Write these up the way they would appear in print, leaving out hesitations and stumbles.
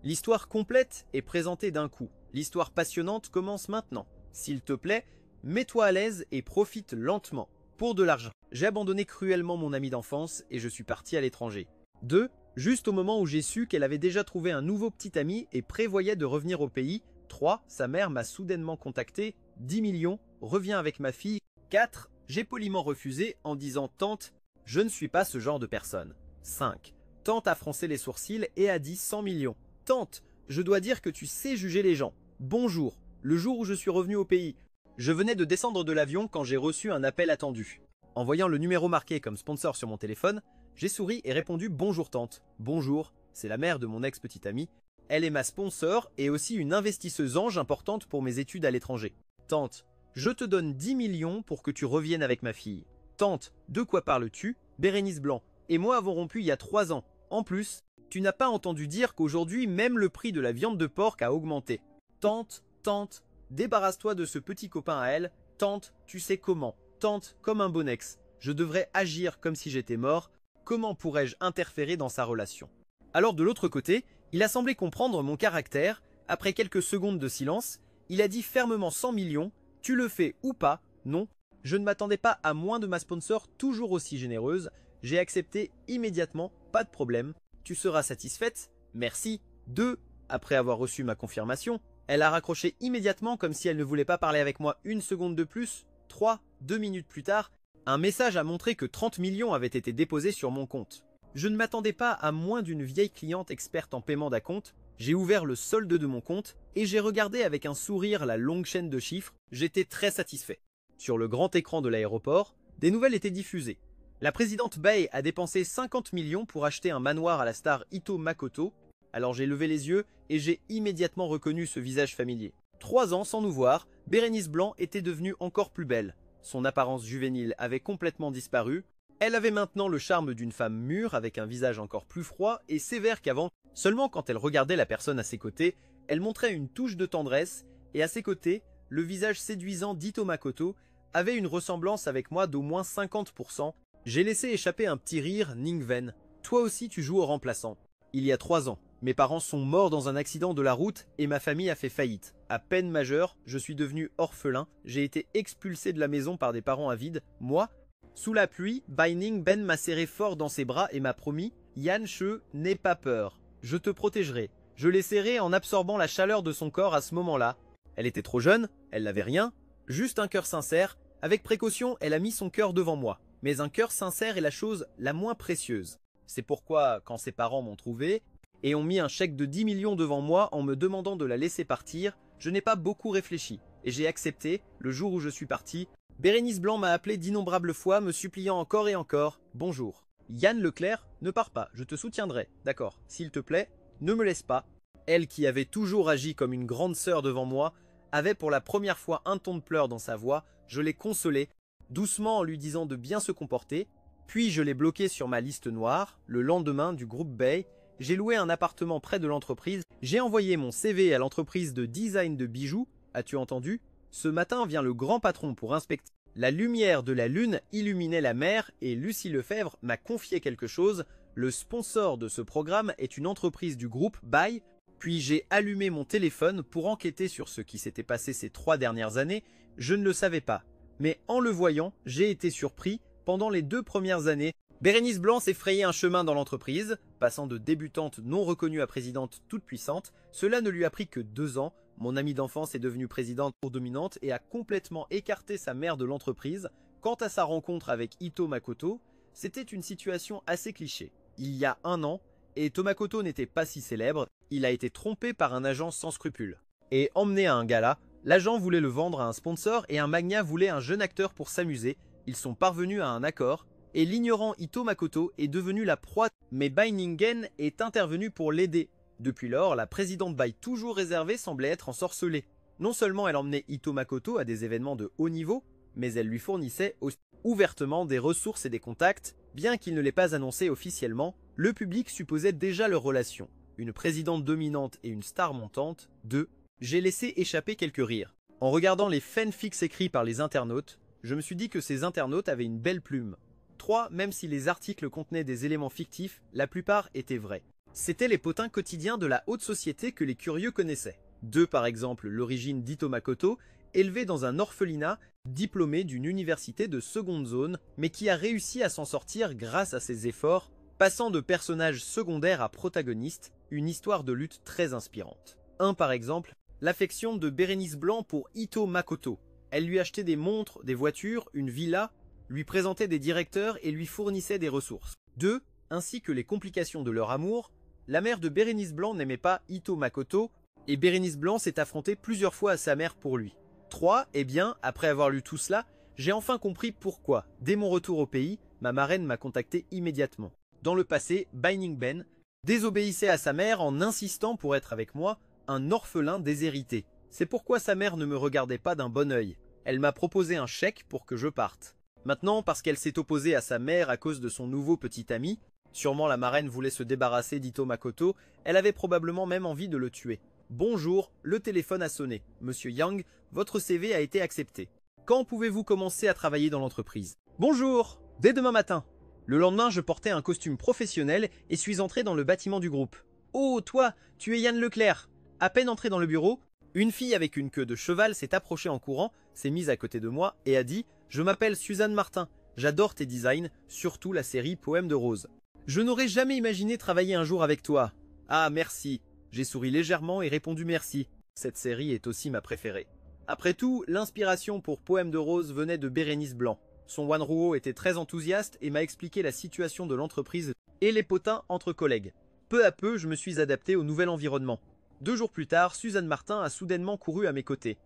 L'histoire complète est présentée d'un coup. L'histoire passionnante commence maintenant. S'il te plaît, mets-toi à l'aise et profite lentement. Pour de l'argent. J'ai abandonné cruellement mon amie d'enfance et je suis parti à l'étranger. 2. Juste au moment où j'ai su qu'elle avait déjà trouvé un nouveau petit ami et prévoyait de revenir au pays. 3. Sa mère m'a soudainement contacté. 10 millions, reviens avec ma fille. 4. J'ai poliment refusé en disant « Tante, je ne suis pas ce genre de personne. » 5. Tante a froncé les sourcils et a dit 100 millions. Tante, je dois dire que tu sais juger les gens. Bonjour, le jour où je suis revenu au pays. Je venais de descendre de l'avion quand j'ai reçu un appel attendu. En voyant le numéro marqué comme sponsor sur mon téléphone, j'ai souri et répondu « Bonjour tante ». Bonjour, c'est la mère de mon ex-petite amie. Elle est ma sponsor et aussi une investisseuse ange importante pour mes études à l'étranger. Tante, je te donne 10 millions pour que tu reviennes avec ma fille. Tante, de quoi parles-tu? Bérénice Blanc et moi avons rompu il y a 3 ans. En plus, tu n'as pas entendu dire qu'aujourd'hui même le prix de la viande de porc a augmenté. Tante, tante, débarrasse-toi de ce petit copain à elle. Tante, tu sais comment. Tante, comme un bon ex. Je devrais agir comme si j'étais mort. Comment pourrais-je interférer dans sa relation? Alors de l'autre côté, il a semblé comprendre mon caractère. Après quelques secondes de silence, il a dit fermement 100 millions. Tu le fais ou pas? Non. Je ne m'attendais pas à moins de ma sponsor toujours aussi généreuse. J'ai accepté immédiatement, pas de problème. Tu seras satisfaite? Merci. 2. Après avoir reçu ma confirmation, elle a raccroché immédiatement comme si elle ne voulait pas parler avec moi une seconde de plus. 3. 2 minutes plus tard, un message a montré que 30 millions avaient été déposés sur mon compte. Je ne m'attendais pas à moins d'une vieille cliente experte en paiement d'acompte. J'ai ouvert le solde de mon compte et j'ai regardé avec un sourire la longue chaîne de chiffres. J'étais très satisfait. Sur le grand écran de l'aéroport, des nouvelles étaient diffusées. La présidente Bai a dépensé 50 millions pour acheter un manoir à la star Ito Makoto. Alors j'ai levé les yeux et j'ai immédiatement reconnu ce visage familier. 3 ans sans nous voir, Bérénice Blanc était devenue encore plus belle. Son apparence juvénile avait complètement disparu. Elle avait maintenant le charme d'une femme mûre avec un visage encore plus froid et sévère qu'avant. Seulement quand elle regardait la personne à ses côtés, elle montrait une touche de tendresse et à ses côtés, le visage séduisant d'Ito Makoto avait une ressemblance avec moi d'au moins 50%. J'ai laissé échapper un petit rire, Ningwen. Toi aussi tu joues au remplaçant. Il y a 3 ans, mes parents sont morts dans un accident de la route et ma famille a fait faillite. À peine majeur, je suis devenu orphelin, j'ai été expulsé de la maison par des parents avides. Moi, sous la pluie, Bai Ningben m'a serré fort dans ses bras et m'a promis « Yan She, n'aie pas peur, je te protégerai ». Je l'ai serré en absorbant la chaleur de son corps à ce moment-là. Elle était trop jeune, elle n'avait rien, juste un cœur sincère. Avec précaution, elle a mis son cœur devant moi. Mais un cœur sincère est la chose la moins précieuse. C'est pourquoi, quand ses parents m'ont trouvé et ont mis un chèque de 10 millions devant moi en me demandant de la laisser partir, je n'ai pas beaucoup réfléchi et j'ai accepté le jour où je suis parti. Bérénice Blanc m'a appelé d'innombrables fois, me suppliant encore et encore « Bonjour ». Yann Leclerc, ne pars pas, je te soutiendrai, d'accord, s'il te plaît, ne me laisse pas. Elle qui avait toujours agi comme une grande sœur devant moi, avait pour la première fois un ton de pleurs dans sa voix, je l'ai consolée, doucement en lui disant de bien se comporter, puis je l'ai bloqué sur ma liste noire. Le lendemain du groupe Bai, j'ai loué un appartement près de l'entreprise, j'ai envoyé mon CV à l'entreprise de design de bijoux, as-tu entendu? Ce matin vient le grand patron pour inspecter. La lumière de la lune illuminait la mer et Lucie Lefebvre m'a confié quelque chose. Le sponsor de ce programme est une entreprise du groupe Bai. Puis j'ai allumé mon téléphone pour enquêter sur ce qui s'était passé ces 3 dernières années. Je ne le savais pas. Mais en le voyant, j'ai été surpris. Pendant les 2 premières années, Bérénice Blanc s'est frayé un chemin dans l'entreprise, passant de débutante non reconnue à présidente toute puissante. Cela ne lui a pris que 2 ans. Mon amie d'enfance est devenue présidente dominante et a complètement écarté sa mère de l'entreprise. Quant à sa rencontre avec Ito Makoto, c'était une situation assez cliché. Il y a 1 an, et Tomakoto n'était pas si célèbre, il a été trompé par un agent sans scrupules. Et emmené à un gala, l'agent voulait le vendre à un sponsor et un magnat voulait un jeune acteur pour s'amuser. Ils sont parvenus à un accord, et l'ignorant Ito Makoto est devenu la proie. Mais Bai Ningen est intervenu pour l'aider. Depuis lors, la présidente Bai toujours réservée semblait être ensorcelée. Non seulement elle emmenait Ito Makoto à des événements de haut niveau, mais elle lui fournissait aussi ouvertement des ressources et des contacts. Bien qu'il ne l'ait pas annoncé officiellement, le public supposait déjà leur relation. Une présidente dominante et une star montante. 2. J'ai laissé échapper quelques rires. En regardant les fanfics écrits par les internautes, je me suis dit que ces internautes avaient une belle plume. 3. Même si les articles contenaient des éléments fictifs, la plupart étaient vrais. C'étaient les potins quotidiens de la haute société que les curieux connaissaient. Deux par exemple l'origine d'Ito Makoto, élevé dans un orphelinat, diplômé d'une université de seconde zone, mais qui a réussi à s'en sortir grâce à ses efforts, passant de personnage secondaire à protagoniste, une histoire de lutte très inspirante. Un par exemple, l'affection de Bérénice Blanc pour Ito Makoto. Elle lui achetait des montres, des voitures, une villa, lui présentait des directeurs et lui fournissait des ressources. 2. Ainsi que les complications de leur amour, la mère de Bérénice Blanc n'aimait pas Ito Makoto, et Bérénice Blanc s'est affrontée plusieurs fois à sa mère pour lui. 3. Eh bien, après avoir lu tout cela, j'ai enfin compris pourquoi, dès mon retour au pays, ma marraine m'a contacté immédiatement. Dans le passé, Binding Ben désobéissait à sa mère en insistant pour être avec moi, un orphelin déshérité. C'est pourquoi sa mère ne me regardait pas d'un bon œil. Elle m'a proposé un chèque pour que je parte. Maintenant, parce qu'elle s'est opposée à sa mère à cause de son nouveau petit ami, sûrement la marraine voulait se débarrasser d'Ito Makoto, elle avait probablement même envie de le tuer. Bonjour, le téléphone a sonné. Monsieur Yang, votre CV a été accepté. Quand pouvez-vous commencer à travailler dans l'entreprise? Bonjour, dès demain matin. Le lendemain, je portais un costume professionnel et suis entré dans le bâtiment du groupe. Oh, toi, tu es Yann Leclerc. À peine entré dans le bureau, une fille avec une queue de cheval s'est approchée en courant, s'est mise à côté de moi et a dit « Je m'appelle Suzanne Martin, j'adore tes designs, surtout la série Poèmes de Rose. Je n'aurais jamais imaginé travailler un jour avec toi. Ah, merci. » J'ai souri légèrement et répondu merci. Cette série est aussi ma préférée. Après tout, l'inspiration pour Poèmes de Rose venait de Bérénice Blanc. Son Wanruo était très enthousiaste et m'a expliqué la situation de l'entreprise et les potins entre collègues. Peu à peu, je me suis adapté au nouvel environnement. 2 jours plus tard, Suzanne Martin a soudainement couru à mes côtés.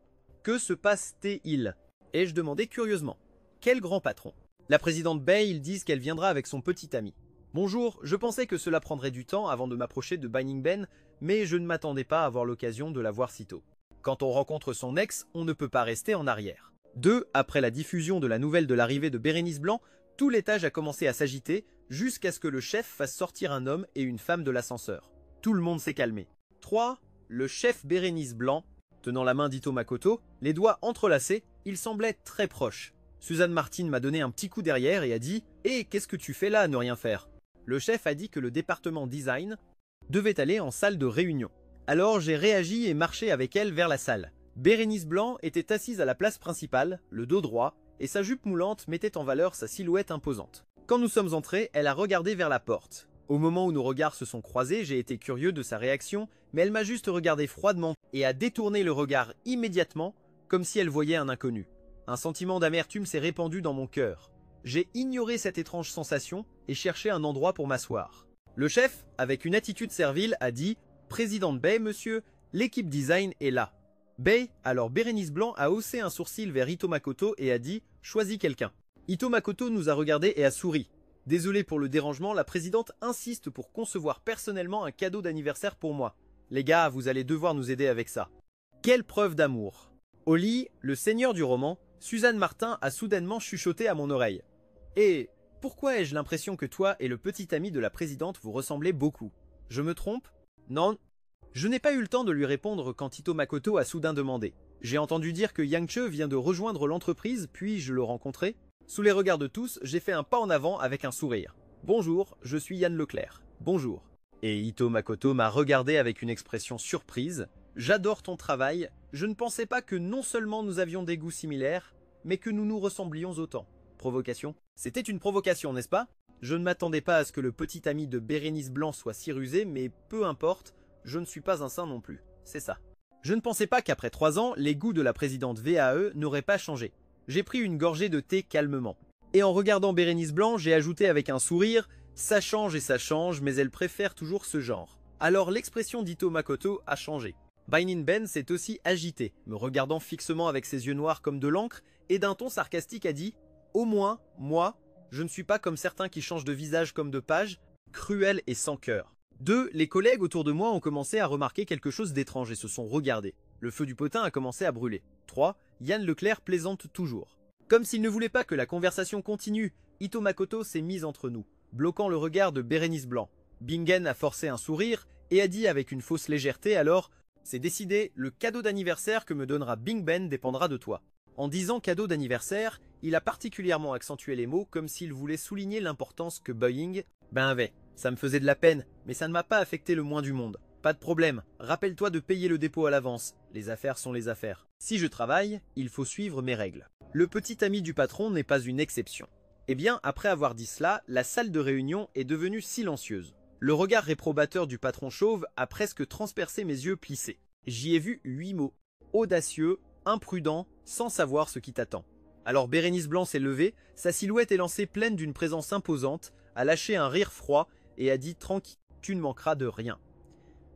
Que se passe-t-il? Ai-je demandé curieusement. Quel grand patron? La présidente Bay, ils disent qu'elle viendra avec son petit ami. Bonjour, je pensais que cela prendrait du temps avant de m'approcher de Binding Ben, mais je ne m'attendais pas à avoir l'occasion de la voir si tôt. Quand on rencontre son ex, on ne peut pas rester en arrière. 2. Après la diffusion de la nouvelle de l'arrivée de Bérénice Blanc, tout l'étage a commencé à s'agiter, jusqu'à ce que le chef fasse sortir un homme et une femme de l'ascenseur. Tout le monde s'est calmé. 3. Le chef Bérénice Blanc, tenant la main d'Ito Makoto, les doigts entrelacés, il semblait très proche. Suzanne Martin m'a donné un petit coup derrière et a dit « Eh, qu'est-ce que tu fais là à ne rien faire ?» Le chef a dit que le département design devait aller en salle de réunion. Alors j'ai réagi et marché avec elle vers la salle. Bérénice Blanc était assise à la place principale, le dos droit, et sa jupe moulante mettait en valeur sa silhouette imposante. Quand nous sommes entrés, elle a regardé vers la porte. Au moment où nos regards se sont croisés, j'ai été curieux de sa réaction, mais elle m'a juste regardé froidement et a détourné le regard immédiatement, comme si elle voyait un inconnu. Un sentiment d'amertume s'est répandu dans mon cœur. J'ai ignoré cette étrange sensation et cherché un endroit pour m'asseoir. Le chef, avec une attitude servile, a dit « Présidente Bay, monsieur, l'équipe design est là. » Bay, alors Bérénice Blanc a haussé un sourcil vers Ito Makoto et a dit « Choisis quelqu'un ». Ito Makoto nous a regardé et a souri. Désolé pour le dérangement, la présidente insiste pour concevoir personnellement un cadeau d'anniversaire pour moi. Les gars, vous allez devoir nous aider avec ça. Quelle preuve d'amour. Au lit, le seigneur du roman, Suzanne Martin a soudainement chuchoté à mon oreille. Et pourquoi ai-je l'impression que toi et le petit ami de la présidente vous ressemblez beaucoup? Je me trompe? Non. Je n'ai pas eu le temps de lui répondre quand Ito Makoto a soudain demandé. J'ai entendu dire que Yang Che vient de rejoindre l'entreprise, puis-je le rencontrer? Sous les regards de tous, j'ai fait un pas en avant avec un sourire. Bonjour, je suis Yann Leclerc. Bonjour. Et Ito Makoto m'a regardé avec une expression surprise. J'adore ton travail. Je ne pensais pas que non seulement nous avions des goûts similaires, mais que nous nous ressemblions autant. Provocation? C'était une provocation, n'est-ce pas? Je ne m'attendais pas à ce que le petit ami de Bérénice Blanc soit si rusé, mais peu importe, je ne suis pas un saint non plus. C'est ça. Je ne pensais pas qu'après 3 ans, les goûts de la présidente VAE n'auraient pas changé. J'ai pris une gorgée de thé calmement. Et en regardant Bérénice Blanc, j'ai ajouté avec un sourire « Ça change et ça change, mais elle préfère toujours ce genre. » Alors l'expression d'Ito Makoto a changé. Binding Ben s'est aussi agité, me regardant fixement avec ses yeux noirs comme de l'encre, et d'un ton sarcastique a dit « Au moins, moi, je ne suis pas comme certains qui changent de visage comme de page, cruel et sans cœur. » 2. Les collègues autour de moi ont commencé à remarquer quelque chose d'étrange et se sont regardés. Le feu du potin a commencé à brûler. 3. Yann Leclerc plaisante toujours. Comme s'il ne voulait pas que la conversation continue, Ito Makoto s'est mise entre nous, bloquant le regard de Bérénice Blanc. Bingen a forcé un sourire et a dit avec une fausse légèreté alors « C'est décidé, le cadeau d'anniversaire que me donnera Bing Ben dépendra de toi. » En disant cadeau d'anniversaire, il a particulièrement accentué les mots comme s'il voulait souligner l'importance que Boeing ben avait. Ça me faisait de la peine, mais ça ne m'a pas affecté le moins du monde. Pas de problème, rappelle-toi de payer le dépôt à l'avance. Les affaires sont les affaires. Si je travaille, il faut suivre mes règles. Le petit ami du patron n'est pas une exception. Eh bien, après avoir dit cela, la salle de réunion est devenue silencieuse. Le regard réprobateur du patron chauve a presque transpercé mes yeux plissés. J'y ai vu 8 mots. Audacieux, imprudent, sans savoir ce qui t'attend. Alors Bérénice Blanc s'est levée, sa silhouette est lancée pleine d'une présence imposante, a lâché un rire froid et a dit tranquille, tu ne manqueras de rien.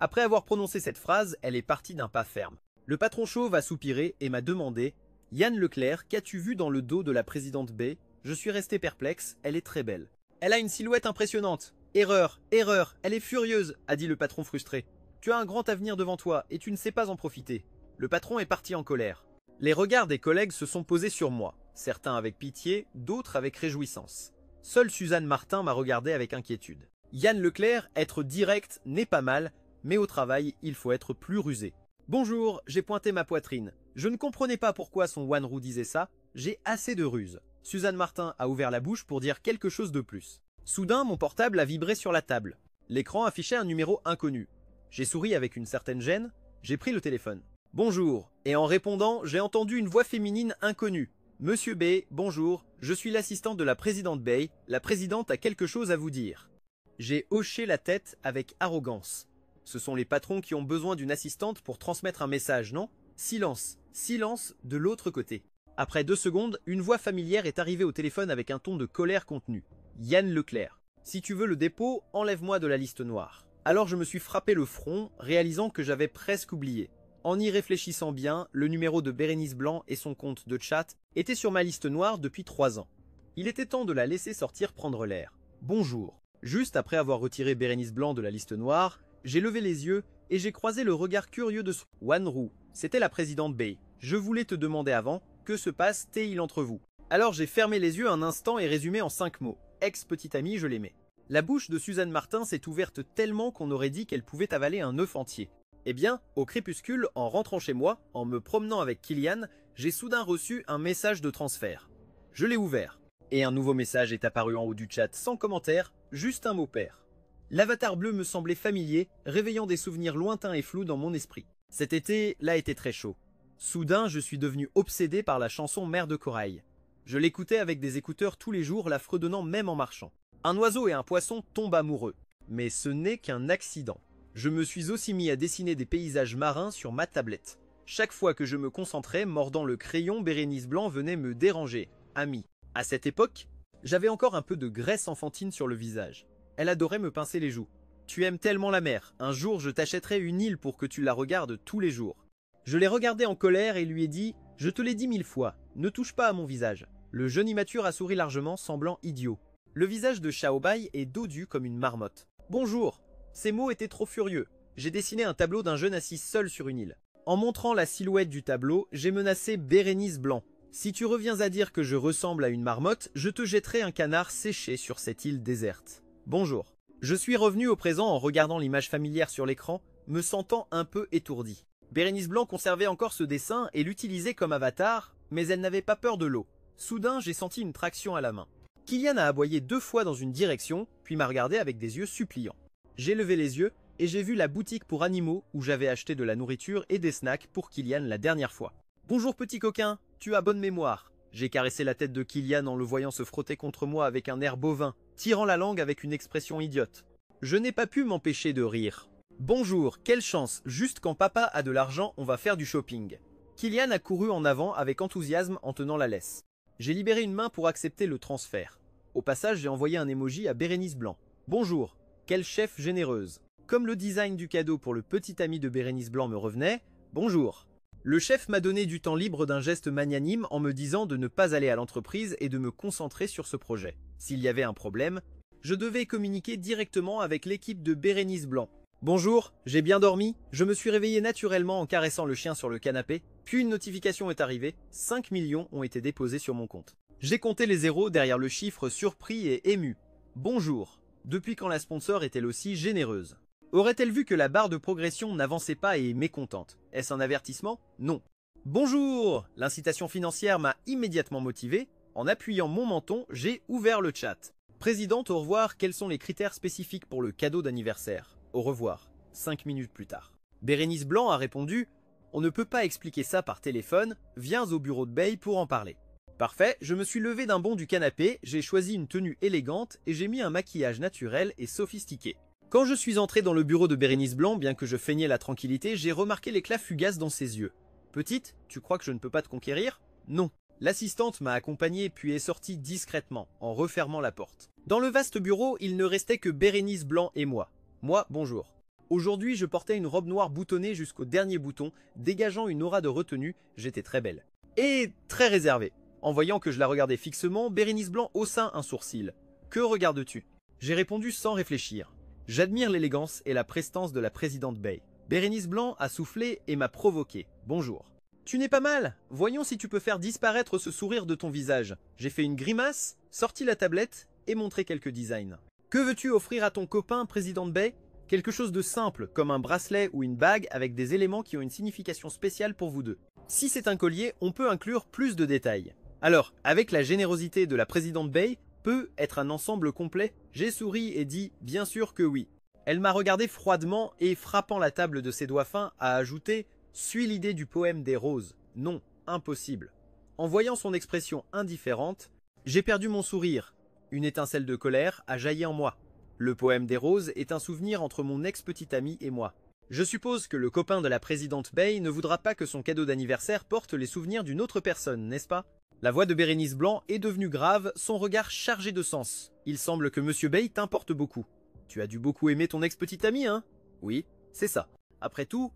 Après avoir prononcé cette phrase, elle est partie d'un pas ferme. Le patron chauve a soupiré et m'a demandé « Yann Leclerc, qu'as-tu vu dans le dos de la présidente B ? Je suis resté perplexe, elle est très belle. Elle a une silhouette impressionnante. Erreur, erreur, elle est furieuse, a dit le patron frustré. Tu as un grand avenir devant toi et tu ne sais pas en profiter. Le patron est parti en colère. Les regards des collègues se sont posés sur moi, certains avec pitié, d'autres avec réjouissance. Seule Suzanne Martin m'a regardé avec inquiétude. Yann Leclerc, être direct n'est pas mal, mais au travail, il faut être plus rusé. Bonjour, j'ai pointé ma poitrine. Je ne comprenais pas pourquoi son Wanru disait ça, j'ai assez de ruse. Suzanne Martin a ouvert la bouche pour dire quelque chose de plus. Soudain, mon portable a vibré sur la table. L'écran affichait un numéro inconnu. J'ai souri avec une certaine gêne, j'ai pris le téléphone. Bonjour, et en répondant, j'ai entendu une voix féminine inconnue. Monsieur B, bonjour, je suis l'assistante de la présidente Bay, la présidente a quelque chose à vous dire. J'ai hoché la tête avec arrogance. Ce sont les patrons qui ont besoin d'une assistante pour transmettre un message, non? Silence, silence de l'autre côté. Après 2 secondes, une voix familière est arrivée au téléphone avec un ton de colère contenu. Yann Leclerc. Si tu veux le dépôt, enlève-moi de la liste noire. Alors je me suis frappé le front, réalisant que j'avais presque oublié. En y réfléchissant bien, le numéro de Bérénice Blanc et son compte de chat étaient sur ma liste noire depuis 3 ans. Il était temps de la laisser sortir prendre l'air. Bonjour. Juste après avoir retiré Bérénice Blanc de la liste noire, j'ai levé les yeux et j'ai croisé le regard curieux de Wanru. C'était la présidente Bay. Je voulais te demander avant, que se passe-t-il entre vous? Alors j'ai fermé les yeux un instant et résumé en 5 mots. Ex-petit ami, je l'aimais. La bouche de Suzanne Martin s'est ouverte tellement qu'on aurait dit qu'elle pouvait avaler un œuf entier. Eh bien, au crépuscule, en rentrant chez moi, en me promenant avec Kylian, j'ai soudain reçu un message de transfert. Je l'ai ouvert. Et un nouveau message est apparu en haut du chat sans commentaire, juste un mot pair. L'avatar bleu me semblait familier, réveillant des souvenirs lointains et flous dans mon esprit. Cet été, là était très chaud. Soudain, je suis devenu obsédé par la chanson Mère de Corail. Je l'écoutais avec des écouteurs tous les jours, la fredonnant même en marchant. Un oiseau et un poisson tombent amoureux. Mais ce n'est qu'un accident. Je me suis aussi mis à dessiner des paysages marins sur ma tablette. Chaque fois que je me concentrais, mordant le crayon, Bérénice Blanc venait me déranger. Ami. À cette époque, j'avais encore un peu de graisse enfantine sur le visage. Elle adorait me pincer les joues. Tu aimes tellement la mer, un jour je t'achèterai une île pour que tu la regardes tous les jours. Je l'ai regardé en colère et lui ai dit « Je te l'ai dit 1000 fois, ne touche pas à mon visage ». Le jeune immature a souri largement, semblant idiot. Le visage de Xiaobai est dodu comme une marmotte. « Bonjour ». Ces mots étaient trop furieux. J'ai dessiné un tableau d'un jeune assis seul sur une île. En montrant la silhouette du tableau, j'ai menacé Bérénice Blanc. Si tu reviens à dire que je ressemble à une marmotte, je te jetterai un canard séché sur cette île déserte. Bonjour. Je suis revenu au présent en regardant l'image familière sur l'écran, me sentant un peu étourdi. Bérénice Blanc conservait encore ce dessin et l'utilisait comme avatar, mais elle n'avait pas peur de l'eau. Soudain, j'ai senti une traction à la main. Kylian a aboyé 2 fois dans une direction, puis m'a regardé avec des yeux suppliants. J'ai levé les yeux et j'ai vu la boutique pour animaux où j'avais acheté de la nourriture et des snacks pour Kylian la dernière fois. Bonjour petit coquin, tu as bonne mémoire. J'ai caressé la tête de Kylian en le voyant se frotter contre moi avec un air bovin, tirant la langue avec une expression idiote. Je n'ai pas pu m'empêcher de rire. Bonjour, quelle chance, juste quand papa a de l'argent, on va faire du shopping. Kylian a couru en avant avec enthousiasme en tenant la laisse. J'ai libéré une main pour accepter le transfert. Au passage, j'ai envoyé un emoji à Bérénice Blanc. Bonjour, quelle chef généreuse. Comme le design du cadeau pour le petit ami de Bérénice Blanc me revenait, bonjour. Le chef m'a donné du temps libre d'un geste magnanime en me disant de ne pas aller à l'entreprise et de me concentrer sur ce projet. S'il y avait un problème, je devais communiquer directement avec l'équipe de Bérénice Blanc. Bonjour, j'ai bien dormi, je me suis réveillé naturellement en caressant le chien sur le canapé, puis une notification est arrivée, 5 millions ont été déposés sur mon compte. J'ai compté les zéros derrière le chiffre surpris et ému. Bonjour, depuis quand la sponsor est-elle aussi généreuse? Aurait-elle vu que la barre de progression n'avançait pas et est mécontente? Est-ce un avertissement? Non. Bonjour! L'incitation financière m'a immédiatement motivé. En appuyant mon menton, j'ai ouvert le chat. Présidente, au revoir, quels sont les critères spécifiques pour le cadeau d'anniversaire? Au revoir. 5 minutes plus tard. Bérénice Blanc a répondu « On ne peut pas expliquer ça par téléphone, viens au bureau de Bay pour en parler. » Parfait, je me suis levé d'un bond du canapé, j'ai choisi une tenue élégante et j'ai mis un maquillage naturel et sophistiqué. Quand je suis entré dans le bureau de Bérénice Blanc, bien que je feignais la tranquillité, j'ai remarqué l'éclat fugace dans ses yeux. « Petite, tu crois que je ne peux pas te conquérir? » Non. L'assistante m'a accompagné puis est sortie discrètement, en refermant la porte. Dans le vaste bureau, il ne restait que Bérénice Blanc et moi. Moi, bonjour. Aujourd'hui, je portais une robe noire boutonnée jusqu'au dernier bouton, dégageant une aura de retenue, j'étais très belle. Et très réservée. En voyant que je la regardais fixement, Bérénice Blanc haussa un sourcil. « Que regardes-tu » J'ai répondu sans réfléchir. « J'admire l'élégance et la prestance de la présidente Bay. » Bérénice Blanc a soufflé et m'a provoqué. « Bonjour. » « Tu n'es pas mal. Voyons si tu peux faire disparaître ce sourire de ton visage. » J'ai fait une grimace, sorti la tablette et montré quelques designs. « Que veux-tu offrir à ton copain, présidente Bay ?» Quelque chose de simple, comme un bracelet ou une bague avec des éléments qui ont une signification spéciale pour vous deux. Si c'est un collier, on peut inclure plus de détails. Alors, avec la générosité de la présidente Bay, peut être un ensemble complet? J'ai souri et dit « Bien sûr que oui ». Elle m'a regardé froidement et, frappant la table de ses doigts fins, a ajouté « Suis l'idée du poème des roses. Non, impossible. » En voyant son expression indifférente, j'ai perdu mon sourire. Une étincelle de colère a jailli en moi. Le poème des roses est un souvenir entre mon ex-petite amie et moi. Je suppose que le copain de la présidente Bay ne voudra pas que son cadeau d'anniversaire porte les souvenirs d'une autre personne, n'est-ce pas? La voix de Bérénice Blanc est devenue grave, son regard chargé de sens. Il semble que Monsieur Bay t'importe beaucoup. Tu as dû beaucoup aimer ton ex-petite amie, hein? Oui, c'est ça. Après tout,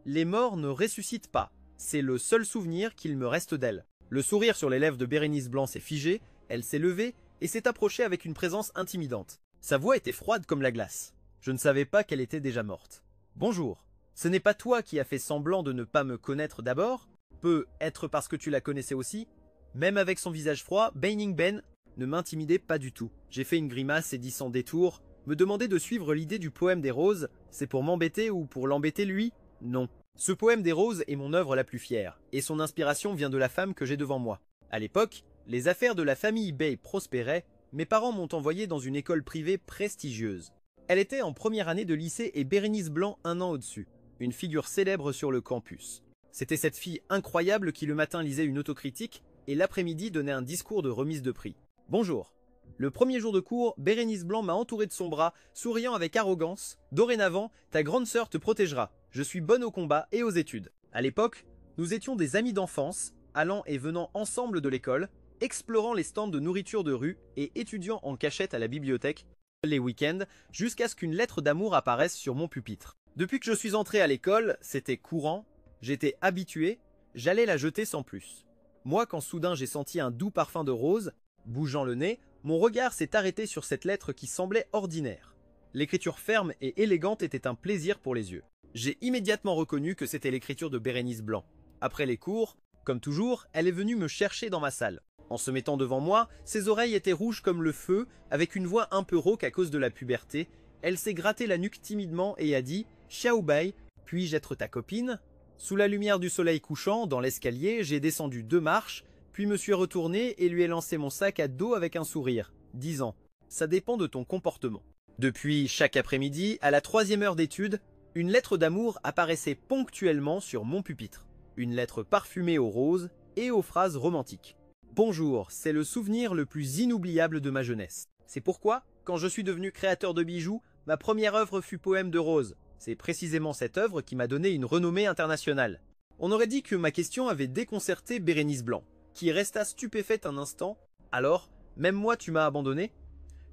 les morts ne ressuscitent pas. C'est le seul souvenir qu'il me reste d'elle. Le sourire sur les lèvres de Bérénice Blanc s'est figé, elle s'est levée et s'est approchée avec une présence intimidante. Sa voix était froide comme la glace. Je ne savais pas qu'elle était déjà morte. « Bonjour. Ce n'est pas toi qui as fait semblant de ne pas me connaître d'abord? Peut être parce que tu la connaissais aussi? » Même avec son visage froid, Baining Ben ne m'intimidait pas du tout. J'ai fait une grimace et dit sans détour, me demander de suivre l'idée du poème des roses, c'est pour m'embêter ou pour l'embêter lui? Non. Ce poème des roses est mon œuvre la plus fière, et son inspiration vient de la femme que j'ai devant moi. À l'époque, les affaires de la famille Bay prospéraient, mes parents m'ont envoyé dans une école privée prestigieuse. Elle était en première année de lycée et Bérénice Blanc un an au-dessus, une figure célèbre sur le campus. C'était cette fille incroyable qui le matin lisait une autocritique et l'après-midi donnait un discours de remise de prix. Bonjour. Le premier jour de cours, Bérénice Blanc m'a entouré de son bras, souriant avec arrogance. Dorénavant, ta grande sœur te protégera. Je suis bonne au combat et aux études. À l'époque, nous étions des amis d'enfance, allant et venant ensemble de l'école, explorant les stands de nourriture de rue et étudiant en cachette à la bibliothèque les week-ends, jusqu'à ce qu'une lettre d'amour apparaisse sur mon pupitre. Depuis que je suis entré à l'école, c'était courant, j'étais habitué, j'allais la jeter sans plus. Moi, quand soudain j'ai senti un doux parfum de rose, bougeant le nez, mon regard s'est arrêté sur cette lettre qui semblait ordinaire. L'écriture ferme et élégante était un plaisir pour les yeux. J'ai immédiatement reconnu que c'était l'écriture de Bérénice Blanc. Après les cours, comme toujours, elle est venue me chercher dans ma salle. En se mettant devant moi, ses oreilles étaient rouges comme le feu, avec une voix un peu rauque à cause de la puberté. Elle s'est gratté la nuque timidement et a dit « Xiao Bai, puis-je être ta copine ?» Sous la lumière du soleil couchant, dans l'escalier, j'ai descendu 2 marches, puis me suis retourné et lui ai lancé mon sac à dos avec un sourire, disant « Ça dépend de ton comportement. » Depuis chaque après-midi, à la 3e heure d'études, une lettre d'amour apparaissait ponctuellement sur mon pupitre. Une lettre parfumée aux roses et aux phrases romantiques. Bonjour, c'est le souvenir le plus inoubliable de ma jeunesse. C'est pourquoi, quand je suis devenu créateur de bijoux, ma première œuvre fut Poème de rose. C'est précisément cette œuvre qui m'a donné une renommée internationale. On aurait dit que ma question avait déconcerté Bérénice Blanc, qui resta stupéfaite un instant. Alors, même moi tu m'as abandonné?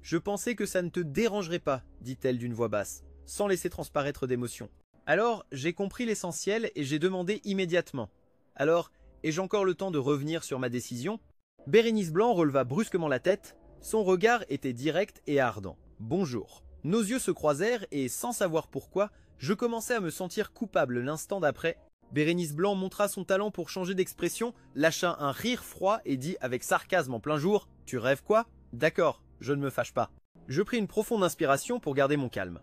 Je pensais que ça ne te dérangerait pas, dit-elle d'une voix basse, sans laisser transparaître d'émotion. Alors, j'ai compris l'essentiel et j'ai demandé immédiatement. Alors, ai-je encore le temps de revenir sur ma décision? Bérénice Blanc releva brusquement la tête, son regard était direct et ardent. Bonjour. Nos yeux se croisèrent et, sans savoir pourquoi, je commençais à me sentir coupable l'instant d'après. Bérénice Blanc montra son talent pour changer d'expression, lâcha un rire froid et dit avec sarcasme en plein jour « Tu rêves quoi? D'accord, je ne me fâche pas. » Je pris une profonde inspiration pour garder mon calme.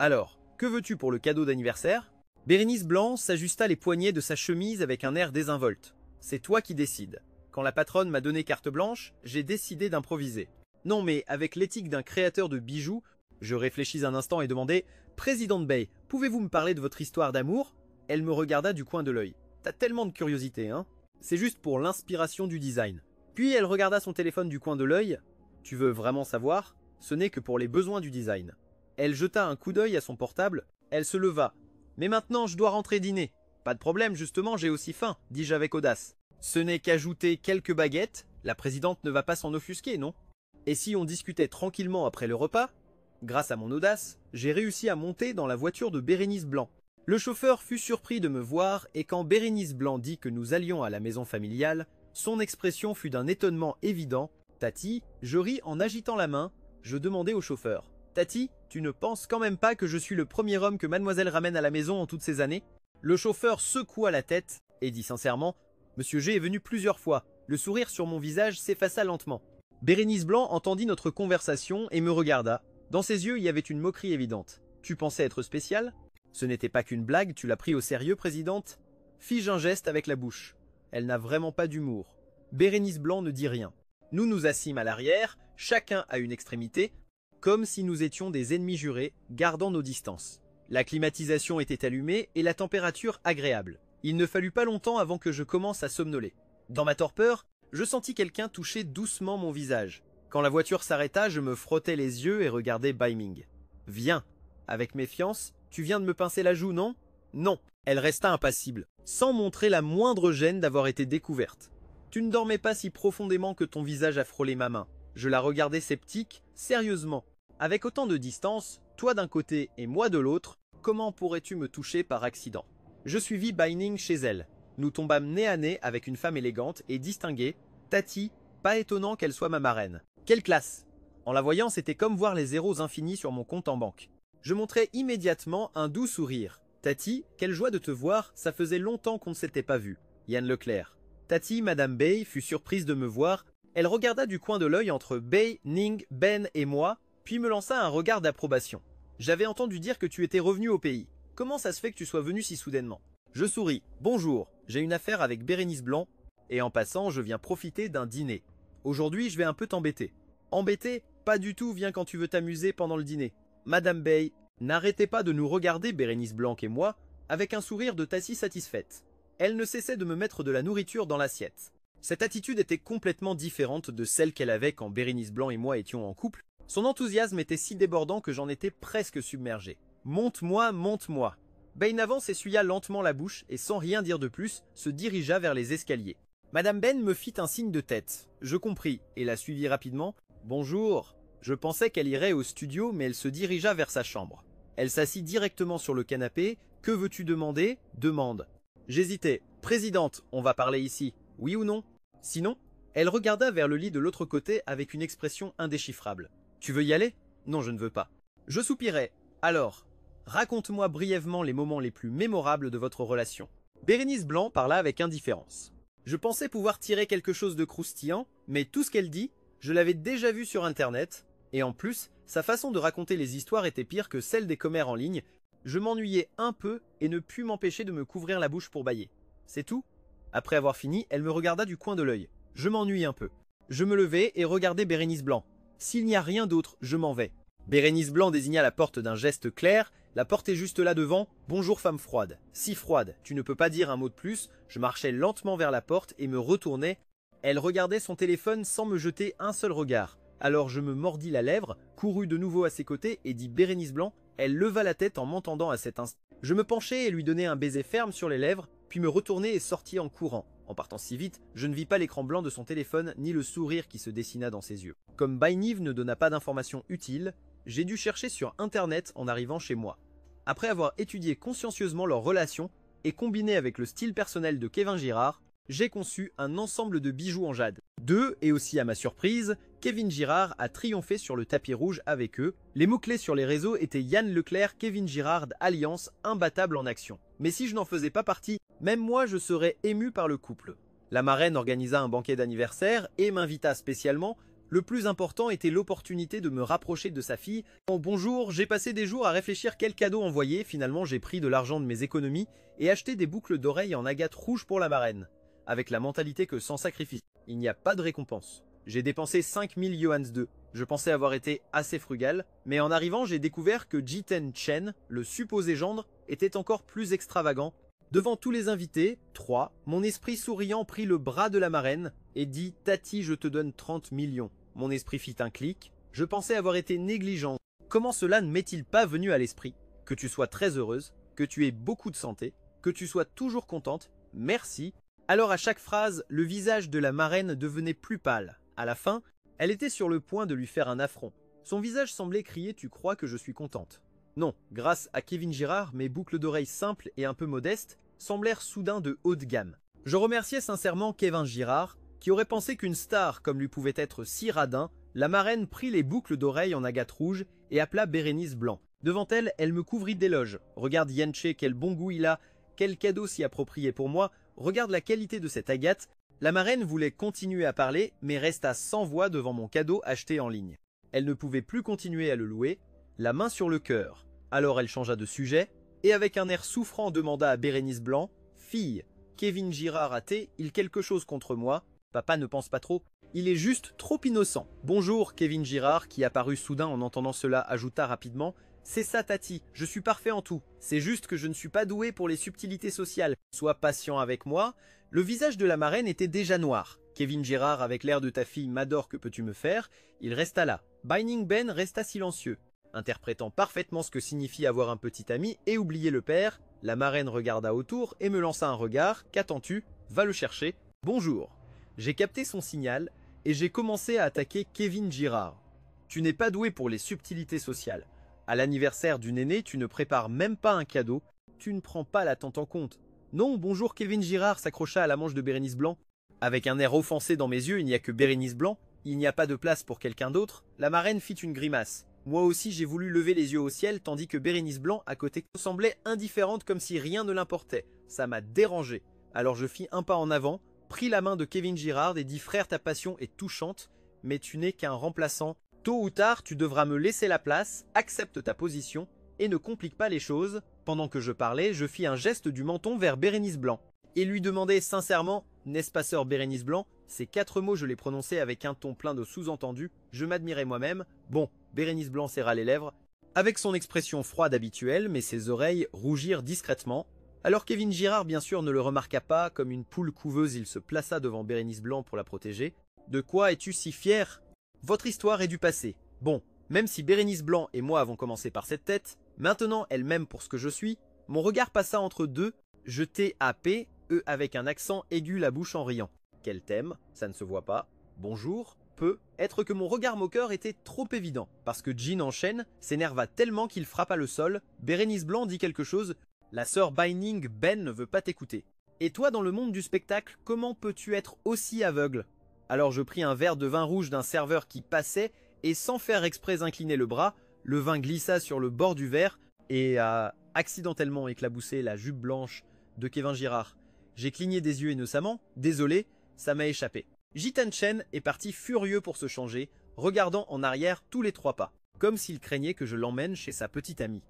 Alors, que veux-tu pour le cadeau d'anniversaire? Bérénice Blanc s'ajusta les poignets de sa chemise avec un air désinvolte. C'est toi qui décides. Quand la patronne m'a donné carte blanche, j'ai décidé d'improviser. Non mais avec l'éthique d'un créateur de bijoux, je réfléchis un instant et demandai « Présidente Bay, pouvez-vous me parler de votre histoire d'amour ?» Elle me regarda du coin de l'œil. « T'as tellement de curiosité, hein ?» C'est juste pour l'inspiration du design. Puis elle regarda son téléphone du coin de l'œil. « Tu veux vraiment savoir ? Ce n'est que pour les besoins du design. » Elle jeta un coup d'œil à son portable. Elle se leva. « Mais maintenant, je dois rentrer dîner. »« Pas de problème, justement, j'ai aussi faim, » dis-je avec audace. « Ce n'est qu'ajouter quelques baguettes. La présidente ne va pas s'en offusquer, non ? » Et si on discutait tranquillement après le repas? Grâce à mon audace, j'ai réussi à monter dans la voiture de Bérénice Blanc. Le chauffeur fut surpris de me voir et quand Bérénice Blanc dit que nous allions à la maison familiale, son expression fut d'un étonnement évident. « Tati ?» Je ris en agitant la main. Je demandai au chauffeur. « Tati, tu ne penses quand même pas que je suis le premier homme que mademoiselle ramène à la maison en toutes ces années ?» Le chauffeur secoua la tête et dit sincèrement « Monsieur G est venu plusieurs fois. » Le sourire sur mon visage s'effaça lentement. Bérénice Blanc entendit notre conversation et me regarda. Dans ses yeux, il y avait une moquerie évidente. « Tu pensais être spécial ? Ce n'était pas qu'une blague, tu l'as pris au sérieux, présidente ?» Fis-je un geste avec la bouche. Elle n'a vraiment pas d'humour. Bérénice Blanc ne dit rien. Nous nous assîmes à l'arrière, chacun à une extrémité, comme si nous étions des ennemis jurés, gardant nos distances. La climatisation était allumée et la température agréable. Il ne fallut pas longtemps avant que je commence à somnoler. Dans ma torpeur, je sentis quelqu'un toucher doucement mon visage. Quand la voiture s'arrêta, je me frottais les yeux et regardais Bai Ming. « Viens !» Avec méfiance, « Tu viens de me pincer la joue, non ?»« Non !» Elle resta impassible, sans montrer la moindre gêne d'avoir été découverte. « Tu ne dormais pas si profondément que ton visage a frôlé ma main. » Je la regardais sceptique, sérieusement. « Avec autant de distance, toi d'un côté et moi de l'autre, comment pourrais-tu me toucher par accident ?» Je suivis Bai Ming chez elle. Nous tombâmes nez à nez avec une femme élégante et distinguée, Tati, pas étonnant qu'elle soit ma marraine. Quelle classe! En la voyant, c'était comme voir les zéros infinis sur mon compte en banque. Je montrai immédiatement un doux sourire. Tati, quelle joie de te voir, ça faisait longtemps qu'on ne s'était pas vu. Yann Leclerc. Tati, Madame Bay, fut surprise de me voir. Elle regarda du coin de l'œil entre Bay, Ning, Ben et moi, puis me lança un regard d'approbation. J'avais entendu dire que tu étais revenu au pays. Comment ça se fait que tu sois venu si soudainement? Je souris. Bonjour, j'ai une affaire avec Bérénice Blanc, et en passant, je viens profiter d'un dîner. Aujourd'hui, je vais un peu t'embêter. Embêter? Pas du tout, viens quand tu veux t'amuser pendant le dîner. Madame Bay, n'arrêtez pas de nous regarder, Bérénice Blanc et moi, avec un sourire de Tati satisfaite. Elle ne cessait de me mettre de la nourriture dans l'assiette. Cette attitude était complètement différente de celle qu'elle avait quand Bérénice Blanc et moi étions en couple. Son enthousiasme était si débordant que j'en étais presque submergé. Monte-moi, monte-moi. Bainavant s'essuya lentement la bouche et sans rien dire de plus, se dirigea vers les escaliers. Madame Ben me fit un signe de tête. Je compris et la suivis rapidement. Bonjour. Je pensais qu'elle irait au studio, mais elle se dirigea vers sa chambre. Elle s'assit directement sur le canapé. Que veux-tu demander? Demande. J'hésitais. Présidente, on va parler ici. Oui ou non? Sinon? Elle regarda vers le lit de l'autre côté avec une expression indéchiffrable. Tu veux y aller? Non, je ne veux pas. Je soupirai. Alors, raconte-moi brièvement les moments les plus mémorables de votre relation. Bérénice Blanc parla avec indifférence. Je pensais pouvoir tirer quelque chose de croustillant, mais tout ce qu'elle dit, je l'avais déjà vu sur internet, et en plus, sa façon de raconter les histoires était pire que celle des commères en ligne. Je m'ennuyais un peu et ne pus m'empêcher de me couvrir la bouche pour bâiller. C'est tout? Après avoir fini, elle me regarda du coin de l'œil. Je m'ennuie un peu. Je me levai et regardai Bérénice Blanc. S'il n'y a rien d'autre, je m'en vais. Bérénice Blanc désigna la porte d'un geste clair. La porte est juste là devant. Bonjour femme froide. Si froide, tu ne peux pas dire un mot de plus. Je marchais lentement vers la porte et me retournai. Elle regardait son téléphone sans me jeter un seul regard. Alors je me mordis la lèvre, courus de nouveau à ses côtés et dit Bérénice Blanc. Elle leva la tête en m'entendant à cet instant. Je me penchai et lui donnai un baiser ferme sur les lèvres, puis me retournai et sortis en courant. En partant si vite, je ne vis pas l'écran blanc de son téléphone ni le sourire qui se dessina dans ses yeux. Comme Bainiv ne donna pas d'informations utiles, j'ai dû chercher sur internet en arrivant chez moi. Après avoir étudié consciencieusement leur relation et combiné avec le style personnel de Kevin Girard, j'ai conçu un ensemble de bijoux en jade. D'eux, et aussi à ma surprise, Kevin Girard a triomphé sur le tapis rouge avec eux. Les mots-clés sur les réseaux étaient Yann Leclerc, Kevin Girard, Alliance, imbattable en action. Mais si je n'en faisais pas partie, même moi je serais ému par le couple. La marraine organisa un banquet d'anniversaire et m'invita spécialement. Le plus important était l'opportunité de me rapprocher de sa fille. Oh, bonjour, j'ai passé des jours à réfléchir quel cadeau envoyer. Finalement, j'ai pris de l'argent de mes économies et acheté des boucles d'oreilles en agate rouge pour la marraine. Avec la mentalité que sans sacrifice, il n'y a pas de récompense. J'ai dépensé 5000 yuans d'eux. Je pensais avoir été assez frugal, mais en arrivant, j'ai découvert que Jiten Chen, le supposé gendre, était encore plus extravagant. Devant tous les invités, 3, mon esprit souriant prit le bras de la marraine et dit « Tati, je te donne 30 millions ». Mon esprit fit un clic. Je pensais avoir été négligent. Comment cela ne m'est-il pas venu à l'esprit? Que tu sois très heureuse, que tu aies beaucoup de santé, que tu sois toujours contente, merci. Alors à chaque phrase, le visage de la marraine devenait plus pâle. À la fin, elle était sur le point de lui faire un affront. Son visage semblait crier « Tu crois que je suis contente ?» Non, grâce à Kevin Girard, mes boucles d'oreilles simples et un peu modestes semblèrent soudain de haut de gamme. Je remerciais sincèrement Kevin Girard, qui aurait pensé qu'une star comme lui pouvait être si radin. La marraine prit les boucles d'oreilles en agate rouge et appela Bérénice Blanc. Devant elle, elle me couvrit d'éloges. Regarde Yanché, quel bon goût il a, quel cadeau si approprié pour moi, regarde la qualité de cette agate. La marraine voulait continuer à parler, mais resta sans voix devant mon cadeau acheté en ligne. Elle ne pouvait plus continuer à le louer, la main sur le cœur. Alors elle changea de sujet, et avec un air souffrant demanda à Bérénice Blanc « Fille, Kevin Girard a-t-il quelque chose contre moi? Papa ne pense pas trop. Il est juste trop innocent. » Bonjour, Kevin Girard, qui apparut soudain en entendant cela, ajouta rapidement « C'est ça, Tati, je suis parfait en tout. C'est juste que je ne suis pas doué pour les subtilités sociales. Sois patient avec moi. » Le visage de la marraine était déjà noir. Kevin Girard, avec l'air de ta fille m'adore, que peux-tu me faire? Il resta là. Binding Ben resta silencieux. Interprétant parfaitement ce que signifie avoir un petit ami et oublier le père, la marraine regarda autour et me lança un regard. Qu'attends-tu? Va le chercher. Bonjour. J'ai capté son signal et j'ai commencé à attaquer Kevin Girard. Tu n'es pas doué pour les subtilités sociales. À l'anniversaire d'une aînée, tu ne prépares même pas un cadeau. Tu ne prends pas la tante en compte. Non, bonjour Kevin Girard, s'accrocha à la manche de Bérénice Blanc. Avec un air offensé dans mes yeux, il n'y a que Bérénice Blanc. Il n'y a pas de place pour quelqu'un d'autre. La marraine fit une grimace. Moi aussi j'ai voulu lever les yeux au ciel, tandis que Bérénice Blanc à côté semblait indifférente comme si rien ne l'importait. Ça m'a dérangé. Alors je fis un pas en avant, pris la main de Kevin Girard et dit « Frère, ta passion est touchante, mais tu n'es qu'un remplaçant. Tôt ou tard, tu devras me laisser la place, accepte ta position et ne complique pas les choses. » Pendant que je parlais, je fis un geste du menton vers Bérénice Blanc et lui demandai sincèrement « N'est-ce pas sœur Bérénice Blanc ?» Ces 4 mots je les prononçais avec un ton plein de sous-entendus. Je m'admirais moi-même. Bon, Bérénice Blanc serra les lèvres, avec son expression froide habituelle, mais ses oreilles rougirent discrètement. Alors Kevin Girard bien sûr ne le remarqua pas, comme une poule couveuse il se plaça devant Bérénice Blanc pour la protéger. De quoi es-tu si fier? Votre histoire est du passé. Bon, même si Bérénice Blanc et moi avons commencé par cette tête, maintenant elle m'aime pour ce que je suis, mon regard passa entre deux, je T-A-P, eux avec un accent aigu la bouche en riant. Quel thème? Ça ne se voit pas. Bonjour. Peut être que mon regard moqueur était trop évident, parce que Jean enchaîne, s'énerva tellement qu'il frappa le sol. Bérénice Blanc dit quelque chose. La sœur Binding Ben ne veut pas t'écouter. Et toi dans le monde du spectacle, comment peux-tu être aussi aveugle? Alors je pris un verre de vin rouge d'un serveur qui passait, et sans faire exprès incliner le bras, le vin glissa sur le bord du verre et a accidentellement éclaboussé la jupe blanche de Kevin Girard. J'ai cligné des yeux innocemment, désolé, ça m'a échappé. Jiten Chen est parti furieux pour se changer, regardant en arrière tous les 3 pas, comme s'il craignait que je l'emmène chez sa petite amie.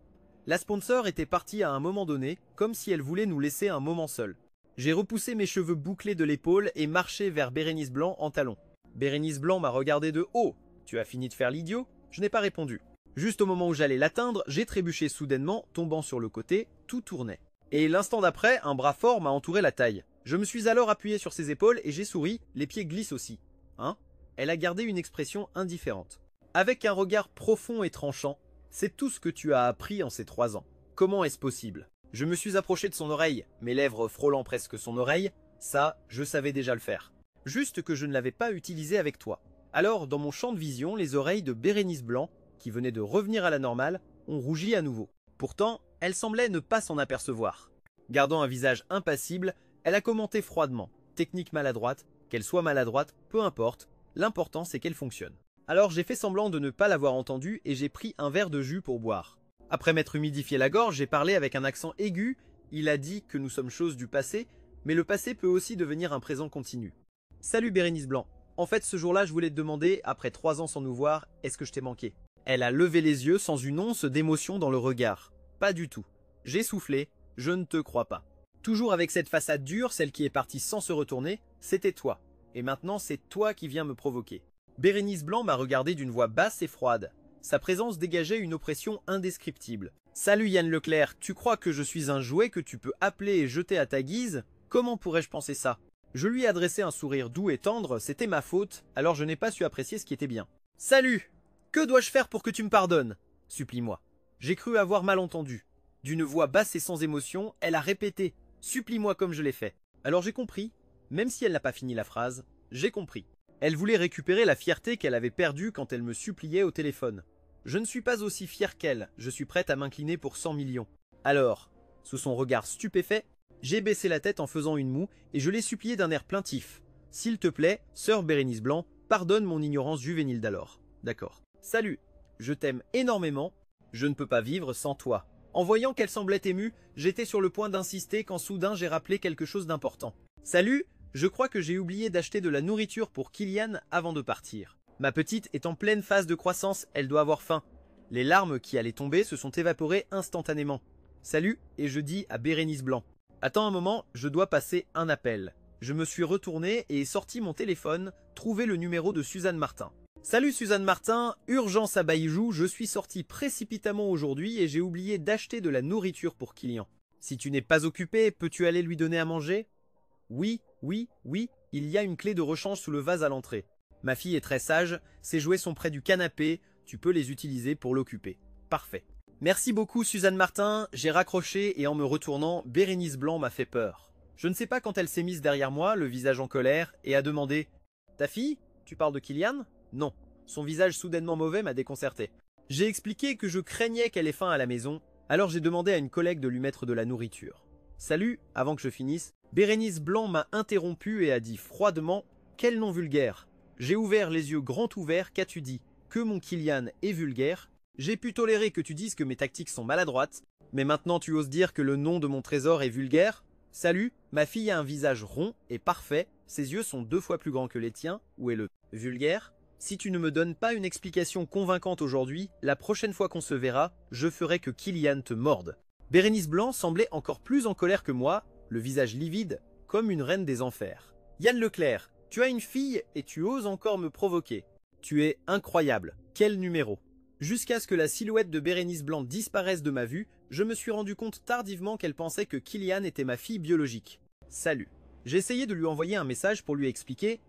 La sponsor était partie à un moment donné, comme si elle voulait nous laisser un moment seul. J'ai repoussé mes cheveux bouclés de l'épaule et marché vers Bérénice Blanc en talons. Bérénice Blanc m'a regardé de haut. « Tu as fini de faire l'idiot ?» Je n'ai pas répondu. Juste au moment où j'allais l'atteindre, j'ai trébuché soudainement, tombant sur le côté, tout tournait. Et l'instant d'après, un bras fort m'a entouré la taille. Je me suis alors appuyé sur ses épaules et j'ai souri, les pieds glissent aussi. Hein? Elle a gardé une expression indifférente. Avec un regard profond et tranchant, c'est tout ce que tu as appris en ces 3 ans. Comment est-ce possible? Je me suis approché de son oreille, mes lèvres frôlant presque son oreille. Ça, je savais déjà le faire. Juste que je ne l'avais pas utilisé avec toi. Alors, dans mon champ de vision, les oreilles de Bérénice Blanc, qui venait de revenir à la normale, ont rougi à nouveau. Pourtant, elle semblait ne pas s'en apercevoir. Gardant un visage impassible, elle a commenté froidement. Technique maladroite, qu'elle soit maladroite, peu importe, l'important c'est qu'elle fonctionne. Alors j'ai fait semblant de ne pas l'avoir entendu et j'ai pris un verre de jus pour boire. Après m'être humidifié la gorge, j'ai parlé avec un accent aigu. Il a dit que nous sommes choses du passé, mais le passé peut aussi devenir un présent continu. Salut Bérénice Blanc. En fait, ce jour-là, je voulais te demander, après 3 ans sans nous voir, est-ce que je t'ai manqué? Elle a levé les yeux sans une once d'émotion dans le regard. Pas du tout. J'ai soufflé, je ne te crois pas. Toujours avec cette façade dure, celle qui est partie sans se retourner, c'était toi. Et maintenant, c'est toi qui viens me provoquer. Bérénice Blanc m'a regardé d'une voix basse et froide. Sa présence dégageait une oppression indescriptible. « Salut Yann Leclerc, tu crois que je suis un jouet que tu peux appeler et jeter à ta guise? Comment pourrais-je penser ça ?» Je lui ai adressé un sourire doux et tendre, c'était ma faute, alors je n'ai pas su apprécier ce qui était bien. « Salut! Que dois-je faire pour que tu me pardonnes? Supplie-moi. » J'ai cru avoir mal entendu. D'une voix basse et sans émotion, elle a répété « Supplie-moi comme je l'ai fait. » Alors j'ai compris, même si elle n'a pas fini la phrase, j'ai compris. Elle voulait récupérer la fierté qu'elle avait perdue quand elle me suppliait au téléphone. Je ne suis pas aussi fier qu'elle, je suis prête à m'incliner pour 100 millions. Alors, sous son regard stupéfait, j'ai baissé la tête en faisant une moue et je l'ai supplié d'un air plaintif. « S'il te plaît, sœur Bérénice Blanc, pardonne mon ignorance juvénile d'alors. » D'accord. « Salut, je t'aime énormément, je ne peux pas vivre sans toi. » En voyant qu'elle semblait émue, j'étais sur le point d'insister quand soudain j'ai rappelé quelque chose d'important. « Salut, je crois que j'ai oublié d'acheter de la nourriture pour Kylian avant de partir. Ma petite est en pleine phase de croissance, elle doit avoir faim. » Les larmes qui allaient tomber se sont évaporées instantanément. « Salut, et je dis à Bérénice Blanc. Attends un moment, je dois passer un appel. » Je me suis retourné et ai sorti mon téléphone, trouvé le numéro de Suzanne Martin. « Salut Suzanne Martin, urgence à Baïjou, je suis sorti précipitamment aujourd'hui et j'ai oublié d'acheter de la nourriture pour Kylian. Si tu n'es pas occupé, peux-tu aller lui donner à manger? » Oui, il y a une clé de rechange sous le vase à l'entrée. Ma fille est très sage, ses jouets sont près du canapé, tu peux les utiliser pour l'occuper. Parfait. Merci beaucoup Suzanne Martin, j'ai raccroché et en me retournant, Bérénice Blanc m'a fait peur. Je ne sais pas quand elle s'est mise derrière moi, le visage en colère, et a demandé « Ta fille? Tu parles de Kylian ?» Non, son visage soudainement mauvais m'a déconcerté. J'ai expliqué que je craignais qu'elle ait faim à la maison, alors j'ai demandé à une collègue de lui mettre de la nourriture. Salut, avant que je finisse, Bérénice Blanc m'a interrompu et a dit froidement « Quel nom vulgaire !» J'ai ouvert les yeux grands ouverts, qu'as-tu dit? Que mon Kylian est vulgaire? J'ai pu tolérer que tu dises que mes tactiques sont maladroites, mais maintenant tu oses dire que le nom de mon trésor est vulgaire? Salut, ma fille a un visage rond et parfait, ses yeux sont 2 fois plus grands que les tiens, où est le vulgaire? Si tu ne me donnes pas une explication convaincante aujourd'hui, la prochaine fois qu'on se verra, je ferai que Kylian te morde. Bérénice Blanc semblait encore plus en colère que moi, le visage livide, comme une reine des enfers. Yann Leclerc, tu as une fille et tu oses encore me provoquer. Tu es incroyable. Quel numéro? Jusqu'à ce que la silhouette de Bérénice Blanc disparaisse de ma vue, je me suis rendu compte tardivement qu'elle pensait que Kylian était ma fille biologique. Salut. J'ai essayé de lui envoyer un message pour lui expliquer,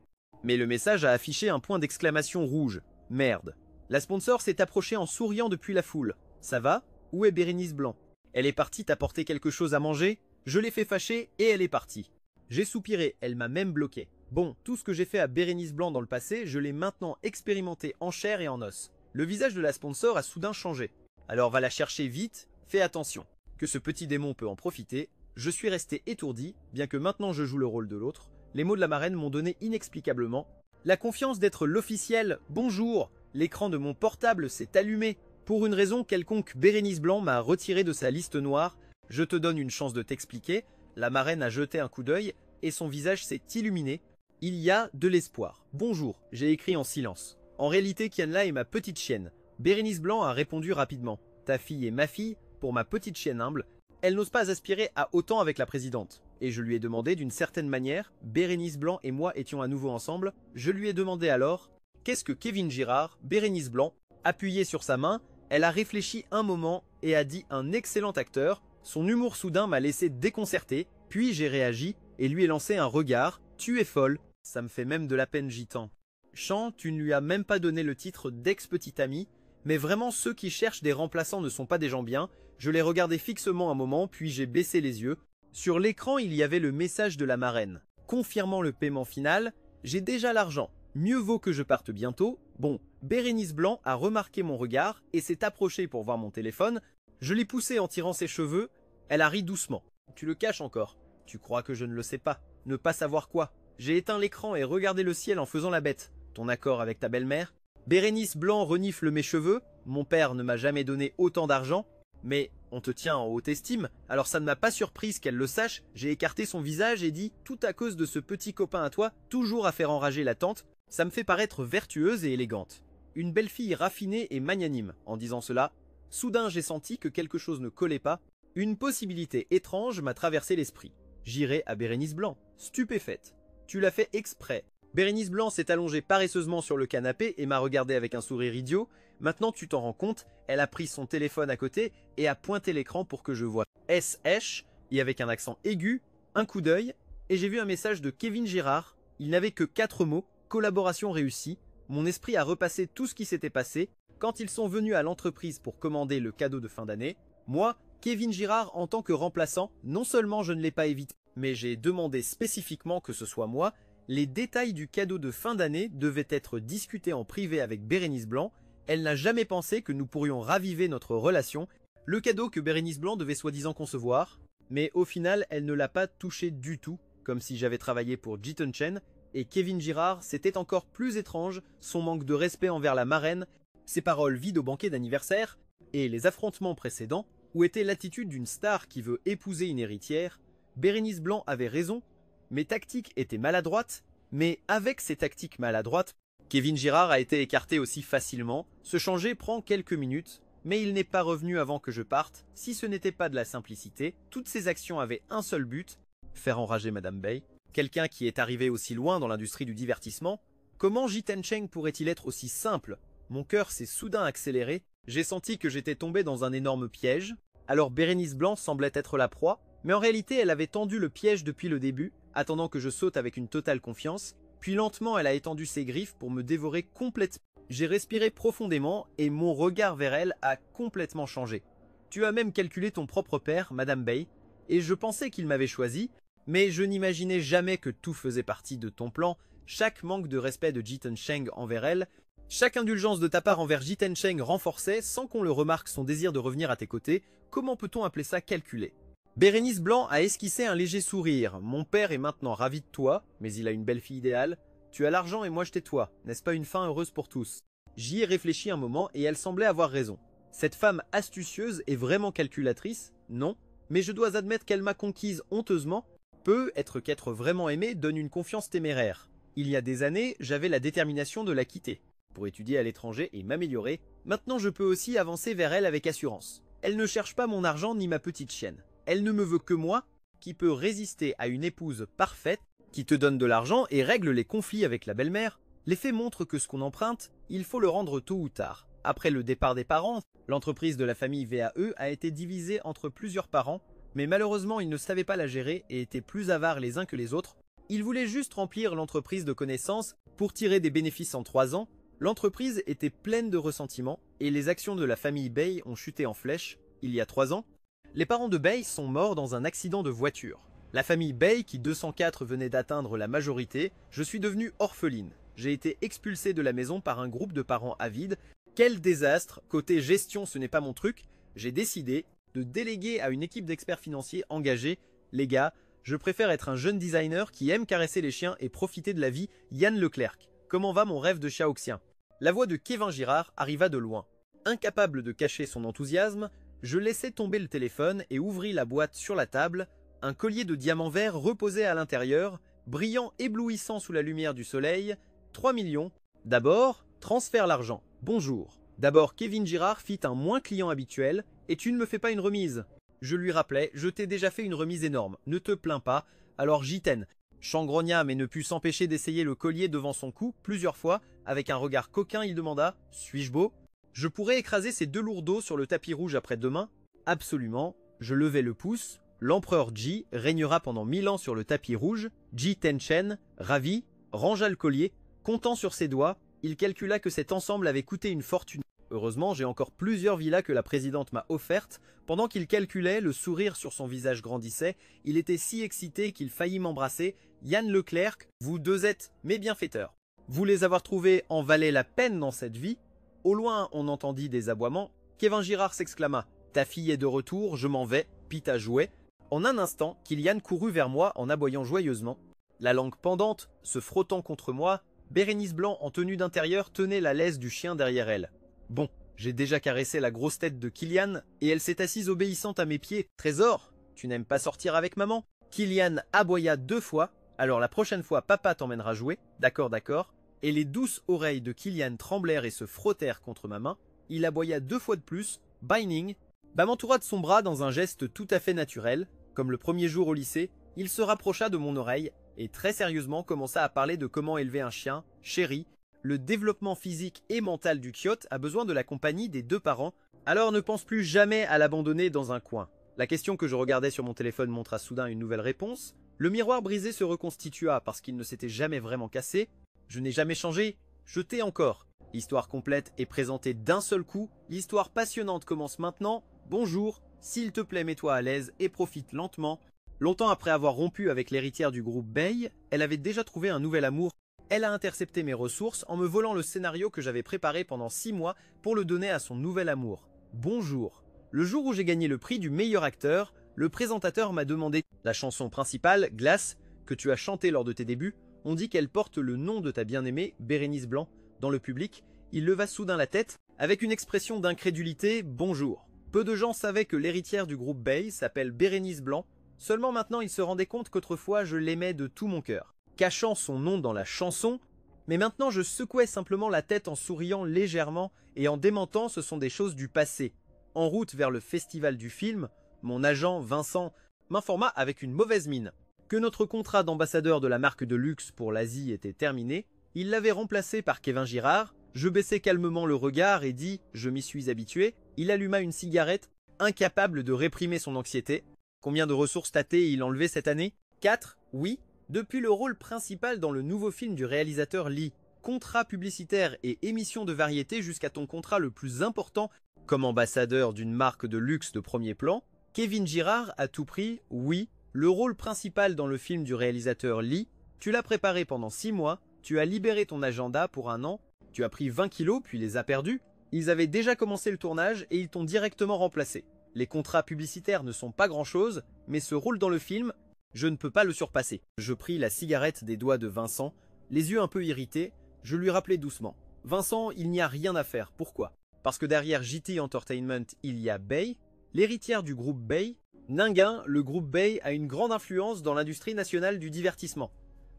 mais le message a affiché un point d'exclamation rouge. Merde. La sponsor s'est approchée en souriant depuis la foule. Ça va? Où est Bérénice Blanc? Elle est partie t'apporter quelque chose à manger? Je l'ai fait fâcher et elle est partie. J'ai soupiré, elle m'a même bloqué. Bon, tout ce que j'ai fait à Bérénice Blanc dans le passé, je l'ai maintenant expérimenté en chair et en os. Le visage de la sponsor a soudain changé. Alors va la chercher vite, fais attention. Que ce petit démon peut en profiter. Je suis resté étourdi, bien que maintenant je joue le rôle de l'autre. Les mots de la marraine m'ont donné inexplicablement la confiance d'être l'officiel. Bonjour, l'écran de mon portable s'est allumé. Pour une raison quelconque, Bérénice Blanc m'a retiré de sa liste noire. Je te donne une chance de t'expliquer. La marraine a jeté un coup d'œil et son visage s'est illuminé. Il y a de l'espoir. Bonjour, j'ai écrit en silence. En réalité, Kianla est ma petite chienne. Bérénice Blanc a répondu rapidement. Ta fille est ma fille, pour ma petite chienne humble. Elle n'ose pas aspirer à autant avec la présidente. Et je lui ai demandé d'une certaine manière, Bérénice Blanc et moi étions à nouveau ensemble, je lui ai demandé alors, qu'est-ce que Kevin Girard? Bérénice Blanc, appuyée sur sa main, elle a réfléchi un moment et a dit un excellent acteur. Son humour soudain m'a laissé déconcerté, puis j'ai réagi et lui ai lancé un regard. Tu es folle. Ça me fait même de la peine, Gitan. Chant, tu ne lui as même pas donné le titre d'ex-petit ami, mais vraiment ceux qui cherchent des remplaçants ne sont pas des gens bien. Je l'ai regardé fixement un moment, puis j'ai baissé les yeux. Sur l'écran, il y avait le message de la marraine. Confirmant le paiement final, j'ai déjà l'argent. Mieux vaut que je parte bientôt. Bon, Bérénice Blanc a remarqué mon regard et s'est approchée pour voir mon téléphone. Je l'ai poussée en tirant ses cheveux. Elle a ri doucement. Tu le caches encore. Tu crois que je ne le sais pas. Ne pas savoir quoi. J'ai éteint l'écran et regardé le ciel en faisant la bête. Ton accord avec ta belle-mère? Bérénice Blanc renifle mes cheveux. Mon père ne m'a jamais donné autant d'argent. Mais on te tient en haute estime, alors ça ne m'a pas surprise qu'elle le sache. J'ai écarté son visage et dit, tout à cause de ce petit copain à toi, toujours à faire enrager la tante, ça me fait paraître vertueuse et élégante. Une belle fille raffinée et magnanime. En disant cela, soudain j'ai senti que quelque chose ne collait pas. Une possibilité étrange m'a traversé l'esprit. J'irai à Bérénice Blanc, stupéfaite. Tu l'as fait exprès. Bérénice Blanc s'est allongée paresseusement sur le canapé et m'a regardé avec un sourire idiot. Maintenant tu t'en rends compte, elle a pris son téléphone à côté et a pointé l'écran pour que je voie SH, et avec un accent aigu, un coup d'œil, et j'ai vu un message de Kevin Girard. Il n'avait que 4 mots, collaboration réussie. Mon esprit a repassé tout ce qui s'était passé. Quand ils sont venus à l'entreprise pour commander le cadeau de fin d'année, moi, Kevin Girard en tant que remplaçant, non seulement je ne l'ai pas évité, mais j'ai demandé spécifiquement que ce soit moi. Les détails du cadeau de fin d'année devaient être discutés en privé avec Bérénice Blanc. Elle n'a jamais pensé que nous pourrions raviver notre relation. Le cadeau que Bérénice Blanc devait soi-disant concevoir, mais au final, elle ne l'a pas touché du tout, comme si j'avais travaillé pour Jiten Chen. Et Kevin Girard, c'était encore plus étrange, son manque de respect envers la marraine, ses paroles vides au banquet d'anniversaire, et les affrontements précédents, où était l'attitude d'une star qui veut épouser une héritière. Bérénice Blanc avait raison, mes tactiques étaient maladroites, mais avec ces tactiques maladroites, Kevin Girard a été écarté aussi facilement. Se changer prend quelques minutes, mais il n'est pas revenu avant que je parte. Si ce n'était pas de la simplicité, toutes ces actions avaient un seul but, faire enrager Madame Bay. Quelqu'un qui est arrivé aussi loin dans l'industrie du divertissement, comment Jiten Cheng pourrait-il être aussi simple? Mon cœur s'est soudain accéléré, j'ai senti que j'étais tombé dans un énorme piège. Alors Bérénice Blanc semblait être la proie, mais en réalité elle avait tendu le piège depuis le début, attendant que je saute avec une totale confiance, puis lentement elle a étendu ses griffes pour me dévorer complètement. J'ai respiré profondément et mon regard vers elle a complètement changé. Tu as même calculé ton propre père, Madame Bay, et je pensais qu'il m'avait choisi, mais je n'imaginais jamais que tout faisait partie de ton plan. Chaque manque de respect de Jiten Cheng envers elle, chaque indulgence de ta part envers Jiten Cheng renforçait, sans qu'on le remarque, son désir de revenir à tes côtés. Comment peut-on appeler ça calculé? Bérénice Blanc a esquissé un léger sourire. Mon père est maintenant ravi de toi, mais il a une belle fille idéale. Tu as l'argent et moi je tais-toi. N'est-ce pas une fin heureuse pour tous? J'y ai réfléchi un moment et elle semblait avoir raison. Cette femme astucieuse est vraiment calculatrice? Non. Mais je dois admettre qu'elle m'a conquise honteusement. Peu être qu'être vraiment aimé donne une confiance téméraire. Il y a des années, j'avais la détermination de la quitter, pour étudier à l'étranger et m'améliorer. Maintenant je peux aussi avancer vers elle avec assurance. Elle ne cherche pas mon argent ni ma petite chienne. Elle ne me veut que moi, qui peut résister à une épouse parfaite, qui te donne de l'argent et règle les conflits avec la belle-mère. Les faits montrent que ce qu'on emprunte, il faut le rendre tôt ou tard. Après le départ des parents, l'entreprise de la famille VAE a été divisée entre plusieurs parents, mais malheureusement ils ne savaient pas la gérer et étaient plus avares les uns que les autres. Ils voulaient juste remplir l'entreprise de connaissances pour tirer des bénéfices en 3 ans. L'entreprise était pleine de ressentiments et les actions de la famille Bay ont chuté en flèche il y a 3 ans. Les parents de Bay sont morts dans un accident de voiture. La famille Bay, qui 204 venait d'atteindre la majorité, je suis devenue orpheline. J'ai été expulsée de la maison par un groupe de parents avides. Quel désastre! Côté gestion, ce n'est pas mon truc. J'ai décidé de déléguer à une équipe d'experts financiers engagés. Les gars, je préfère être un jeune designer qui aime caresser les chiens et profiter de la vie. Yann Leclerc. Comment va mon rêve de Shaoxien? La voix de Kevin Girard arriva de loin. Incapable de cacher son enthousiasme, je laissai tomber le téléphone et ouvris la boîte sur la table. Un collier de diamants verts reposait à l'intérieur, brillant éblouissant sous la lumière du soleil. 3 millions. D'abord, transfère l'argent. Bonjour. D'abord, Kevin Girard fit un moins client habituel. Et tu ne me fais pas une remise? Je lui rappelais, je t'ai déjà fait une remise énorme. Ne te plains pas. Alors Jiten changrogna mais ne put s'empêcher d'essayer le collier devant son cou plusieurs fois. Avec un regard coquin, il demanda « Suis-je beau ?» Je pourrais écraser ces 2 lourdeaux sur le tapis rouge après-demain? Absolument. Je levai le pouce. L'empereur Ji régnera pendant 1000 ans sur le tapis rouge. Jiten Chen, ravi, rangea le collier. Comptant sur ses doigts, il calcula que cet ensemble avait coûté une fortune. Heureusement, j'ai encore plusieurs villas que la présidente m'a offertes. Pendant qu'il calculait, le sourire sur son visage grandissait. Il était si excité qu'il faillit m'embrasser. Yann Leclerc, vous deux êtes mes bienfaiteurs. Vous les avoir trouvés en valait la peine dans cette vie. Au loin, on entendit des aboiements. Kevin Girard s'exclama « Ta fille est de retour, je m'en vais, Pita jouait ». En un instant, Kylian courut vers moi en aboyant joyeusement. La langue pendante, se frottant contre moi, Bérénice Blanc en tenue d'intérieur tenait la laisse du chien derrière elle. Bon, j'ai déjà caressé la grosse tête de Kylian et elle s'est assise obéissante à mes pieds. « Trésor, tu n'aimes pas sortir avec maman ?» Kylian aboya 2 fois. « Alors la prochaine fois, papa t'emmènera jouer. D'accord, d'accord. » Et les douces oreilles de Kylian tremblèrent et se frottèrent contre ma main. Il aboya 2 fois de plus. « Binding !» m'entoura de son bras dans un geste tout à fait naturel. Comme le premier jour au lycée, il se rapprocha de mon oreille. et très sérieusement commença à parler de comment élever un chien, Chéri. Le développement physique et mental du Kyote a besoin de la compagnie des deux parents, alors ne pense plus jamais à l'abandonner dans un coin. La question que je regardais sur mon téléphone montra soudain une nouvelle réponse. Le miroir brisé se reconstitua parce qu'il ne s'était jamais vraiment cassé. Je n'ai jamais changé, je t'ai encore. L'histoire complète est présentée d'un seul coup. L'histoire passionnante commence maintenant. Bonjour, s'il te plaît mets-toi à l'aise et profite lentement. Longtemps après avoir rompu avec l'héritière du groupe Bay, elle avait déjà trouvé un nouvel amour. Elle a intercepté mes ressources en me volant le scénario que j'avais préparé pendant 6 mois pour le donner à son nouvel amour. Bonjour. Le jour où j'ai gagné le prix du meilleur acteur, le présentateur m'a demandé la chanson principale, Glace, que tu as chantée lors de tes débuts. On dit qu'elle porte le nom de ta bien-aimée, Bérénice Blanc. Dans le public, il leva soudain la tête avec une expression d'incrédulité. Bonjour. Peu de gens savaient que l'héritière du groupe Bay s'appelle Bérénice Blanc. Seulement maintenant, ils se rendaient compte qu'autrefois, je l'aimais de tout mon cœur, cachant son nom dans la chanson. Mais maintenant, je secouais simplement la tête en souriant légèrement et en démentant, ce sont des choses du passé. En route vers le festival du film, mon agent Vincent m'informa avec une mauvaise mine que notre contrat d'ambassadeur de la marque de luxe pour l'Asie était terminé. Il l'avait remplacé par Kevin Girard. Je baissai calmement le regard et dis « Je m'y suis habitué ». Il alluma une cigarette, incapable de réprimer son anxiété. Combien de ressources tâtées il enlevé cette année? 4, oui. Depuis le rôle principal dans le nouveau film du réalisateur Lee. Contrat publicitaire et émission de variété jusqu'à ton contrat le plus important comme ambassadeur d'une marque de luxe de premier plan. Kevin Girard à tout prix, oui. Le rôle principal dans le film du réalisateur Lee. Tu l'as préparé pendant 6 mois. Tu as libéré ton agenda pour 1 an. Tu as pris 20 kilos puis les as perdus. Ils avaient déjà commencé le tournage et ils t'ont directement remplacé. Les contrats publicitaires ne sont pas grand-chose, mais ce rôle dans le film, je ne peux pas le surpasser. Je pris la cigarette des doigts de Vincent, les yeux un peu irrités, je lui rappelai doucement. Vincent, il n'y a rien à faire, pourquoi? Parce que derrière JT Entertainment, il y a Bay, l'héritière du groupe Bay. Ninguin, le groupe Bay a une grande influence dans l'industrie nationale du divertissement.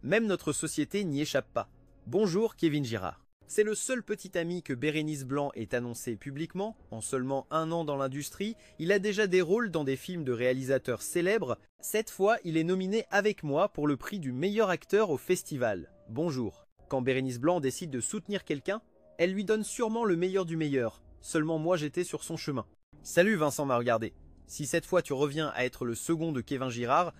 Même notre société n'y échappe pas. Bonjour Kevin Girard. C'est le seul petit ami que Bérénice Blanc ait annoncé publiquement. En seulement 1 an dans l'industrie, il a déjà des rôles dans des films de réalisateurs célèbres. Cette fois, il est nominé avec moi pour le prix du meilleur acteur au festival. Bonjour. Quand Bérénice Blanc décide de soutenir quelqu'un, elle lui donne sûrement le meilleur du meilleur. Seulement moi j'étais sur son chemin. Salut, Vincent m'a regardé. Si cette fois tu reviens à être le second de Kevin Girard,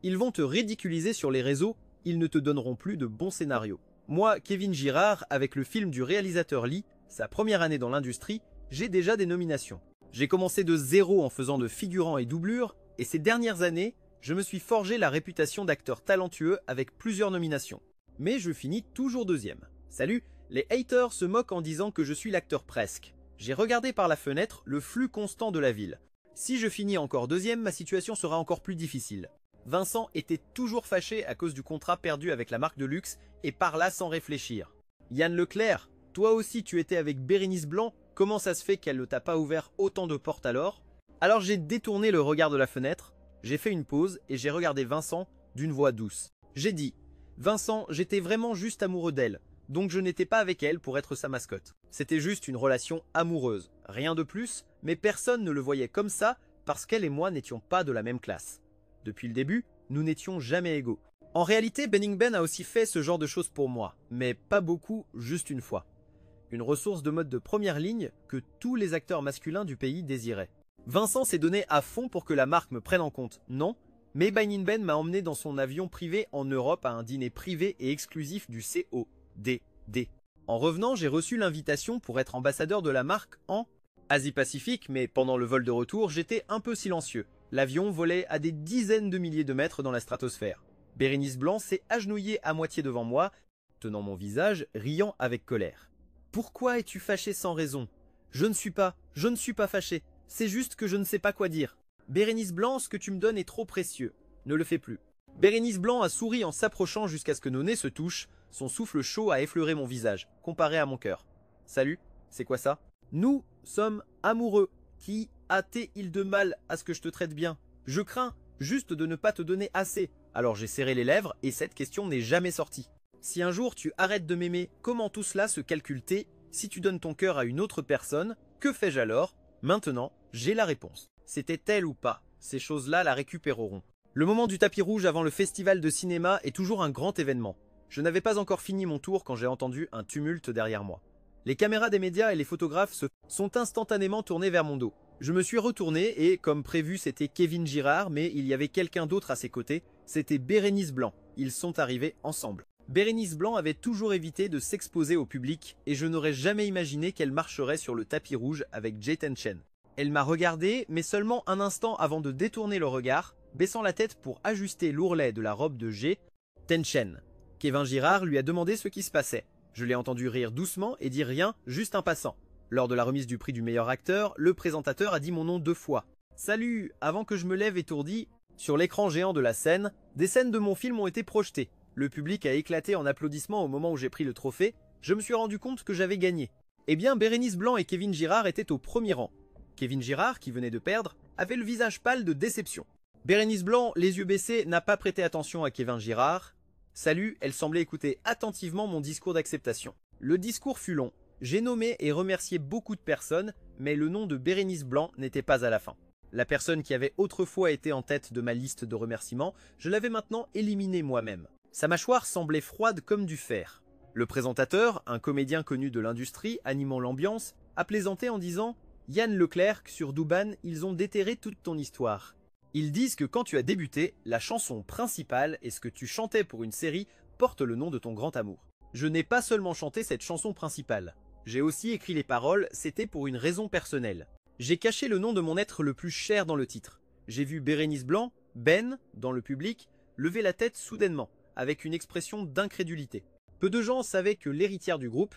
ils vont te ridiculiser sur les réseaux, ils ne te donneront plus de bons scénarios. Moi, Kevin Girard, avec le film du réalisateur Lee, sa première année dans l'industrie, j'ai déjà des nominations. J'ai commencé de zéro en faisant de figurants et doublures, et ces dernières années, je me suis forgé la réputation d'acteur talentueux avec plusieurs nominations. Mais je finis toujours deuxième. Salut, les haters se moquent en disant que je suis l'acteur presque. J'ai regardé par la fenêtre le flux constant de la ville. Si je finis encore deuxième, ma situation sera encore plus difficile. Vincent était toujours fâché à cause du contrat perdu avec la marque de luxe et parla sans réfléchir. Yann Leclerc, toi aussi tu étais avec Bérénice Blanc, comment ça se fait qu'elle ne t'a pas ouvert autant de portes alors? Alors j'ai détourné le regard de la fenêtre, j'ai fait une pause et j'ai regardé Vincent d'une voix douce. J'ai dit, Vincent, j'étais vraiment juste amoureux d'elle, donc je n'étais pas avec elle pour être sa mascotte. C'était juste une relation amoureuse, rien de plus, mais personne ne le voyait comme ça parce qu'elle et moi n'étions pas de la même classe. Depuis le début, nous n'étions jamais égaux. En réalité, Benning Ben a aussi fait ce genre de choses pour moi, mais pas beaucoup, juste une fois. Une ressource de mode de première ligne que tous les acteurs masculins du pays désiraient. Vincent s'est donné à fond pour que la marque me prenne en compte, non, mais Benning Ben m'a emmené dans son avion privé en Europe à un dîner privé et exclusif du CODD. En revenant, j'ai reçu l'invitation pour être ambassadeur de la marque en Asie-Pacifique, mais pendant le vol de retour, j'étais un peu silencieux. L'avion volait à des dizaines de milliers de mètres dans la stratosphère. Bérénice Blanc s'est agenouillée à moitié devant moi, tenant mon visage, riant avec colère. « Pourquoi es-tu fâché sans raison ? Je ne suis pas fâché. C'est juste que je ne sais pas quoi dire. Bérénice Blanc, ce que tu me donnes est trop précieux. Ne le fais plus. » Bérénice Blanc a souri en s'approchant jusqu'à ce que nos nez se touchent. Son souffle chaud a effleuré mon visage, comparé à mon cœur. « Salut, c'est quoi ça ? » Nous sommes amoureux. Qui a-t-il de mal à ce que je te traite bien? Je crains juste de ne pas te donner assez. Alors j'ai serré les lèvres et cette question n'est jamais sortie. Si un jour tu arrêtes de m'aimer, comment tout cela se calcule-t-il? Si tu donnes ton cœur à une autre personne, que fais-je alors? Maintenant, j'ai la réponse. C'était elle ou pas, ces choses-là la récupéreront. Le moment du tapis rouge avant le festival de cinéma est toujours un grand événement. Je n'avais pas encore fini mon tour quand j'ai entendu un tumulte derrière moi. Les caméras des médias et les photographes se sont instantanément tournés vers mon dos. Je me suis retourné et, comme prévu, c'était Kevin Girard, mais il y avait quelqu'un d'autre à ses côtés, c'était Bérénice Blanc. Ils sont arrivés ensemble. Bérénice Blanc avait toujours évité de s'exposer au public et je n'aurais jamais imaginé qu'elle marcherait sur le tapis rouge avec Jay Tenchen. Elle m'a regardé, mais seulement un instant avant de détourner le regard, baissant la tête pour ajuster l'ourlet de la robe de Jay Tenchen. Kevin Girard lui a demandé ce qui se passait. Je l'ai entendu rire doucement et dire rien, juste un passant. Lors de la remise du prix du meilleur acteur, le présentateur a dit mon nom 2 fois. Salut, avant que je me lève étourdi, sur l'écran géant de la scène, des scènes de mon film ont été projetées. Le public a éclaté en applaudissements au moment où j'ai pris le trophée. Je me suis rendu compte que j'avais gagné. Eh bien, Bérénice Blanc et Kevin Girard étaient au premier rang. Kevin Girard, qui venait de perdre, avait le visage pâle de déception. Bérénice Blanc, les yeux baissés, n'a pas prêté attention à Kevin Girard. Salut, elle semblait écouter attentivement mon discours d'acceptation. Le discours fut long. J'ai nommé et remercié beaucoup de personnes, mais le nom de Bérénice Blanc n'était pas à la fin. La personne qui avait autrefois été en tête de ma liste de remerciements, je l'avais maintenant éliminée moi-même. Sa mâchoire semblait froide comme du fer. Le présentateur, un comédien connu de l'industrie animant l'ambiance, a plaisanté en disant « Yann Leclerc, sur Douban, ils ont déterré toute ton histoire. Ils disent que quand tu as débuté, la chanson principale et ce que tu chantais pour une série portent le nom de ton grand amour. Je n'ai pas seulement chanté cette chanson principale. J'ai aussi écrit les paroles, c'était pour une raison personnelle. J'ai caché le nom de mon être le plus cher dans le titre. J'ai vu Bérénice Blanc, Ben, dans le public, lever la tête soudainement, avec une expression d'incrédulité. Peu de gens savaient que l'héritière du groupe,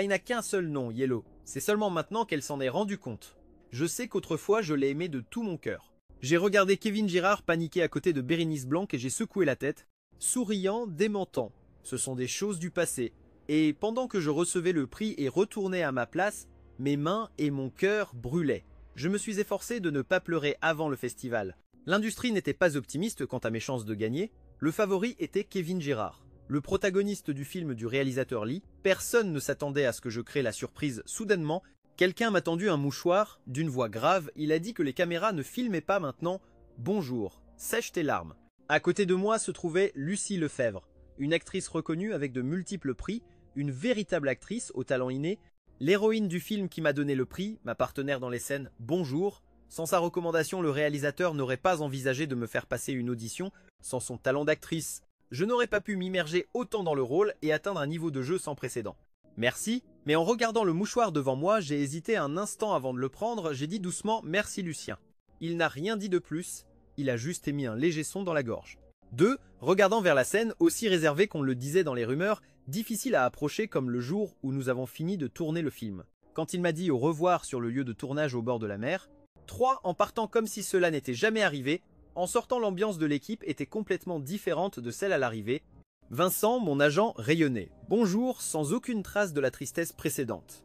il n'a qu'un seul nom, Yellow. C'est seulement maintenant qu'elle s'en est rendue compte. Je sais qu'autrefois je l'ai aimé de tout mon cœur. J'ai regardé Kevin Girard paniquer à côté de Bérénice Blanc et j'ai secoué la tête, souriant, démentant. Ce sont des choses du passé. Et pendant que je recevais le prix et retournais à ma place, mes mains et mon cœur brûlaient. Je me suis efforcé de ne pas pleurer avant le festival. L'industrie n'était pas optimiste quant à mes chances de gagner. Le favori était Kevin Girard. Le protagoniste du film du réalisateur Lee, personne ne s'attendait à ce que je crée la surprise soudainement. Quelqu'un m'a tendu un mouchoir, d'une voix grave, il a dit que les caméras ne filmaient pas maintenant. Bonjour, sèche tes larmes. À côté de moi se trouvait Lucie Lefebvre, une actrice reconnue avec de multiples prix, une véritable actrice au talent inné, l'héroïne du film qui m'a donné le prix, ma partenaire dans les scènes Bonjour. Sans sa recommandation, le réalisateur n'aurait pas envisagé de me faire passer une audition. Sans son talent d'actrice, je n'aurais pas pu m'immerger autant dans le rôle et atteindre un niveau de jeu sans précédent. Merci, mais en regardant le mouchoir devant moi, j'ai hésité un instant avant de le prendre, j'ai dit doucement « Merci Lucien ». Il n'a rien dit de plus, il a juste émis un léger son dans la gorge. 2. Regardant vers la scène, aussi réservé qu'on le disait dans les rumeurs, difficile à approcher comme le jour où nous avons fini de tourner le film. Quand il m'a dit au revoir sur le lieu de tournage au bord de la mer. 3. En partant comme si cela n'était jamais arrivé, en sortant l'ambiance de l'équipe était complètement différente de celle à l'arrivée. Vincent, mon agent, rayonnait. Bonjour, sans aucune trace de la tristesse précédente.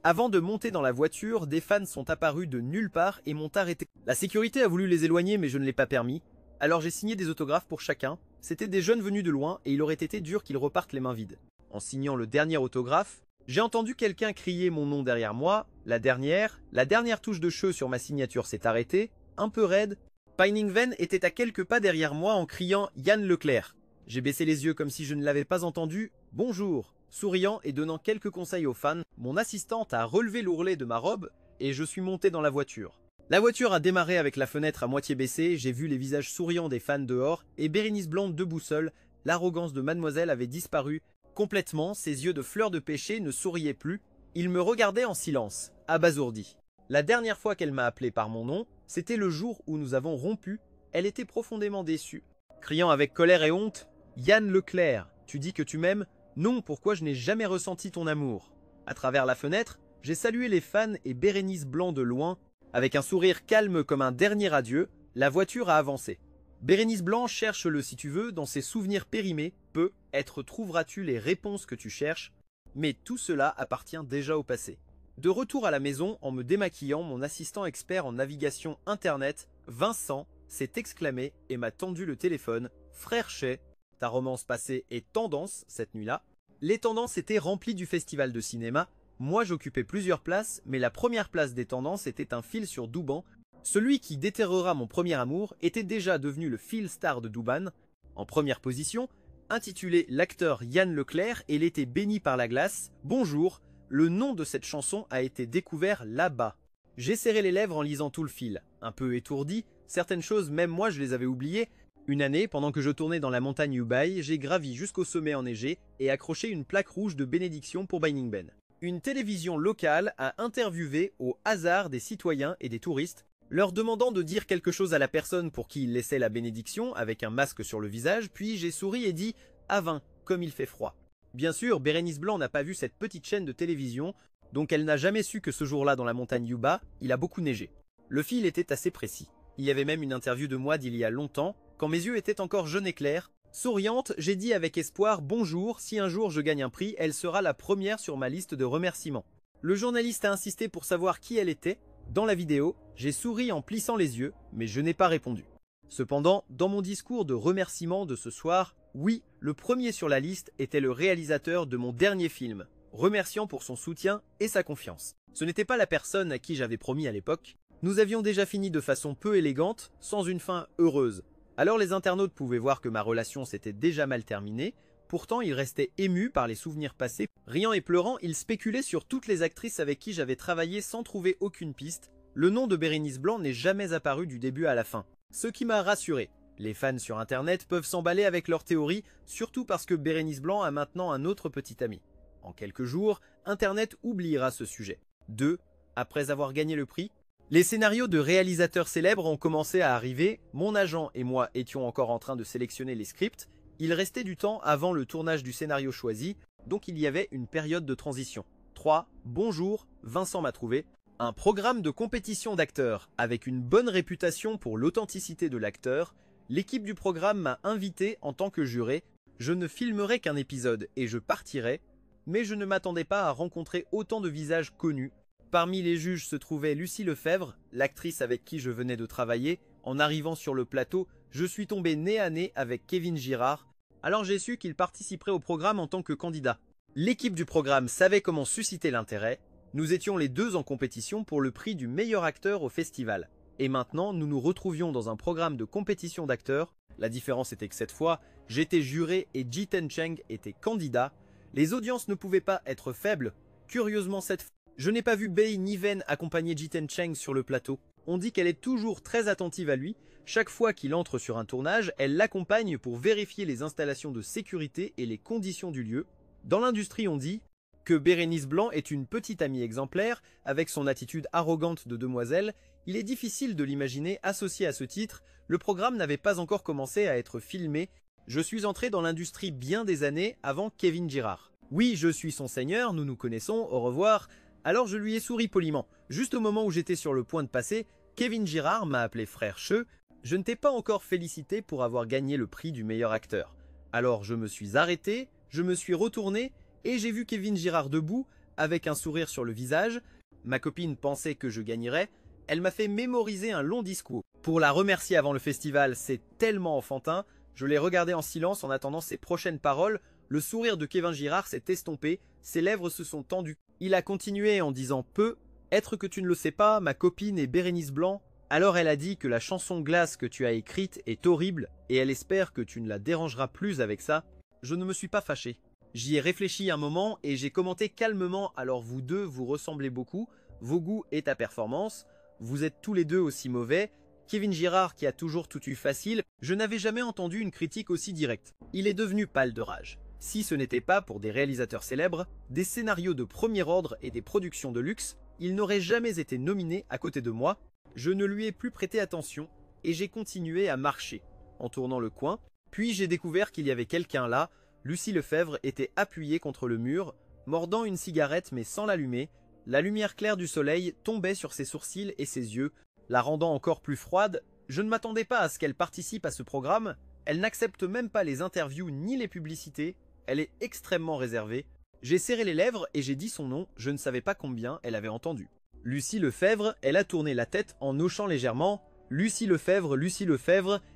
Avant de monter dans la voiture, des fans sont apparus de nulle part et m'ont arrêté. La sécurité a voulu les éloigner mais je ne l'ai pas permis. Alors j'ai signé des autographes pour chacun. C'était des jeunes venus de loin et il aurait été dur qu'ils repartent les mains vides. En signant le dernier autographe, j'ai entendu quelqu'un crier mon nom derrière moi. La dernière touche de cheveux sur ma signature s'est arrêtée, un peu raide. Pining Ven était à quelques pas derrière moi en criant Yann Leclerc. J'ai baissé les yeux comme si je ne l'avais pas entendu. Bonjour. Souriant et donnant quelques conseils aux fans, mon assistante a relevé l'ourlet de ma robe et je suis monté dans la voiture. La voiture a démarré avec la fenêtre à moitié baissée, j'ai vu les visages souriants des fans dehors et Bérénice Blanc debout seule. L'arrogance de mademoiselle avait disparu complètement, ses yeux de fleur de péché ne souriaient plus. Il me regardait en silence, abasourdi. La dernière fois qu'elle m'a appelé par mon nom, c'était le jour où nous avons rompu. Elle était profondément déçue. Criant avec colère et honte, « Yann Leclerc, tu dis que tu m'aimes ? Non, pourquoi je n'ai jamais ressenti ton amour ?» À travers la fenêtre, j'ai salué les fans et Bérénice Blanc de loin. Avec un sourire calme comme un dernier adieu, la voiture a avancé. Bérénice Blanc, cherche-le si tu veux, dans ses souvenirs périmés, peut-être trouveras-tu les réponses que tu cherches, mais tout cela appartient déjà au passé. De retour à la maison, en me démaquillant, mon assistant expert en navigation internet, Vincent, s'est exclamé et m'a tendu le téléphone. « Frère Chay, ta romance passée est tendance cette nuit-là. » Les tendances étaient remplies du festival de cinéma. Moi j'occupais plusieurs places, mais la première place des tendances était un fil sur Douban. Celui qui déterrera mon premier amour était déjà devenu le Phil Star de Douban. En première position, intitulé l'acteur Yann Leclerc et l'été béni par la glace, bonjour, le nom de cette chanson a été découvert là-bas. J'ai serré les lèvres en lisant tout le fil. Un peu étourdi, certaines choses même moi je les avais oubliées. Une année, pendant que je tournais dans la montagne Ubaï, j'ai gravi jusqu'au sommet enneigé et accroché une plaque rouge de bénédiction pour Baining Ben. Une télévision locale a interviewé au hasard des citoyens et des touristes, leur demandant de dire quelque chose à la personne pour qui il laissait la bénédiction avec un masque sur le visage, puis j'ai souri et dit « À 20, comme il fait froid ». Bien sûr, Bérénice Blanc n'a pas vu cette petite chaîne de télévision, donc elle n'a jamais su que ce jour-là dans la montagne Yuba, il a beaucoup neigé. Le fil était assez précis. Il y avait même une interview de moi d'il y a longtemps, quand mes yeux étaient encore jaunes et clairs. Souriante, j'ai dit avec espoir « Bonjour, si un jour je gagne un prix, elle sera la première sur ma liste de remerciements ». Le journaliste a insisté pour savoir qui elle était. Dans la vidéo, j'ai souri en plissant les yeux, mais je n'ai pas répondu. Cependant, dans mon discours de remerciement de ce soir, oui, le premier sur la liste était le réalisateur de mon dernier film, remerciant pour son soutien et sa confiance. Ce n'était pas la personne à qui j'avais promis à l'époque. Nous avions déjà fini de façon peu élégante, sans une fin heureuse. Alors les internautes pouvaient voir que ma relation s'était déjà mal terminée, pourtant ils restaient émus par les souvenirs passés. Riant et pleurant, ils spéculaient sur toutes les actrices avec qui j'avais travaillé sans trouver aucune piste. Le nom de Bérénice Blanc n'est jamais apparu du début à la fin. Ce qui m'a rassuré. Les fans sur internet peuvent s'emballer avec leurs théories, surtout parce que Bérénice Blanc a maintenant un autre petit ami. En quelques jours, internet oubliera ce sujet. 2. Après avoir gagné le prix, les scénarios de réalisateurs célèbres ont commencé à arriver, mon agent et moi étions encore en train de sélectionner les scripts, il restait du temps avant le tournage du scénario choisi, donc il y avait une période de transition. 3. Bonjour, Vincent m'a trouvé. Un programme de compétition d'acteurs, avec une bonne réputation pour l'authenticité de l'acteur, l'équipe du programme m'a invité en tant que juré. Je ne filmerai qu'un épisode et je partirai, mais je ne m'attendais pas à rencontrer autant de visages connus. Parmi les juges se trouvait Lucie Lefebvre, l'actrice avec qui je venais de travailler. En arrivant sur le plateau, je suis tombé nez à nez avec Kevin Girard, alors j'ai su qu'il participerait au programme en tant que candidat. L'équipe du programme savait comment susciter l'intérêt. Nous étions les deux en compétition pour le prix du meilleur acteur au festival. Et maintenant, nous nous retrouvions dans un programme de compétition d'acteurs. La différence était que cette fois, j'étais juré et Jiten Cheng était candidat. Les audiences ne pouvaient pas être faibles. Curieusement cette fois, je n'ai pas vu Bei ni Ven accompagner Jiten Cheng sur le plateau. On dit qu'elle est toujours très attentive à lui. Chaque fois qu'il entre sur un tournage, elle l'accompagne pour vérifier les installations de sécurité et les conditions du lieu. Dans l'industrie, on dit que Bérénice Blanc est une petite amie exemplaire, avec son attitude arrogante de demoiselle. Il est difficile de l'imaginer associé à ce titre. Le programme n'avait pas encore commencé à être filmé. Je suis entré dans l'industrie bien des années avant Kevin Girard. Oui, je suis son seigneur, nous nous connaissons, au revoir. Alors je lui ai souri poliment. Juste au moment où j'étais sur le point de passer, Kevin Girard m'a appelé frère Cheux. Je ne t'ai pas encore félicité pour avoir gagné le prix du meilleur acteur. Alors je me suis arrêté, je me suis retourné et j'ai vu Kevin Girard debout, avec un sourire sur le visage. Ma copine pensait que je gagnerais. Elle m'a fait mémoriser un long discours. Pour la remercier avant le festival, c'est tellement enfantin. Je l'ai regardé en silence en attendant ses prochaines paroles. Le sourire de Kevin Girard s'est estompé, ses lèvres se sont tendues. Il a continué en disant peu. Être que tu ne le sais pas, ma copine est Bérénice Blanc. Alors elle a dit que la chanson Glace que tu as écrite est horrible et elle espère que tu ne la dérangeras plus avec ça. Je ne me suis pas fâché. J'y ai réfléchi un moment et j'ai commenté calmement. Alors vous deux vous ressemblez beaucoup, vos goûts et ta performance. Vous êtes tous les deux aussi mauvais. Kevin Girard qui a toujours tout eu facile. Je n'avais jamais entendu une critique aussi directe. Il est devenu pâle de rage. Si ce n'était pas pour des réalisateurs célèbres, des scénarios de premier ordre et des productions de luxe, il n'aurait jamais été nominé à côté de moi. Je ne lui ai plus prêté attention et j'ai continué à marcher en tournant le coin. Puis j'ai découvert qu'il y avait quelqu'un là. Lucie Lefebvre était appuyée contre le mur, mordant une cigarette mais sans l'allumer. La lumière claire du soleil tombait sur ses sourcils et ses yeux, la rendant encore plus froide. Je ne m'attendais pas à ce qu'elle participe à ce programme. Elle n'accepte même pas les interviews ni les publicités. Elle est extrêmement réservée. J'ai serré les lèvres et j'ai dit son nom. Je ne savais pas combien elle avait entendu. Lucie Lefebvre, elle a tourné la tête en hochant légèrement. Lucie Lefebvre,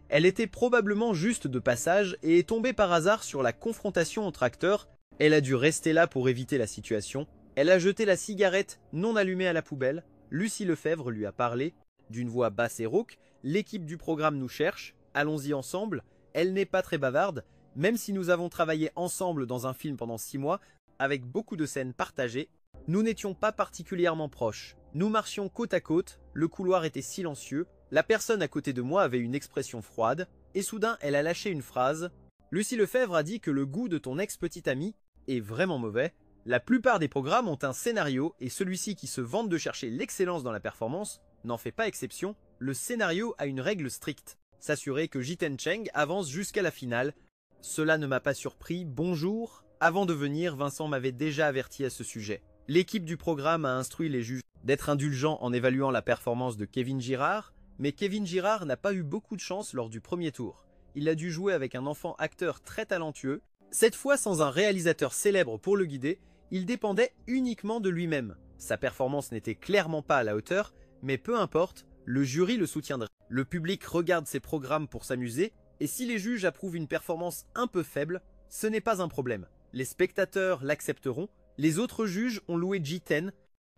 elle était probablement juste de passage et est tombée par hasard sur la confrontation entre acteurs. Elle a dû rester là pour éviter la situation. Elle a jeté la cigarette non allumée à la poubelle. Lucie Lefebvre lui a parlé. d'une voix basse et rauque. L'équipe du programme nous cherche, allons-y ensemble. Elle n'est pas très bavarde, même si nous avons travaillé ensemble dans un film pendant 6 mois, avec beaucoup de scènes partagées. Nous n'étions pas particulièrement proches. Nous marchions côte à côte, le couloir était silencieux, la personne à côté de moi avait une expression froide, et soudain elle a lâché une phrase. Lucie Lefebvre a dit que le goût de ton ex-petite amie est vraiment mauvais. La plupart des programmes ont un scénario, et celui-ci qui se vante de chercher l'excellence dans la performance n'en fait pas exception. Le scénario a une règle stricte, s'assurer que Jiten Cheng avance jusqu'à la finale. Cela ne m'a pas surpris, bonjour. Avant de venir, Vincent m'avait déjà averti à ce sujet. L'équipe du programme a instruit les juges d'être indulgents en évaluant la performance de Kevin Girard, mais Kevin Girard n'a pas eu beaucoup de chance lors du premier tour. Il a dû jouer avec un enfant acteur très talentueux. Cette fois sans un réalisateur célèbre pour le guider, il dépendait uniquement de lui-même. Sa performance n'était clairement pas à la hauteur, mais peu importe, le jury le soutiendra. Le public regarde ses programmes pour s'amuser, et si les juges approuvent une performance un peu faible, ce n'est pas un problème. Les spectateurs l'accepteront. Les autres juges ont loué Jiten.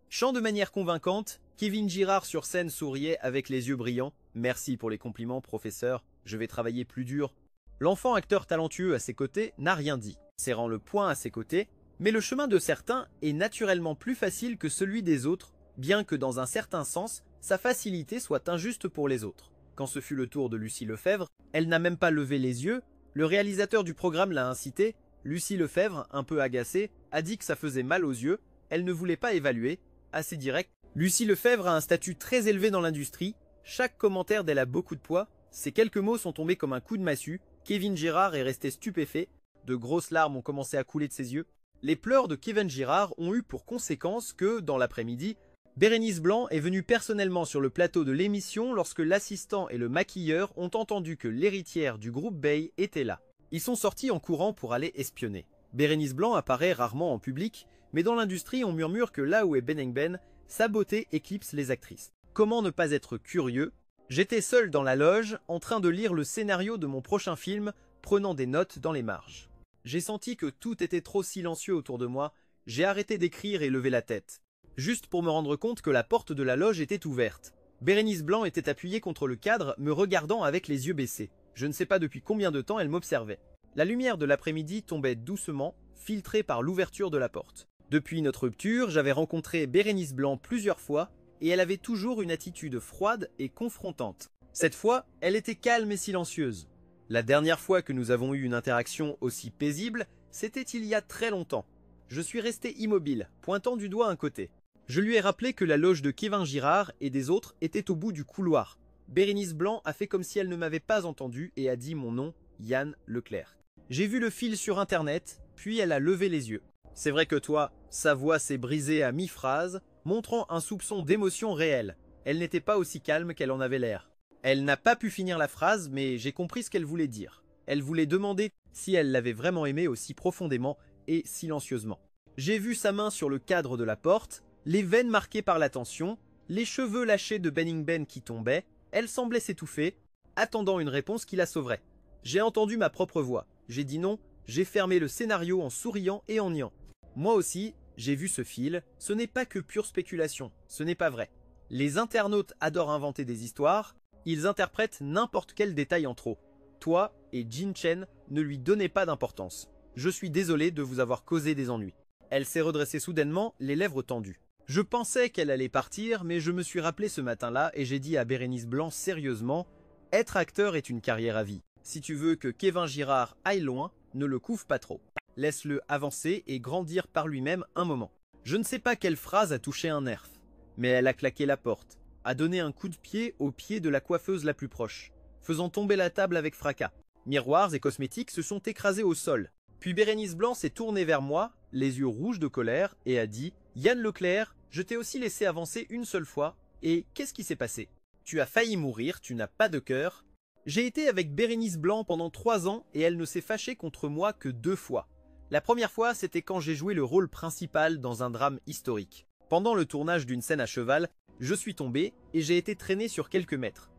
Chant de manière convaincante, Kevin Girard sur scène souriait avec les yeux brillants. Merci pour les compliments, professeur, je vais travailler plus dur. L'enfant acteur talentueux à ses côtés n'a rien dit, serrant le poing à ses côtés, mais le chemin de certains est naturellement plus facile que celui des autres, bien que dans un certain sens, sa facilité soit injuste pour les autres. Quand ce fut le tour de Lucie Lefebvre, elle n'a même pas levé les yeux, le réalisateur du programme l'a incité. Lucie Lefebvre, un peu agacée, a dit que ça faisait mal aux yeux, elle ne voulait pas évaluer, assez direct. Lucie Lefebvre a un statut très élevé dans l'industrie, chaque commentaire d'elle a beaucoup de poids, ces quelques mots sont tombés comme un coup de massue, Kevin Girard est resté stupéfait, de grosses larmes ont commencé à couler de ses yeux. Les pleurs de Kevin Girard ont eu pour conséquence que, dans l'après-midi, Bérénice Blanc est venue personnellement sur le plateau de l'émission lorsque l'assistant et le maquilleur ont entendu que l'héritière du groupe Bay était là. Ils sont sortis en courant pour aller espionner. Bérénice Blanc apparaît rarement en public, mais dans l'industrie on murmure que là où est Ben, sa beauté éclipse les actrices. Comment ne pas être curieux? J'étais seul dans la loge, en train de lire le scénario de mon prochain film, prenant des notes dans les marges. J'ai senti que tout était trop silencieux autour de moi, j'ai arrêté d'écrire et levé la tête. Juste pour me rendre compte que la porte de la loge était ouverte. Bérénice Blanc était appuyée contre le cadre, me regardant avec les yeux baissés. Je ne sais pas depuis combien de temps elle m'observait. La lumière de l'après-midi tombait doucement, filtrée par l'ouverture de la porte. Depuis notre rupture, j'avais rencontré Bérénice Blanc plusieurs fois, et elle avait toujours une attitude froide et confrontante. Cette fois, elle était calme et silencieuse. La dernière fois que nous avons eu une interaction aussi paisible, c'était il y a très longtemps. Je suis resté immobile, pointant du doigt un côté. Je lui ai rappelé que la loge de Kevin Girard et des autres était au bout du couloir. Bérénice Blanc a fait comme si elle ne m'avait pas entendu et a dit mon nom, Yann Leclerc. J'ai vu le fil sur internet, puis elle a levé les yeux. C'est vrai que toi, sa voix s'est brisée à mi-phrase, montrant un soupçon d'émotion réelle. Elle n'était pas aussi calme qu'elle en avait l'air. Elle n'a pas pu finir la phrase, mais j'ai compris ce qu'elle voulait dire. Elle voulait demander si elle l'avait vraiment aimé aussi profondément et silencieusement. J'ai vu sa main sur le cadre de la porte, les veines marquées par la tension, les cheveux lâchés de Ben qui tombaient. Elle semblait s'étouffer, attendant une réponse qui la sauverait. J'ai entendu ma propre voix. J'ai dit non, j'ai fermé le scénario en souriant et en niant. Moi aussi, j'ai vu ce fil, ce n'est pas que pure spéculation, ce n'est pas vrai. Les internautes adorent inventer des histoires, ils interprètent n'importe quel détail en trop. Toi et Jin Chen ne lui donnez pas d'importance. Je suis désolé de vous avoir causé des ennuis. Elle s'est redressée soudainement, les lèvres tendues. Je pensais qu'elle allait partir, mais je me suis rappelé ce matin-là et j'ai dit à Bérénice Blanc sérieusement, « Être acteur est une carrière à vie. Si tu veux que Kevin Girard aille loin, ne le couvre pas trop. Laisse-le avancer et grandir par lui-même un moment. » Je ne sais pas quelle phrase a touché un nerf, mais elle a claqué la porte, a donné un coup de pied au pied de la coiffeuse la plus proche, faisant tomber la table avec fracas. Miroirs et cosmétiques se sont écrasés au sol. Puis Bérénice Blanc s'est tournée vers moi, les yeux rouges de colère, et a dit « Yann Leclerc, je t'ai aussi laissé avancer une seule fois, et qu'est-ce qui s'est passé? Tu as failli mourir, tu n'as pas de cœur. » J'ai été avec Bérénice Blanc pendant 3 ans et elle ne s'est fâchée contre moi que 2 fois. La première fois, c'était quand j'ai joué le rôle principal dans un drame historique. Pendant le tournage d'une scène à cheval, je suis tombé et j'ai été traîné sur quelques mètres.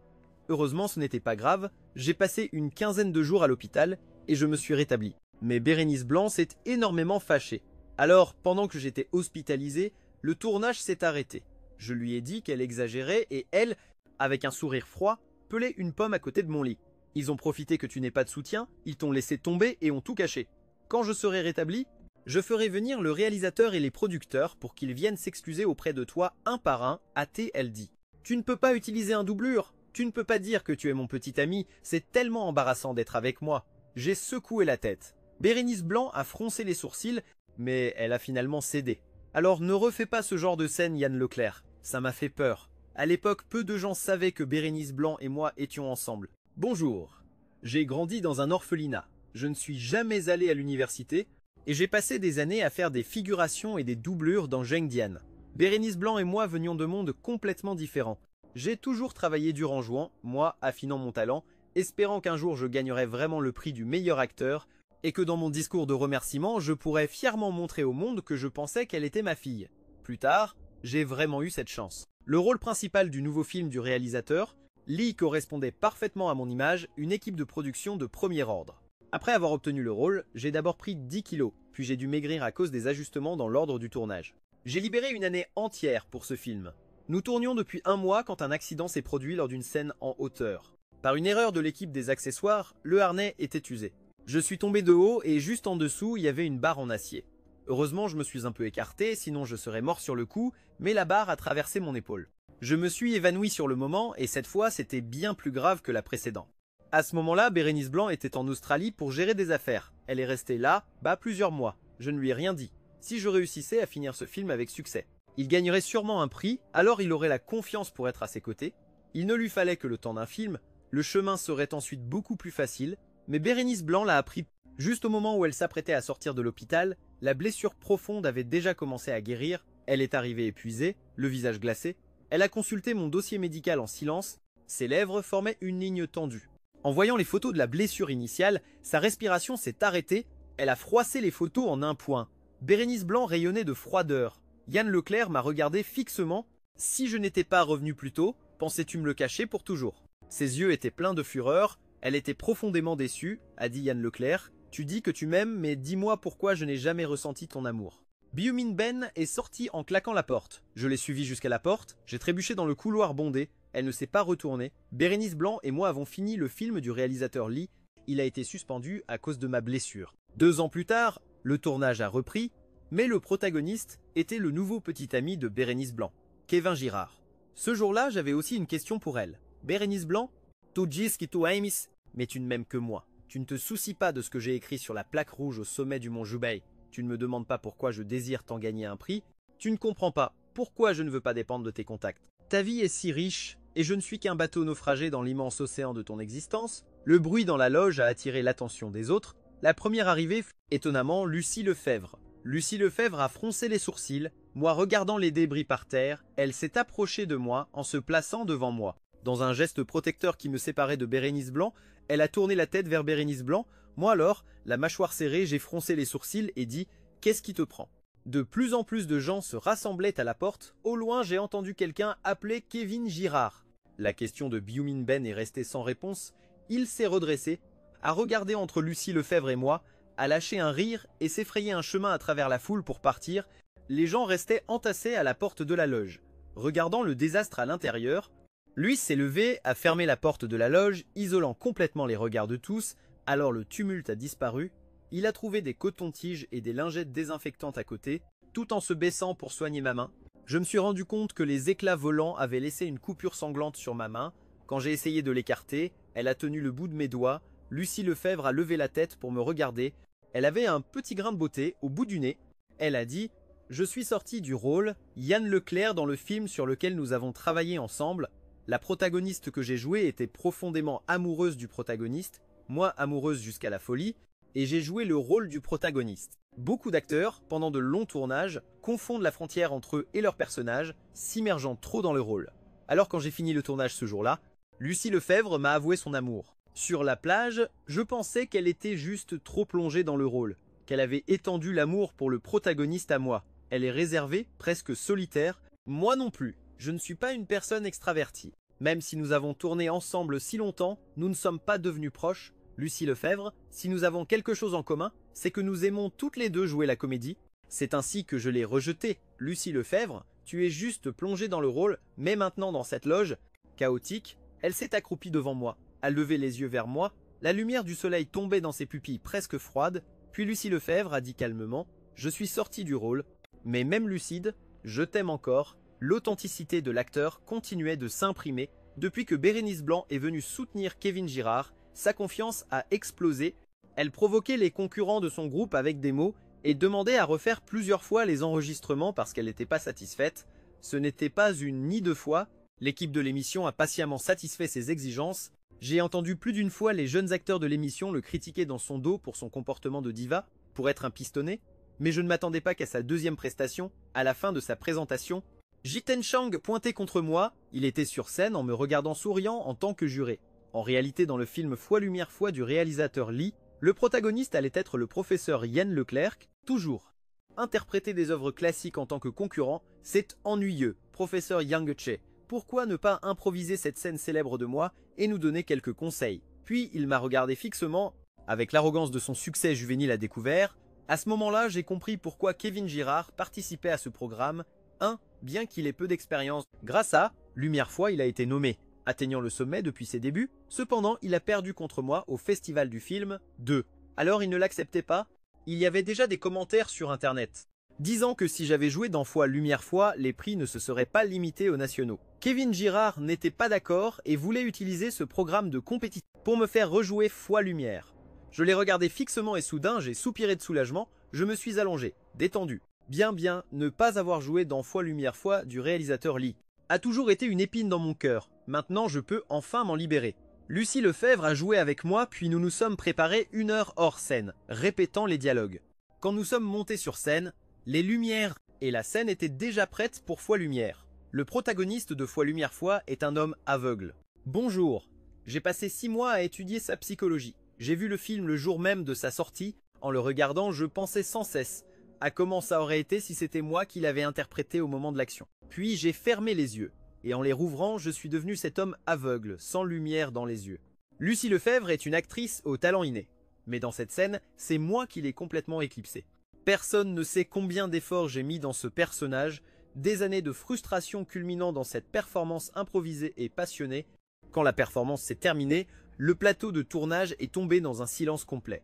Heureusement, ce n'était pas grave, j'ai passé une quinzaine de jours à l'hôpital et je me suis rétabli. Mais Bérénice Blanc s'est énormément fâchée. Alors, pendant que j'étais hospitalisé, le tournage s'est arrêté. Je lui ai dit qu'elle exagérait et elle avec un sourire froid, pelait une pomme à côté de mon lit. Ils ont profité que tu n'aies pas de soutien, ils t'ont laissé tomber et ont tout caché. Quand je serai rétabli, je ferai venir le réalisateur et les producteurs pour qu'ils viennent s'excuser auprès de toi un par un, a-t-elle dit. Tu ne peux pas utiliser un doublure, tu ne peux pas dire que tu es mon petit ami, c'est tellement embarrassant d'être avec moi. J'ai secoué la tête. Bérénice Blanc a froncé les sourcils, mais elle a finalement cédé. Alors ne refais pas ce genre de scène, Yann Leclerc, ça m'a fait peur. À l'époque, peu de gens savaient que Bérénice Blanc et moi étions ensemble. Bonjour, j'ai grandi dans un orphelinat. Je ne suis jamais allé à l'université et j'ai passé des années à faire des figurations et des doublures dans Zheng Dian. Bérénice Blanc et moi venions de mondes complètement différents. J'ai toujours travaillé dur en jouant, moi affinant mon talent, espérant qu'un jour je gagnerais vraiment le prix du meilleur acteur et que dans mon discours de remerciement, je pourrais fièrement montrer au monde que je pensais qu'elle était ma fille. Plus tard, j'ai vraiment eu cette chance. Le rôle principal du nouveau film du réalisateur, Lee correspondait parfaitement à mon image, une équipe de production de premier ordre. Après avoir obtenu le rôle, j'ai d'abord pris 10 kilos, puis j'ai dû maigrir à cause des ajustements dans l'ordre du tournage. J'ai libéré une année entière pour ce film. Nous tournions depuis 1 mois quand un accident s'est produit lors d'une scène en hauteur. Par une erreur de l'équipe des accessoires, le harnais était usé. Je suis tombé de haut et juste en dessous, il y avait une barre en acier. Heureusement, je me suis un peu écarté, sinon je serais mort sur le coup, mais la barre a traversé mon épaule. Je me suis évanoui sur le moment et cette fois, c'était bien plus grave que la précédente. À ce moment-là, Bérénice Blanc était en Australie pour gérer des affaires. Elle est restée là, plusieurs mois. Je ne lui ai rien dit. Si je réussissais à finir ce film avec succès, il gagnerait sûrement un prix, alors il aurait la confiance pour être à ses côtés. Il ne lui fallait que le temps d'un film, le chemin serait ensuite beaucoup plus facile, mais Bérénice Blanc l'a appris. Juste au moment où elle s'apprêtait à sortir de l'hôpital, la blessure profonde avait déjà commencé à guérir, elle est arrivée épuisée, le visage glacé. Elle a consulté mon dossier médical en silence, ses lèvres formaient une ligne tendue. En voyant les photos de la blessure initiale, sa respiration s'est arrêtée, elle a froissé les photos en un point. Bérénice Blanc rayonnait de froideur. Yann Leclerc m'a regardé fixement. Si je n'étais pas revenu plus tôt, pensais-tu me le cacher pour toujours? Ses yeux étaient pleins de fureur, elle était profondément déçue, a dit Yann Leclerc. Tu dis que tu m'aimes, mais dis-moi pourquoi je n'ai jamais ressenti ton amour. Biomin Ben est sortie en claquant la porte. Je l'ai suivie jusqu'à la porte, j'ai trébuché dans le couloir bondé, elle ne s'est pas retournée. Bérénice Blanc et moi avons fini le film du réalisateur Lee, il a été suspendu à cause de ma blessure. 2 ans plus tard, le tournage a repris, mais le protagoniste était le nouveau petit ami de Bérénice Blanc, Kevin Girard. Ce jour-là, j'avais aussi une question pour elle. Bérénice Blanc, tu dis que tu aimes, mais tu ne m'aimes que moi. Tu ne te soucies pas de ce que j'ai écrit sur la plaque rouge au sommet du mont Jubei. Tu ne me demandes pas pourquoi je désire t'en gagner un prix. Tu ne comprends pas pourquoi je ne veux pas dépendre de tes contacts. Ta vie est si riche, et je ne suis qu'un bateau naufragé dans l'immense océan de ton existence. Le bruit dans la loge a attiré l'attention des autres. La première arrivée fut, étonnamment, Lucie Lefebvre. Lucie Lefebvre a froncé les sourcils. Moi, regardant les débris par terre, elle s'est approchée de moi en se plaçant devant moi. Dans un geste protecteur qui me séparait de Bérénice Blanc, elle a tourné la tête vers Bérénice Blanc. Moi alors, la mâchoire serrée, j'ai froncé les sourcils et dit « Qu'est-ce qui te prend ?» De plus en plus de gens se rassemblaient à la porte. Au loin, j'ai entendu quelqu'un appeler Kevin Girard. La question de Biomin Ben est restée sans réponse. Il s'est redressé, a regardé entre Lucie Lefebvre et moi, a lâché un rire et s'est frayé un chemin à travers la foule pour partir. Les gens restaient entassés à la porte de la loge. Regardant le désastre à l'intérieur, lui s'est levé, a fermé la porte de la loge, isolant complètement les regards de tous. Alors le tumulte a disparu. Il a trouvé des cotons-tiges et des lingettes désinfectantes à côté, tout en se baissant pour soigner ma main. Je me suis rendu compte que les éclats volants avaient laissé une coupure sanglante sur ma main. Quand j'ai essayé de l'écarter, elle a tenu le bout de mes doigts. Lucie Lefebvre a levé la tête pour me regarder. Elle avait un petit grain de beauté au bout du nez. Elle a dit « Je suis sortie du rôle Yann Leclerc dans le film sur lequel nous avons travaillé ensemble. La protagoniste que j'ai jouée était profondément amoureuse du protagoniste, moi amoureuse jusqu'à la folie, et j'ai joué le rôle du protagoniste. Beaucoup d'acteurs, pendant de longs tournages, confondent la frontière entre eux et leur personnage, s'immergeant trop dans le rôle. Alors quand j'ai fini le tournage ce jour-là, Lucie Lefebvre m'a avoué son amour. Sur la plage, je pensais qu'elle était juste trop plongée dans le rôle, qu'elle avait étendu l'amour pour le protagoniste à moi. Elle est réservée, presque solitaire. Moi non plus, je ne suis pas une personne extravertie. Même si nous avons tourné ensemble si longtemps, nous ne sommes pas devenus proches. Lucie Lefebvre, si nous avons quelque chose en commun, c'est que nous aimons toutes les deux jouer la comédie. C'est ainsi que je l'ai rejetée. Lucie Lefebvre, tu es juste plongée dans le rôle, mais maintenant dans cette loge, Chaotique, elle s'est accroupie devant moi, a levé les yeux vers moi, la lumière du soleil tombait dans ses pupilles presque froides, puis Lucie Lefebvre a dit calmement « Je suis sorti du rôle, mais même lucide, je t'aime encore ». L'authenticité de l'acteur continuait de s'imprimer depuis que Bérénice Blanc est venue soutenir Kevin Girard, sa confiance a explosé, elle provoquait les concurrents de son groupe avec des mots et demandait à refaire plusieurs fois les enregistrements parce qu'elle n'était pas satisfaite. Ce n'était pas une ni deux fois, l'équipe de l'émission a patiemment satisfait ses exigences. J'ai entendu plus d'une fois les jeunes acteurs de l'émission le critiquer dans son dos pour son comportement de diva, pour être un pistonné, mais je ne m'attendais pas qu'à sa deuxième prestation, à la fin de sa présentation, Jiten Chang pointait contre moi, il était sur scène en me regardant souriant en tant que juré. En réalité, dans le film Foi Lumière Foi du réalisateur Lee, le protagoniste allait être le professeur Yann Leclerc, toujours. Interpréter des œuvres classiques en tant que concurrent, c'est ennuyeux, professeur Yang Che. Pourquoi ne pas improviser cette scène célèbre de moi et nous donner quelques conseils? Puis il m'a regardé fixement, avec l'arrogance de son succès juvénile à découvert. À ce moment-là, j'ai compris pourquoi Kevin Girard participait à ce programme. 1. Bien qu'il ait peu d'expérience, grâce à Lumière Foi, il a été nommé, atteignant le sommet depuis ses débuts. Cependant, il a perdu contre moi au festival du film. 2. Alors il ne l'acceptait pas. Il y avait déjà des commentaires sur internet, disant que si j'avais joué dans Foi Lumière Foi, les prix ne se seraient pas limités aux nationaux. Kevin Girard n'était pas d'accord et voulait utiliser ce programme de compétition pour me faire rejouer Foi Lumière. Je l'ai regardé fixement et soudain, j'ai soupiré de soulagement, je me suis allongé, détendu. Bien, ne pas avoir joué dans Foi Lumière Foi du réalisateur Lee a toujours été une épine dans mon cœur. Maintenant, je peux enfin m'en libérer. Lucie Lefebvre a joué avec moi, puis nous nous sommes préparés 1 heure hors scène, répétant les dialogues. Quand nous sommes montés sur scène, les lumières et la scène étaient déjà prêtes pour Foi Lumière. Le protagoniste de Foi Lumière Foi est un homme aveugle. Bonjour, j'ai passé 6 mois à étudier sa psychologie. J'ai vu le film le jour même de sa sortie. En le regardant, je pensais sans cesse à comment ça aurait été si c'était moi qui l'avais interprété au moment de l'action. Puis j'ai fermé les yeux, et en les rouvrant, je suis devenu cet homme aveugle, sans lumière dans les yeux. Lucie Lefebvre est une actrice au talent inné, mais dans cette scène, c'est moi qui l'ai complètement éclipsée. Personne ne sait combien d'efforts j'ai mis dans ce personnage, des années de frustration culminant dans cette performance improvisée et passionnée. Quand la performance s'est terminée, le plateau de tournage est tombé dans un silence complet.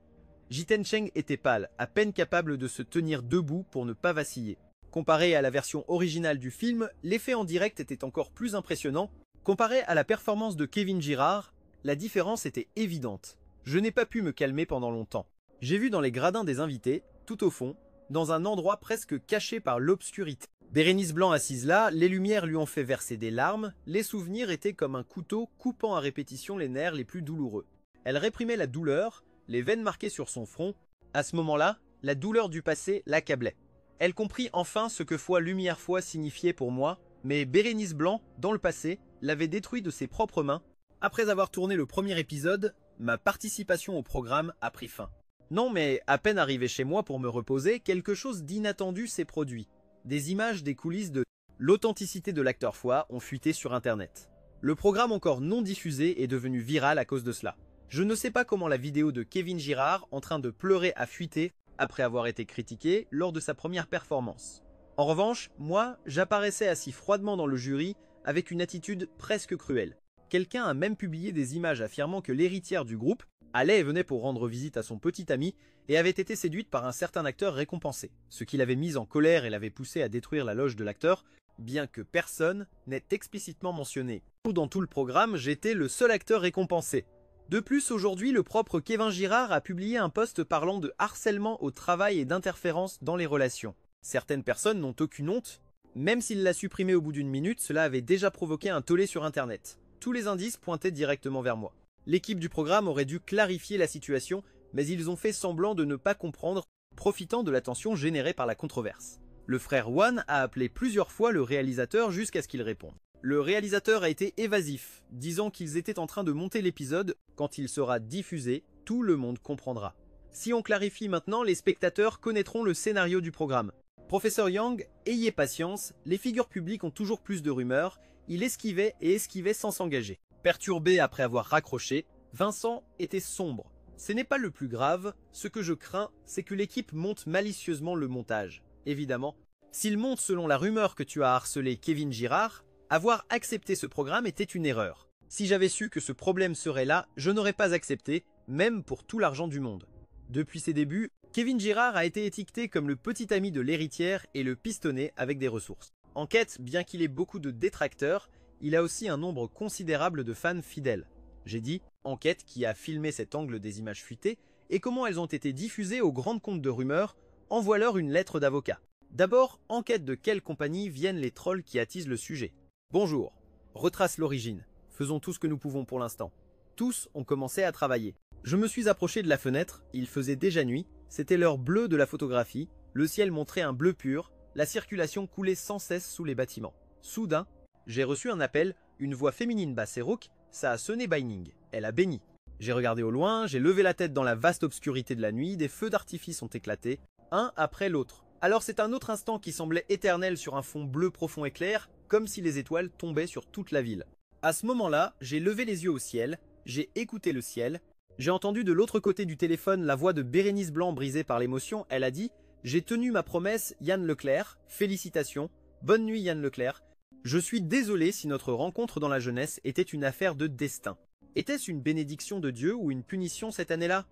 Jiten Chang était pâle, à peine capable de se tenir debout pour ne pas vaciller. Comparé à la version originale du film, l'effet en direct était encore plus impressionnant. Comparé à la performance de Kevin Girard, la différence était évidente. Je n'ai pas pu me calmer pendant longtemps. J'ai vu dans les gradins des invités, tout au fond, dans un endroit presque caché par l'obscurité. Bérénice Blanc assise là, les lumières lui ont fait verser des larmes, les souvenirs étaient comme un couteau coupant à répétition les nerfs les plus douloureux. Elle réprimait la douleur, les veines marquées sur son front. À ce moment-là, la douleur du passé l'accablait. Elle comprit enfin ce que Foi Lumière Foi signifiait pour moi, mais Bérénice Blanc, dans le passé, l'avait détruit de ses propres mains. Après avoir tourné le premier épisode, ma participation au programme a pris fin. Non, mais à peine arrivé chez moi pour me reposer, quelque chose d'inattendu s'est produit. Des images des coulisses de l'authenticité de l'acteur Foi ont fuité sur internet. Le programme encore non diffusé est devenu viral à cause de cela. Je ne sais pas comment la vidéo de Kevin Girard en train de pleurer a fuité après avoir été critiqué lors de sa première performance. En revanche, moi, j'apparaissais assis froidement dans le jury avec une attitude presque cruelle. Quelqu'un a même publié des images affirmant que l'héritière du groupe allait et venait pour rendre visite à son petit ami et avait été séduite par un certain acteur récompensé, ce qui l'avait mise en colère et l'avait poussé à détruire la loge de l'acteur, bien que personne n'ait explicitement mentionné. Dans tout le programme, j'étais le seul acteur récompensé. De plus, aujourd'hui, le propre Kevin Girard a publié un post parlant de harcèlement au travail et d'interférence dans les relations. Certaines personnes n'ont aucune honte. Même s'il l'a supprimé au bout d'1 minute, cela avait déjà provoqué un tollé sur internet. Tous les indices pointaient directement vers moi. L'équipe du programme aurait dû clarifier la situation, mais ils ont fait semblant de ne pas comprendre, profitant de l'attention générée par la controverse. Le frère Wan a appelé plusieurs fois le réalisateur jusqu'à ce qu'il réponde. Le réalisateur a été évasif, disant qu'ils étaient en train de monter l'épisode. Quand il sera diffusé, tout le monde comprendra. Si on clarifie maintenant, les spectateurs connaîtront le scénario du programme. Professeur Yang, ayez patience, les figures publiques ont toujours plus de rumeurs, il esquivait et esquivait sans s'engager. Perturbé après avoir raccroché, Vincent était sombre. Ce n'est pas le plus grave, ce que je crains, c'est que l'équipe monte malicieusement le montage. Évidemment, s'il monte selon la rumeur que tu as harcelé Kevin Girard, Avoir accepté ce programme était une erreur. Si j'avais su que ce problème serait là, je n'aurais pas accepté, même pour tout l'argent du monde. Depuis ses débuts, Kevin Girard a été étiqueté comme le petit ami de l'héritière et le pistonné avec des ressources. Enquête, bien qu'il ait beaucoup de détracteurs, il a aussi un nombre considérable de fans fidèles. J'ai dit Enquête qui a filmé cet angle des images fuitées et comment elles ont été diffusées aux grandes comptes de rumeurs, envoie-leur une lettre d'avocat. D'abord, enquête de quelle compagnie viennent les trolls qui attisent le sujet. Bonjour, retrace l'origine. Faisons tout ce que nous pouvons pour l'instant. Tous ont commencé à travailler. Je me suis approché de la fenêtre, il faisait déjà nuit, c'était l'heure bleue de la photographie, le ciel montrait un bleu pur, la circulation coulait sans cesse sous les bâtiments. Soudain, j'ai reçu un appel, une voix féminine basse et rauque, ça a sonné Binding. Elle a béni. J'ai regardé au loin, j'ai levé la tête dans la vaste obscurité de la nuit, des feux d'artifice ont éclaté, un après l'autre. Alors c'est un autre instant qui semblait éternel sur un fond bleu profond et clair, comme si les étoiles tombaient sur toute la ville. À ce moment-là, j'ai levé les yeux au ciel, j'ai écouté le ciel, j'ai entendu de l'autre côté du téléphone la voix de Bérénice Blanc brisée par l'émotion, elle a dit « J'ai tenu ma promesse, Yann Leclerc, félicitations, bonne nuit Yann Leclerc. Je suis désolé si notre rencontre dans la jeunesse était une affaire de destin. Était-ce une bénédiction de Dieu ou une punition cette année-là »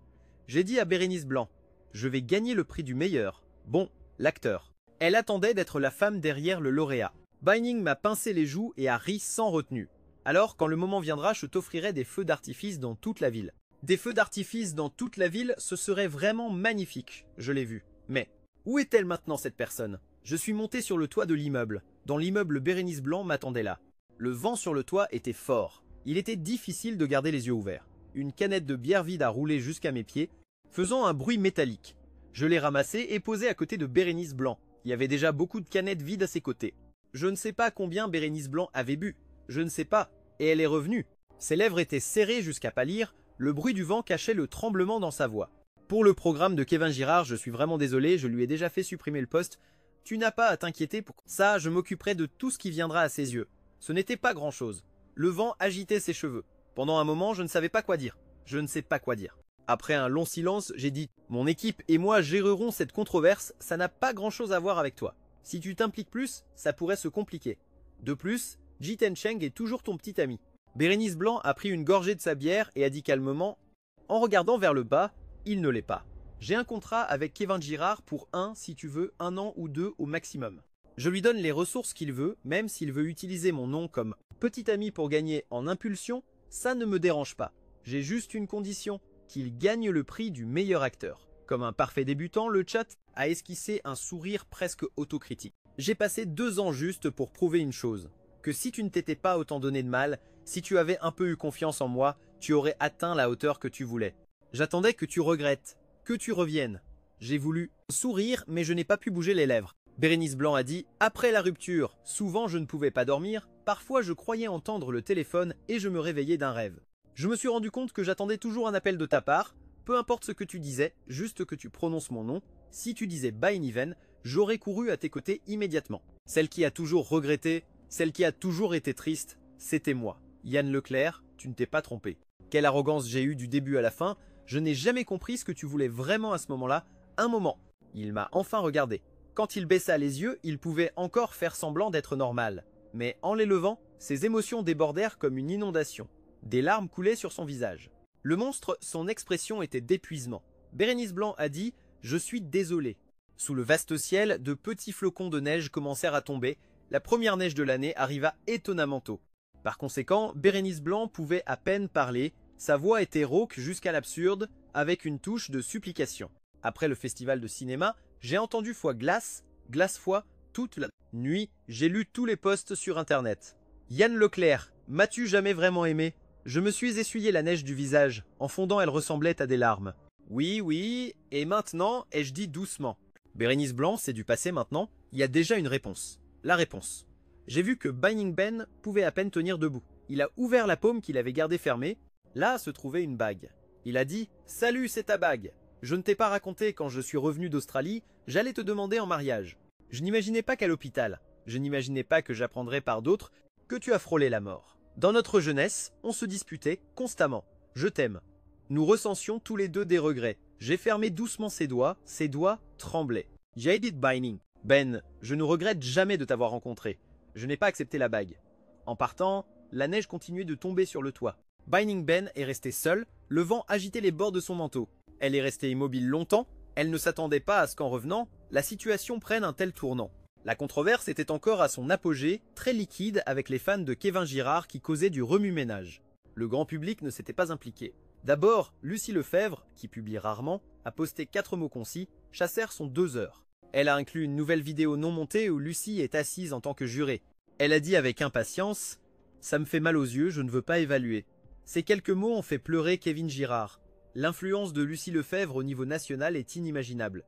J'ai dit à Bérénice Blanc « Je vais gagner le prix du meilleur. Bon, l'acteur. » Elle attendait d'être la femme derrière le lauréat. Binding m'a pincé les joues et a ri sans retenue. Alors, quand le moment viendra, je t'offrirai des feux d'artifice dans toute la ville. Des feux d'artifice dans toute la ville, ce serait vraiment magnifique, je l'ai vu. Mais, où est-elle maintenant cette personne? Je suis monté sur le toit de l'immeuble. Dans l'immeuble, Bérénice Blanc m'attendait là. Le vent sur le toit était fort. Il était difficile de garder les yeux ouverts. Une canette de bière vide a roulé jusqu'à mes pieds, faisant un bruit métallique. Je l'ai ramassée et posée à côté de Bérénice Blanc. Il y avait déjà beaucoup de canettes vides à ses côtés. Je ne sais pas combien Bérénice Blanc avait bu. Je ne sais pas. Et elle est revenue. Ses lèvres étaient serrées jusqu'à pâlir, le bruit du vent cachait le tremblement dans sa voix. Pour le programme de Kevin Girard, je suis vraiment désolé, je lui ai déjà fait supprimer le poste. Tu n'as pas à t'inquiéter pour ça, je m'occuperai de tout ce qui viendra à ses yeux. Ce n'était pas grand-chose. Le vent agitait ses cheveux. Pendant un moment, je ne savais pas quoi dire. Je ne sais pas quoi dire. Après un long silence, j'ai dit « Mon équipe et moi gérerons cette controverse, ça n'a pas grand-chose à voir avec toi. Si tu t'impliques plus, ça pourrait se compliquer. De plus, Jiten Cheng est toujours ton petit ami. » Bérénice Blanc a pris une gorgée de sa bière et a dit calmement « En regardant vers le bas, il ne l'est pas. J'ai un contrat avec Kevin Girard pour si tu veux, 1 an ou 2 au maximum. Je lui donne les ressources qu'il veut, même s'il veut utiliser mon nom comme petit ami pour gagner en impulsion, ça ne me dérange pas. J'ai juste une condition, qu'il gagne le prix du meilleur acteur. » Comme un parfait débutant, le chat a esquissé un sourire presque autocritique. J'ai passé 2 ans juste pour prouver une chose, que si tu ne t'étais pas autant donné de mal, si tu avais un peu eu confiance en moi, tu aurais atteint la hauteur que tu voulais. J'attendais que tu regrettes, que tu reviennes. J'ai voulu sourire, mais je n'ai pas pu bouger les lèvres. Bérénice Blanc a dit « Après la rupture, souvent je ne pouvais pas dormir, parfois je croyais entendre le téléphone et je me réveillais d'un rêve. Je me suis rendu compte que j'attendais toujours un appel de ta part, peu importe ce que tu disais, juste que tu prononces mon nom. Si tu disais Binding, j'aurais couru à tes côtés immédiatement. Celle qui a toujours regretté, celle qui a toujours été triste, c'était moi. Yann Leclerc, tu ne t'es pas trompé. Quelle arrogance j'ai eue du début à la fin, je n'ai jamais compris ce que tu voulais vraiment à ce moment-là. Un moment. Il m'a enfin regardé. Quand il baissa les yeux, il pouvait encore faire semblant d'être normal. Mais en les levant, ses émotions débordèrent comme une inondation. Des larmes coulaient sur son visage. Le monstre, son expression était d'épuisement. Bérénice Blanc a dit « Je suis désolé ». Sous le vaste ciel, de petits flocons de neige commencèrent à tomber. La première neige de l'année arriva étonnamment tôt. Par conséquent, Bérénice Blanc pouvait à peine parler. Sa voix était rauque jusqu'à l'absurde, avec une touche de supplication. Après le festival de cinéma, j'ai entendu fois glace fois, toute la nuit, j'ai lu tous les posts sur internet. Yann Leclerc, m'as-tu jamais vraiment aimé? Je me suis essuyé la neige du visage. En fondant, elle ressemblait à des larmes. Oui, et maintenant, ai-je dit doucement. Bérénice Blanc, c'est du passé maintenant. Il y a déjà une réponse. La réponse. J'ai vu que Binding Ben pouvait à peine tenir debout. Il a ouvert la paume qu'il avait gardée fermée. Là se trouvait une bague. Il a dit « Salut, c'est ta bague. Je ne t'ai pas raconté quand je suis revenu d'Australie, j'allais te demander en mariage. Je n'imaginais pas qu'à l'hôpital. Je n'imaginais pas que j'apprendrais par d'autres que tu as frôlé la mort. Dans notre jeunesse, on se disputait constamment. Je t'aime. Nous recensions tous les deux des regrets. J'ai fermé doucement ses doigts tremblaient. J'ai dit Binding. Ben, je ne regrette jamais de t'avoir rencontré. Je n'ai pas accepté la bague. En partant, la neige continuait de tomber sur le toit. Binding Ben est restée seule, le vent agitait les bords de son manteau. Elle est restée immobile longtemps, elle ne s'attendait pas à ce qu'en revenant, la situation prenne un tel tournant. La controverse était encore à son apogée, très liquide avec les fans de Kevin Girard qui causaient du remue-ménage. Le grand public ne s'était pas impliqué. D'abord, Lucie Lefebvre, qui publie rarement, a posté 4 mots concis, chassèrent son 2 heures. Elle a inclus une nouvelle vidéo non montée où Lucie est assise en tant que jurée. Elle a dit avec impatience « Ça me fait mal aux yeux, je ne veux pas évaluer ». Ces quelques mots ont fait pleurer Kevin Girard. L'influence de Lucie Lefebvre au niveau national est inimaginable.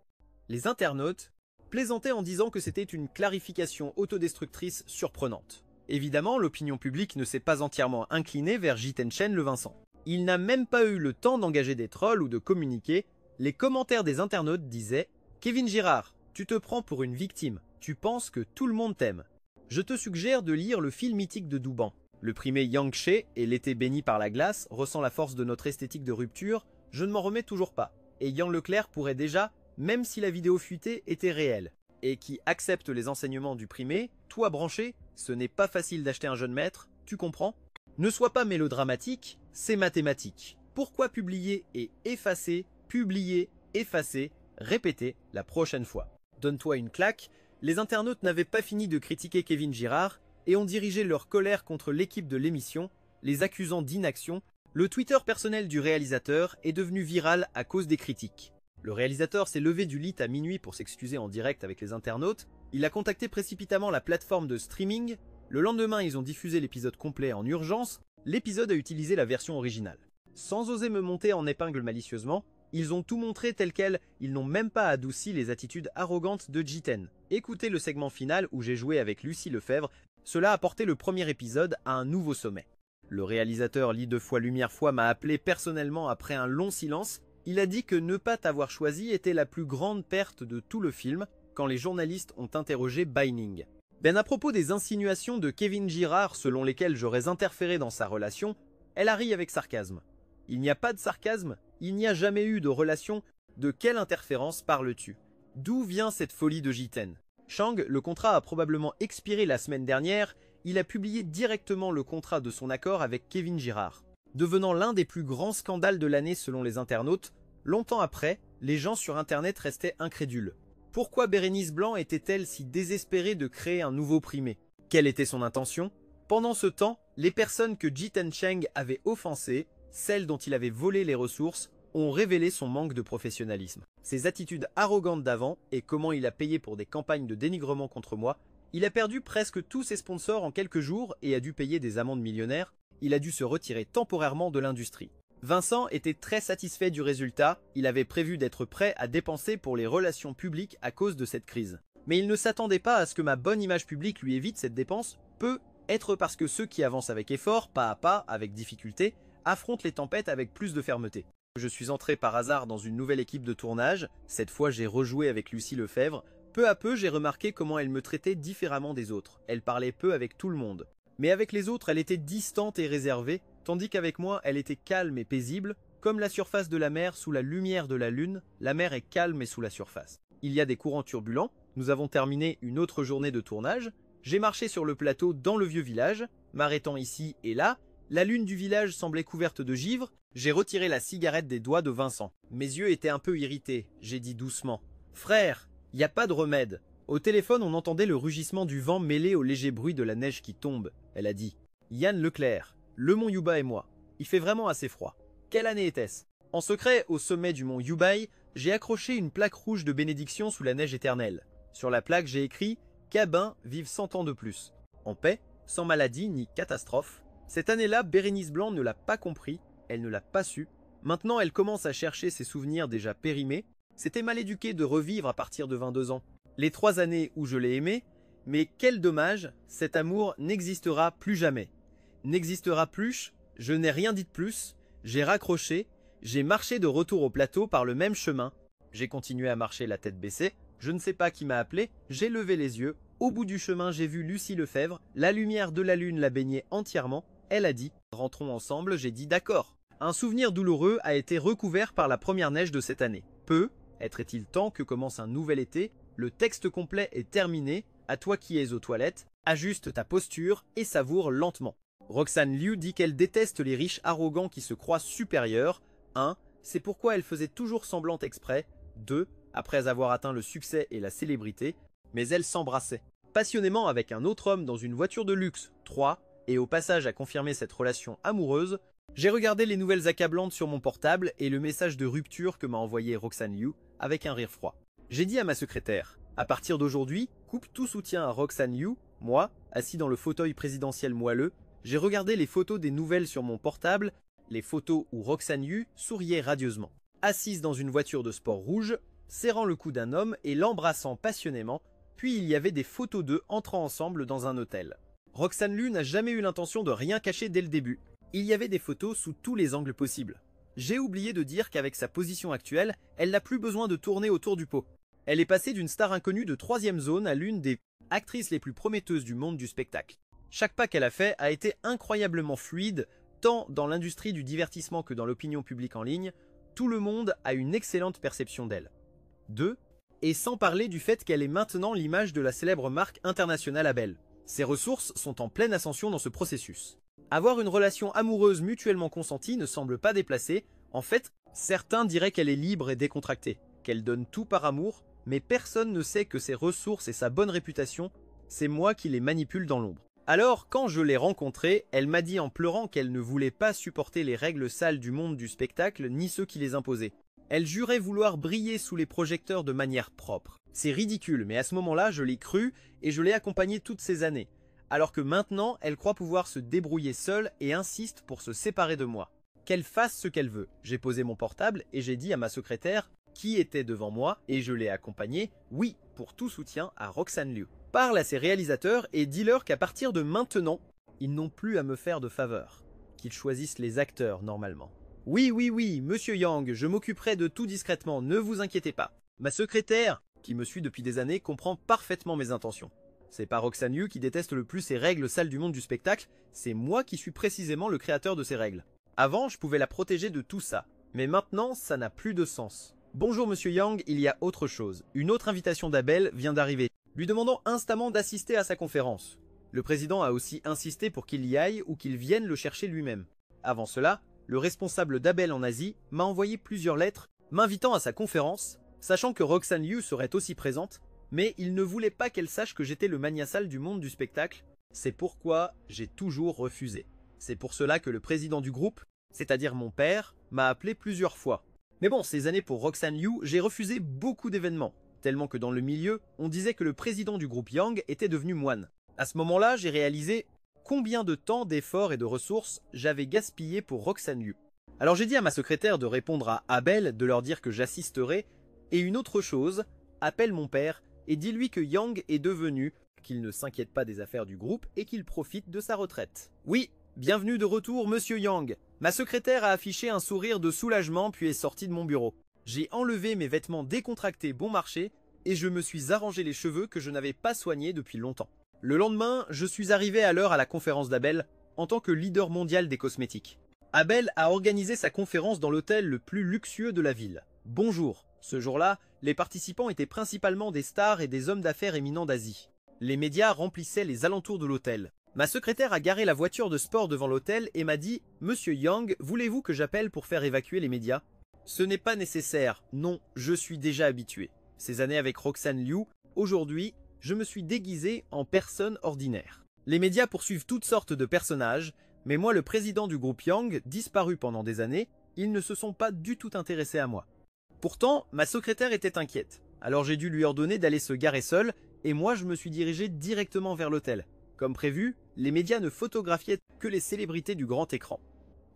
Les internautes plaisantaient en disant que c'était une clarification autodestructrice surprenante. Évidemment, l'opinion publique ne s'est pas entièrement inclinée vers Jiten Chen Le Vincent. Il n'a même pas eu le temps d'engager des trolls ou de communiquer. Les commentaires des internautes disaient « Kevin Girard, tu te prends pour une victime, tu penses que tout le monde t'aime. Je te suggère de lire le fil mythique de Douban. Le primé Yangtze et l'été béni par la glace ressent la force de notre esthétique de rupture, je ne m'en remets toujours pas. Et Yann Leclerc pourrait déjà, même si la vidéo fuitée était réelle. Et qui accepte les enseignements du primé, toi branché, ce n'est pas facile d'acheter un jeune maître, tu comprends? Ne sois pas mélodramatique, c'est mathématique. Pourquoi publier et effacer, publier, effacer, répéter la prochaine fois? Donne-toi une claque, les internautes n'avaient pas fini de critiquer Kevin Girard et ont dirigé leur colère contre l'équipe de l'émission, les accusant d'inaction. Le Twitter personnel du réalisateur est devenu viral à cause des critiques. Le réalisateur s'est levé du lit à minuit pour s'excuser en direct avec les internautes, il a contacté précipitamment la plateforme de streaming, le lendemain ils ont diffusé l'épisode complet en urgence, l'épisode a utilisé la version originale. Sans oser me monter en épingle malicieusement, ils ont tout montré tel quel, ils n'ont même pas adouci les attitudes arrogantes de Jiten. Écoutez le segment final où j'ai joué avec Lucie Lefebvre, cela a porté le premier épisode à un nouveau sommet. Le réalisateur Lit 2 fois Lumière Foi m'a appelé personnellement après un long silence. Il a dit que ne pas t'avoir choisi était la plus grande perte de tout le film quand les journalistes ont interrogé Binding. Ben à propos des insinuations de Kevin Girard selon lesquelles j'aurais interféré dans sa relation, elle a ri avec sarcasme. Il n'y a pas de sarcasme, il n'y a jamais eu de relation, de quelle interférence parles-tu? D'où vient cette folie de Jiten? Chang, le contrat a probablement expiré la semaine dernière, il a publié directement le contrat de son accord avec Kevin Girard. Devenant l'un des plus grands scandales de l'année selon les internautes, longtemps après, les gens sur internet restaient incrédules. Pourquoi Bérénice Blanc était-elle si désespérée de créer un nouveau primé? Quelle était son intention? Pendant ce temps, les personnes que Jiten Cheng avait offensées, celles dont il avait volé les ressources, ont révélé son manque de professionnalisme. Ses attitudes arrogantes d'avant et comment il a payé pour des campagnes de dénigrement contre moi, il a perdu presque tous ses sponsors en quelques jours et a dû payer des amendes millionnaires, il a dû se retirer temporairement de l'industrie. Vincent était très satisfait du résultat, il avait prévu d'être prêt à dépenser pour les relations publiques à cause de cette crise. Mais il ne s'attendait pas à ce que ma bonne image publique lui évite cette dépense, peut être parce que ceux qui avancent avec effort, pas à pas, avec difficulté, affrontent les tempêtes avec plus de fermeté. Je suis entré par hasard dans une nouvelle équipe de tournage, cette fois j'ai rejoué avec Lucie Lefebvre. Peu à peu j'ai remarqué comment elle me traitait différemment des autres, elle parlait peu avec tout le monde. Mais avec les autres elle était distante et réservée, tandis qu'avec moi elle était calme et paisible, comme la surface de la mer sous la lumière de la lune, la mer est calme et sous la surface. Il y a des courants turbulents, nous avons terminé une autre journée de tournage, j'ai marché sur le plateau dans le vieux village, m'arrêtant ici et là, la lune du village semblait couverte de givre, j'ai retiré la cigarette des doigts de Vincent. Mes yeux étaient un peu irrités, j'ai dit doucement. « Frère, y a pas de remède. » Au téléphone, on entendait le rugissement du vent mêlé au léger bruit de la neige qui tombe. Elle a dit « Yann Leclerc, le mont Yuba et moi. Il fait vraiment assez froid. Quelle année était-ce » En secret, au sommet du mont Yubai, j'ai accroché une plaque rouge de bénédiction sous la neige éternelle. Sur la plaque, j'ai écrit « Cabin vive 100 ans de plus. En paix, sans maladie ni catastrophe. » Cette année-là, Bérénice Blanc ne l'a pas compris, elle ne l'a pas su. Maintenant, elle commence à chercher ses souvenirs déjà périmés. C'était mal éduqué de revivre à partir de 22 ans. Les 3 années où je l'ai aimé, mais quel dommage, cet amour n'existera plus jamais. N'existera plus, je n'ai rien dit de plus, j'ai raccroché, j'ai marché de retour au plateau par le même chemin. J'ai continué à marcher la tête baissée, je ne sais pas qui m'a appelé, j'ai levé les yeux. Au bout du chemin, j'ai vu Lucie Lefebvre, la lumière de la lune la baignait entièrement. Elle a dit « Rentrons ensemble », j'ai dit « D'accord ». Un souvenir douloureux a été recouvert par la première neige de cette année. Être-il temps que commence un nouvel été? Le texte complet est terminé. À toi qui es aux toilettes, Ajuste ta posture et savoure lentement. Roxane Liu dit qu'elle déteste les riches arrogants qui se croient supérieurs. 1. C'est pourquoi elle faisait toujours semblant exprès. 2. Après avoir atteint le succès et la célébrité, mais elle s'embrassait passionnément avec un autre homme dans une voiture de luxe. 3. Et au passage à confirmer cette relation amoureuse, j'ai regardé les nouvelles accablantes sur mon portable et le message de rupture que m'a envoyé Roxane Liu avec un rire froid. J'ai dit à ma secrétaire, à partir d'aujourd'hui, coupe tout soutien à Roxane Liu. Moi, assis dans le fauteuil présidentiel moelleux, j'ai regardé les photos des nouvelles sur mon portable, les photos où Roxane Liu souriait radieusement, assise dans une voiture de sport rouge, serrant le cou d'un homme et l'embrassant passionnément, puis il y avait des photos d'eux entrant ensemble dans un hôtel. Roxane Liu n'a jamais eu l'intention de rien cacher dès le début. Il y avait des photos sous tous les angles possibles. J'ai oublié de dire qu'avec sa position actuelle, elle n'a plus besoin de tourner autour du pot. Elle est passée d'une star inconnue de 3e zone à l'une des actrices les plus prometteuses du monde du spectacle. Chaque pas qu'elle a fait a été incroyablement fluide, tant dans l'industrie du divertissement que dans l'opinion publique en ligne. Tout le monde a une excellente perception d'elle. 2. Et sans parler du fait qu'elle est maintenant l'image de la célèbre marque internationale Abel. Ses ressources sont en pleine ascension dans ce processus. Avoir une relation amoureuse mutuellement consentie ne semble pas déplacé. En fait, certains diraient qu'elle est libre et décontractée, qu'elle donne tout par amour, mais personne ne sait que ses ressources et sa bonne réputation, c'est moi qui les manipule dans l'ombre. Alors, quand je l'ai rencontrée, elle m'a dit en pleurant qu'elle ne voulait pas supporter les règles sales du monde du spectacle, ni ceux qui les imposaient. Elle jurait vouloir briller sous les projecteurs de manière propre. C'est ridicule, mais à ce moment-là, je l'ai cru et je l'ai accompagnée toutes ces années. Alors que maintenant, elle croit pouvoir se débrouiller seule et insiste pour se séparer de moi. Qu'elle fasse ce qu'elle veut. J'ai posé mon portable et j'ai dit à ma secrétaire, qui était devant moi, et je l'ai accompagnée, oui, pour tout soutien à Roxane Liu. Parle à ses réalisateurs et dis-leur qu'à partir de maintenant, ils n'ont plus à me faire de faveurs. Qu'ils choisissent les acteurs normalement. Oui, monsieur Yang, je m'occuperai de tout discrètement, ne vous inquiétez pas. Ma secrétaire, qui me suit depuis des années, comprend parfaitement mes intentions. C'est pas Roxane Liu qui déteste le plus ces règles sales du monde du spectacle, c'est moi qui suis précisément le créateur de ces règles. Avant, je pouvais la protéger de tout ça, mais maintenant, ça n'a plus de sens. Bonjour monsieur Yang, il y a autre chose. Une autre invitation d'Abel vient d'arriver, lui demandant instamment d'assister à sa conférence. Le président a aussi insisté pour qu'il y aille ou qu'il vienne le chercher lui-même. Avant cela, le responsable d'Abel en Asie m'a envoyé plusieurs lettres m'invitant à sa conférence, sachant que Roxane Liu serait aussi présente, mais il ne voulait pas qu'elle sache que j'étais le magnasal du monde du spectacle. C'est pourquoi j'ai toujours refusé. C'est pour cela que le président du groupe, c'est-à-dire mon père, m'a appelé plusieurs fois. Mais bon, ces années pour Roxane Liu, j'ai refusé beaucoup d'événements, tellement que dans le milieu, on disait que le président du groupe Yang était devenu moine. À ce moment-là, j'ai réalisé combien de temps, d'efforts et de ressources j'avais gaspillé pour Roxane Liu. Alors j'ai dit à ma secrétaire de répondre à Abel, de leur dire que j'assisterai, et une autre chose, appelle mon père et dis-lui que Yang est devenu, qu'il ne s'inquiète pas des affaires du groupe et qu'il profite de sa retraite. Oui, bienvenue de retour monsieur Yang. Ma secrétaire a affiché un sourire de soulagement puis est sortie de mon bureau. J'ai enlevé mes vêtements décontractés bon marché et je me suis arrangé les cheveux que je n'avais pas soignés depuis longtemps. Le lendemain, je suis arrivé à l'heure à la conférence d'Abel en tant que leader mondial des cosmétiques. Abel a organisé sa conférence dans l'hôtel le plus luxueux de la ville. Bonjour. Ce jour-là, les participants étaient principalement des stars et des hommes d'affaires éminents d'Asie. Les médias remplissaient les alentours de l'hôtel. Ma secrétaire a garé la voiture de sport devant l'hôtel et m'a dit « Monsieur Yang, voulez-vous que j'appelle pour faire évacuer les médias ?» Ce n'est pas nécessaire, non, je suis déjà habitué. Ces années avec Roxane Liu, aujourd'hui, je me suis déguisé en personne ordinaire. Les médias poursuivent toutes sortes de personnages, mais moi le président du groupe Yang, disparu pendant des années, ils ne se sont pas du tout intéressés à moi. Pourtant, ma secrétaire était inquiète, alors j'ai dû lui ordonner d'aller se garer seule, et moi je me suis dirigé directement vers l'hôtel. Comme prévu, les médias ne photographiaient que les célébrités du grand écran.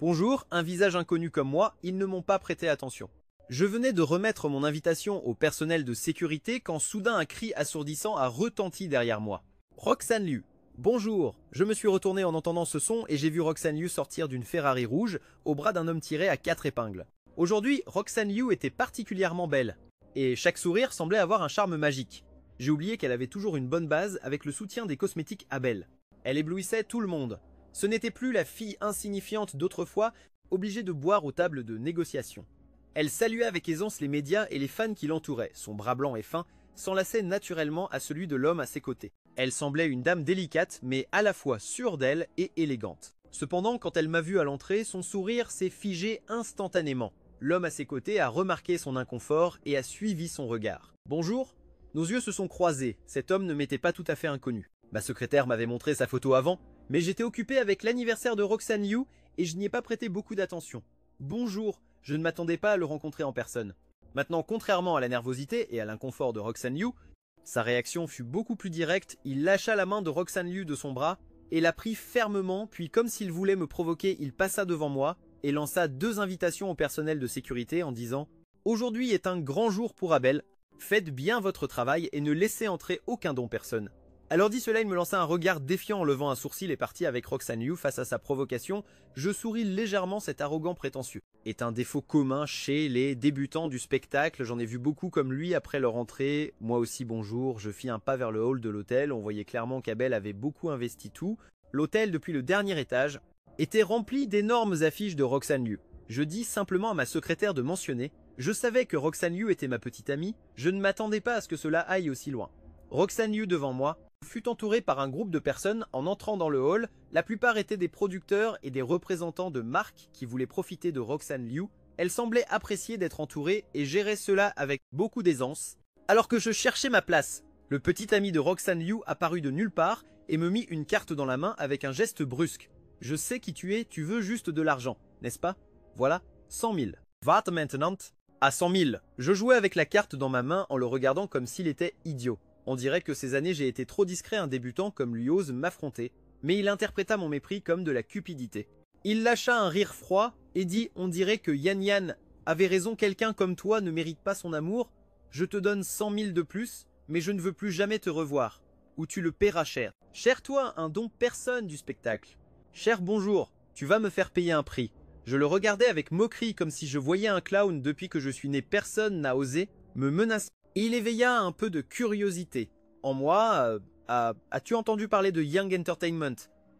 Bonjour, un visage inconnu comme moi, ils ne m'ont pas prêté attention. Je venais de remettre mon invitation au personnel de sécurité quand soudain un cri assourdissant a retenti derrière moi. Roxane Liu. Bonjour, je me suis retourné en entendant ce son et j'ai vu Roxane Liu sortir d'une Ferrari rouge au bras d'un homme tiré à 4 épingles. Aujourd'hui, Roxane Liu était particulièrement belle, et chaque sourire semblait avoir un charme magique. J'ai oublié qu'elle avait toujours une bonne base avec le soutien des cosmétiques Abel. Elle éblouissait tout le monde. Ce n'était plus la fille insignifiante d'autrefois, obligée de boire aux tables de négociation. Elle saluait avec aisance les médias et les fans qui l'entouraient. Son bras blanc et fin s'enlaçait naturellement à celui de l'homme à ses côtés. Elle semblait une dame délicate, mais à la fois sûre d'elle et élégante. Cependant, quand elle m'a vu à l'entrée, son sourire s'est figé instantanément. L'homme à ses côtés a remarqué son inconfort et a suivi son regard. « Bonjour ?» Nos yeux se sont croisés, cet homme ne m'était pas tout à fait inconnu. Ma secrétaire m'avait montré sa photo avant, mais j'étais occupé avec l'anniversaire de Roxane Liu et je n'y ai pas prêté beaucoup d'attention. « Bonjour !» Je ne m'attendais pas à le rencontrer en personne. Maintenant, contrairement à la nervosité et à l'inconfort de Roxane Liu, sa réaction fut beaucoup plus directe, il lâcha la main de Roxane Liu de son bras et la prit fermement, puis comme s'il voulait me provoquer, il passa devant moi et lança 2 invitations au personnel de sécurité en disant « Aujourd'hui est un grand jour pour Abel, faites bien votre travail et ne laissez entrer aucun don personne. » Alors dit cela, il me lança un regard défiant en levant un sourcil et partit avec Roxane Liu face à sa provocation. Je souris légèrement, cet arrogant prétentieux est un défaut commun chez les débutants du spectacle. J'en ai vu beaucoup comme lui après leur entrée. Moi aussi bonjour, je fis un pas vers le hall de l'hôtel. On voyait clairement qu'Abel avait beaucoup investi tout. L'hôtel, depuis le dernier étage, était rempli d'énormes affiches de Roxane Liu. Je dis simplement à ma secrétaire de mentionner. Je savais que Roxane Liu était ma petite amie. Je ne m'attendais pas à ce que cela aille aussi loin. Roxane Liu devant moi fut entourée par un groupe de personnes en entrant dans le hall. La plupart étaient des producteurs et des représentants de marques qui voulaient profiter de Roxane Liu. Elle semblait apprécier d'être entourée et gérer cela avec beaucoup d'aisance. Alors que je cherchais ma place, le petit ami de Roxane Liu apparut de nulle part et me mit une carte dans la main avec un geste brusque. « Je sais qui tu es, tu veux juste de l'argent, n'est-ce pas? Voilà, 100 000. Va maintenant. » À 100 000, je jouais avec la carte dans ma main en le regardant comme s'il était idiot. On dirait que ces années j'ai été trop discret, un débutant comme lui ose m'affronter, mais il interpréta mon mépris comme de la cupidité. Il lâcha un rire froid et dit « On dirait que Yan Yan avait raison, quelqu'un comme toi ne mérite pas son amour. Je te donne 100 000 de plus, mais je ne veux plus jamais te revoir, ou tu le paieras cher. Cher toi, un don personne du spectacle. Cher bonjour, tu vas me faire payer un prix. » Je le regardais avec moquerie comme si je voyais un clown. Depuis que je suis né, personne n'a osé me menacer. Et il éveilla un peu de curiosité en moi. As-tu entendu parler de Young Entertainment?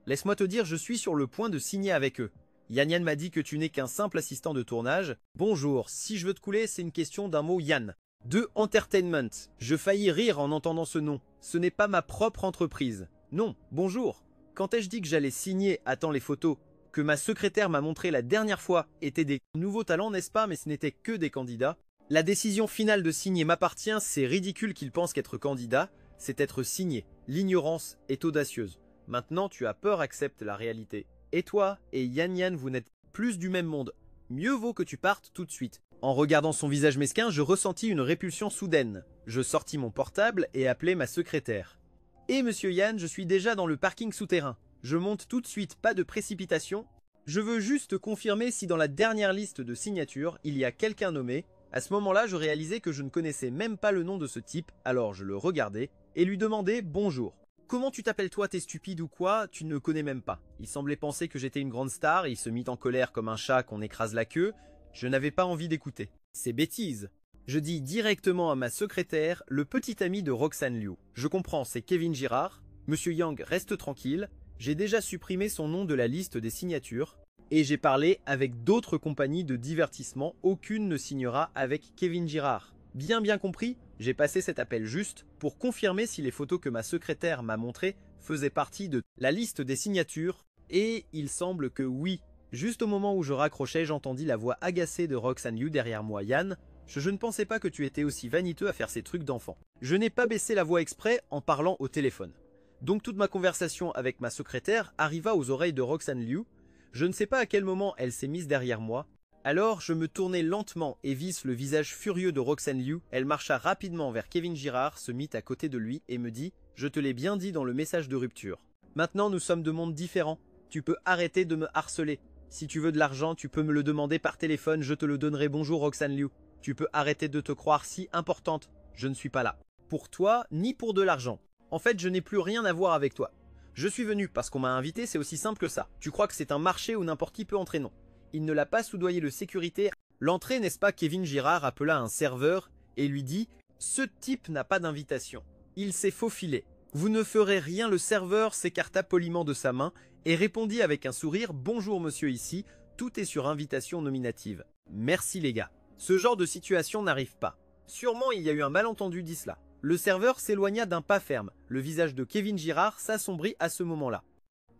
Laisse-moi te dire, je suis sur le point de signer avec eux. Yan Yan m'a dit que tu n'es qu'un simple assistant de tournage. Bonjour, si je veux te couler, c'est une question d'un mot Yan. De Entertainment. Je faillis rire en entendant ce nom. Ce n'est pas ma propre entreprise. Non, bonjour. Quand ai-je dit que j'allais signer? Attends, les photos que ma secrétaire m'a montrées la dernière fois étaient des nouveaux talents, n'est-ce pas? Mais ce n'étaient que des candidats. La décision finale de signer m'appartient, c'est ridicule qu'ils pensent qu'être candidat, c'est être signé. L'ignorance est audacieuse. Maintenant tu as peur, accepte la réalité. Et toi et Yan Yan, vous n'êtes plus du même monde. Mieux vaut que tu partes tout de suite. En regardant son visage mesquin, je ressentis une répulsion soudaine. Je sortis mon portable et appelai ma secrétaire. « Et monsieur Yan, je suis déjà dans le parking souterrain. Je monte tout de suite, pas de précipitation. Je veux juste confirmer si dans la dernière liste de signatures, il y a quelqu'un nommé. » À ce moment-là, je réalisais que je ne connaissais même pas le nom de ce type, alors je le regardais et lui demandais « Bonjour. Comment tu t'appelles toi, t'es stupide ou quoi? Tu ne connais même pas. » Il semblait penser que j'étais une grande star, il se mit en colère comme un chat qu'on écrase la queue. Je n'avais pas envie d'écouter. C'est bêtise. Je dis directement à ma secrétaire, le petit ami de Roxane Liu. Je comprends, c'est Kevin Girard. Monsieur Yang, reste tranquille. J'ai déjà supprimé son nom de la liste des signatures. Et j'ai parlé avec d'autres compagnies de divertissement, aucune ne signera avec Kevin Girard. Bien compris, j'ai passé cet appel juste pour confirmer si les photos que ma secrétaire m'a montrées faisaient partie de la liste des signatures, et il semble que oui. Juste au moment où je raccrochais, j'entendis la voix agacée de Roxane Liu derrière moi. Yan, je ne pensais pas que tu étais aussi vaniteux à faire ces trucs d'enfant. Je n'ai pas baissé la voix exprès en parlant au téléphone. Donc toute ma conversation avec ma secrétaire arriva aux oreilles de Roxane Liu. Je ne sais pas à quel moment elle s'est mise derrière moi. Alors je me tournai lentement et vis le visage furieux de Roxane Liu. Elle marcha rapidement vers Kevin Girard, se mit à côté de lui et me dit « Je te l'ai bien dit dans le message de rupture. Maintenant nous sommes de mondes différents. Tu peux arrêter de me harceler. Si tu veux de l'argent, tu peux me le demander par téléphone, je te le donnerai. Bonjour Roxane Liu. Tu peux arrêter de te croire si importante. Je ne suis pas là pour toi ni pour de l'argent. En fait, je n'ai plus rien à voir avec toi. Je suis venu parce qu'on m'a invité, c'est aussi simple que ça. Tu crois que c'est un marché où n'importe qui peut entrer? Non. Il ne l'a pas soudoyé le sécurité. L'entrée, n'est-ce pas? Kevin Girard appela un serveur et lui dit « Ce type n'a pas d'invitation. Il s'est faufilé. Vous ne ferez rien. » Le serveur s'écarta poliment de sa main et répondit avec un sourire « Bonjour monsieur ici, tout est sur invitation nominative. » Merci les gars. Ce genre de situation n'arrive pas. Sûrement il y a eu un malentendu, dit cela. Le serveur s'éloigna d'un pas ferme. Le visage de Kevin Girard s'assombrit à ce moment-là.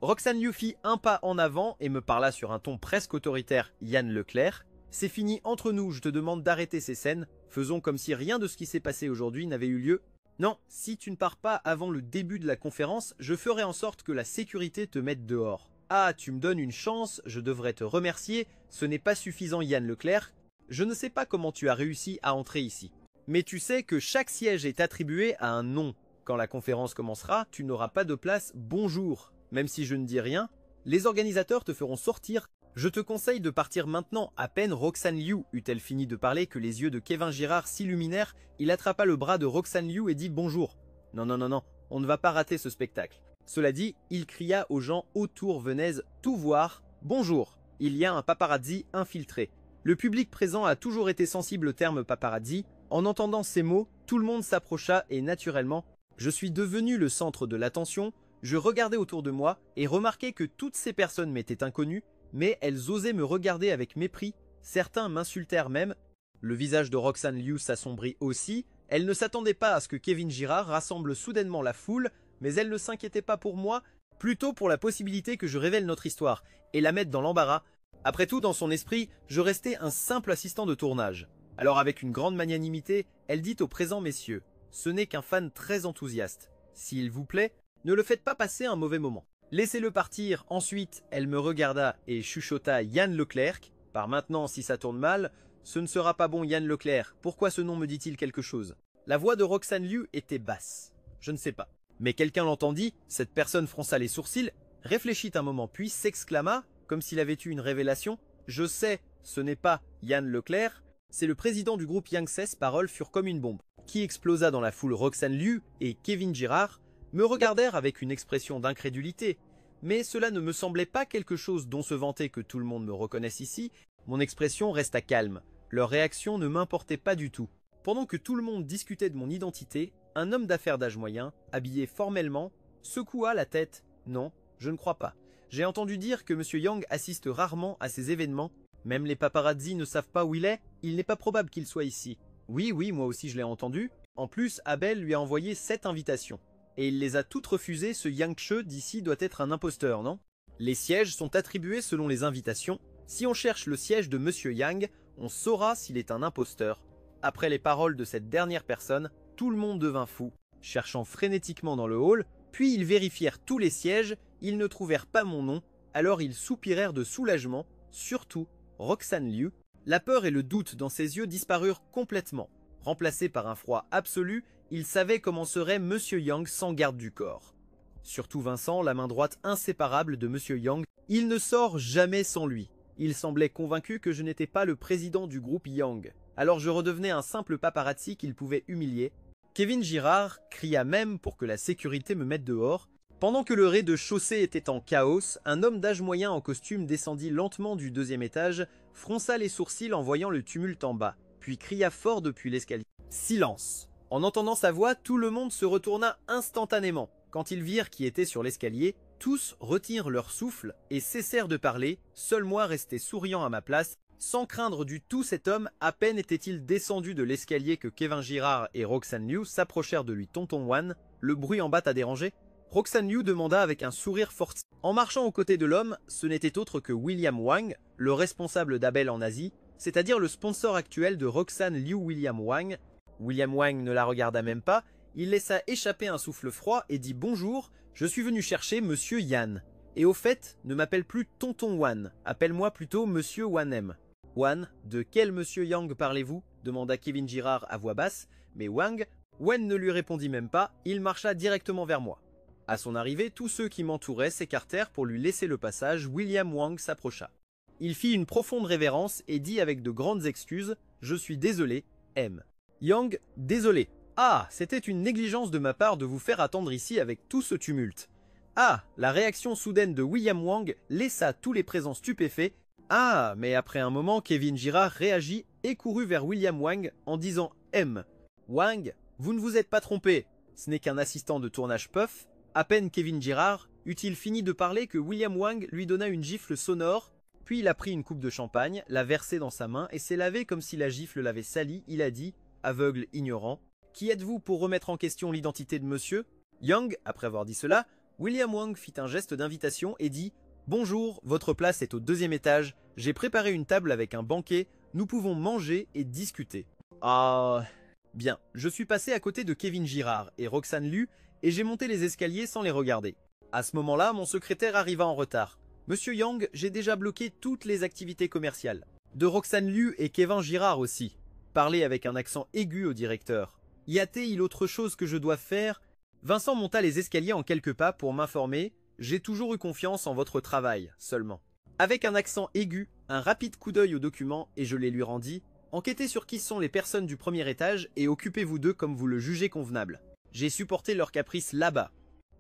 Roxane Liu fit un pas en avant et me parla sur un ton presque autoritaire. Yann Leclerc, c'est fini entre nous, je te demande d'arrêter ces scènes. Faisons comme si rien de ce qui s'est passé aujourd'hui n'avait eu lieu. Non, si tu ne pars pas avant le début de la conférence, je ferai en sorte que la sécurité te mette dehors. Ah, tu me donnes une chance, je devrais te remercier. Ce n'est pas suffisant, Yann Leclerc. Je ne sais pas comment tu as réussi à entrer ici. Mais tu sais que chaque siège est attribué à un nom. Quand la conférence commencera, tu n'auras pas de place bonjour. Même si je ne dis rien, les organisateurs te feront sortir. Je te conseille de partir maintenant. À peine Roxane Liu eut-elle fini de parler que les yeux de Kevin Girard s'illuminèrent. Il attrapa le bras de Roxane Liu et dit bonjour. Non, non, non, non, on ne va pas rater ce spectacle. Cela dit, il cria aux gens autour, venez tout voir. Bonjour, il y a un paparazzi infiltré. Le public présent a toujours été sensible au terme paparazzi. En entendant ces mots, tout le monde s'approcha et naturellement, je suis devenu le centre de l'attention. Je regardais autour de moi et remarquai que toutes ces personnes m'étaient inconnues, mais elles osaient me regarder avec mépris. Certains m'insultèrent même. Le visage de Roxane Liu s'assombrit aussi. Elle ne s'attendait pas à ce que Kevin Girard rassemble soudainement la foule, mais elle ne s'inquiétait pas pour moi, plutôt pour la possibilité que je révèle notre histoire et la mette dans l'embarras. Après tout, dans son esprit, je restais un simple assistant de tournage. Alors avec une grande magnanimité, elle dit aux présents messieurs, ce n'est qu'un fan très enthousiaste. S'il vous plaît, ne le faites pas passer un mauvais moment. Laissez-le partir. Ensuite, elle me regarda et chuchota Yann Leclerc. Par maintenant, si ça tourne mal, ce ne sera pas bon Yann Leclerc. Pourquoi ce nom me dit-il quelque chose? La voix de Roxane Liu était basse. Je ne sais pas. Mais quelqu'un l'entendit, cette personne fronça les sourcils, réfléchit un moment puis s'exclama, comme s'il avait eu une révélation. Je sais, ce n'est pas Yann Leclerc, c'est le président du groupe Yangtze's, paroles furent comme une bombe, qui explosa dans la foule. Roxane Liu et Kevin Girard me regardèrent avec une expression d'incrédulité, mais cela ne me semblait pas quelque chose dont se vanter que tout le monde me reconnaisse ici. Mon expression resta calme, leur réaction ne m'importait pas du tout. Pendant que tout le monde discutait de mon identité, un homme d'affaires d'âge moyen, habillé formellement, secoua la tête. Non, je ne crois pas. J'ai entendu dire que M. Yang assiste rarement à ces événements. Même les paparazzi ne savent pas où il est. Il n'est pas probable qu'il soit ici. Oui, moi aussi je l'ai entendu. En plus, Abel lui a envoyé 7 invitations. Et il les a toutes refusées. Ce Yang Che d'ici doit être un imposteur, non? Les sièges sont attribués selon les invitations. Si on cherche le siège de M. Yang, on saura s'il est un imposteur. Après les paroles de cette dernière personne, tout le monde devint fou, cherchant frénétiquement dans le hall, puis ils vérifièrent tous les sièges, ils ne trouvèrent pas mon nom, alors ils soupirèrent de soulagement, surtout Roxane Liu. La peur et le doute dans ses yeux disparurent complètement. Remplacés par un froid absolu, il savait comment serait M. Yang sans garde du corps. Surtout Vincent, la main droite inséparable de M. Yang, il ne sort jamais sans lui. Il semblait convaincu que je n'étais pas le président du groupe Yang. Alors je redevenais un simple paparazzi qu'il pouvait humilier. Kevin Girard cria même pour que la sécurité me mette dehors. Pendant que le rez-de-chaussée était en chaos, un homme d'âge moyen en costume descendit lentement du 2e étage, fronça les sourcils en voyant le tumulte en bas, puis cria fort depuis l'escalier. Silence. En entendant sa voix, tout le monde se retourna instantanément. Quand ils virent qui était sur l'escalier, tous retirent leur souffle et cessèrent de parler. Seul moi restais souriant à ma place. Sans craindre du tout cet homme, à peine était-il descendu de l'escalier que Kevin Girard et Roxane Liu s'approchèrent de lui. Tonton Wan, le bruit en bas t'a dérangé? Roxane Liu demanda avec un sourire forcé. En marchant aux côtés de l'homme, ce n'était autre que William Wang, le responsable d'Abel en Asie, c'est-à-dire le sponsor actuel de Roxane Liu. William Wang. William Wang ne la regarda même pas, il laissa échapper un souffle froid et dit bonjour, je suis venu chercher Monsieur Yan. Et au fait, ne m'appelle plus Tonton Wan, appelle-moi plutôt Monsieur Wanem. Wan, de quel Monsieur Yang parlez-vous? Demanda Kevin Girard à voix basse, mais Wang ne lui répondit même pas, il marcha directement vers moi. À son arrivée, tous ceux qui m'entouraient s'écartèrent pour lui laisser le passage. William Wang s'approcha. Il fit une profonde révérence et dit avec de grandes excuses « Je suis désolé, M. » Yang, désolé. Ah, c'était une négligence de ma part de vous faire attendre ici avec tout ce tumulte. Ah, la réaction soudaine de William Wang laissa tous les présents stupéfaits. Ah, mais après un moment, Kevin Girard réagit et courut vers William Wang en disant « M. Wang, vous ne vous êtes pas trompé, ce n'est qu'un assistant de tournage puff. » À peine Kevin Girard eut-il fini de parler que William Wang lui donna une gifle sonore, puis il a pris une coupe de champagne, l'a versée dans sa main et s'est lavé comme si la gifle l'avait sali. Il a dit, aveugle ignorant, Qui êtes-vous pour remettre en question l'identité de monsieur ?» Yang, après avoir dit cela, William Wang fit un geste d'invitation et dit « Bonjour, votre place est au 2e étage, j'ai préparé une table avec un banquet, nous pouvons manger et discuter. » Ah... Bien, je suis passé à côté de Kevin Girard et Roxane Liu et j'ai monté les escaliers sans les regarder. À ce moment-là, mon secrétaire arriva en retard. « Monsieur Yang, j'ai déjà bloqué toutes les activités commerciales. » De Roxane Liu et Kevin Girard aussi. Parlez avec un accent aigu au directeur. « Y a-t-il autre chose que je dois faire ?» Vincent monta les escaliers en quelques pas pour m'informer « J'ai toujours eu confiance en votre travail, seulement. » Avec un accent aigu, un rapide coup d'œil au document et je les lui rendis. « Enquêtez sur qui sont les personnes du 1er étage et occupez-vous d'eux comme vous le jugez convenable. J'ai supporté leurs caprices là-bas.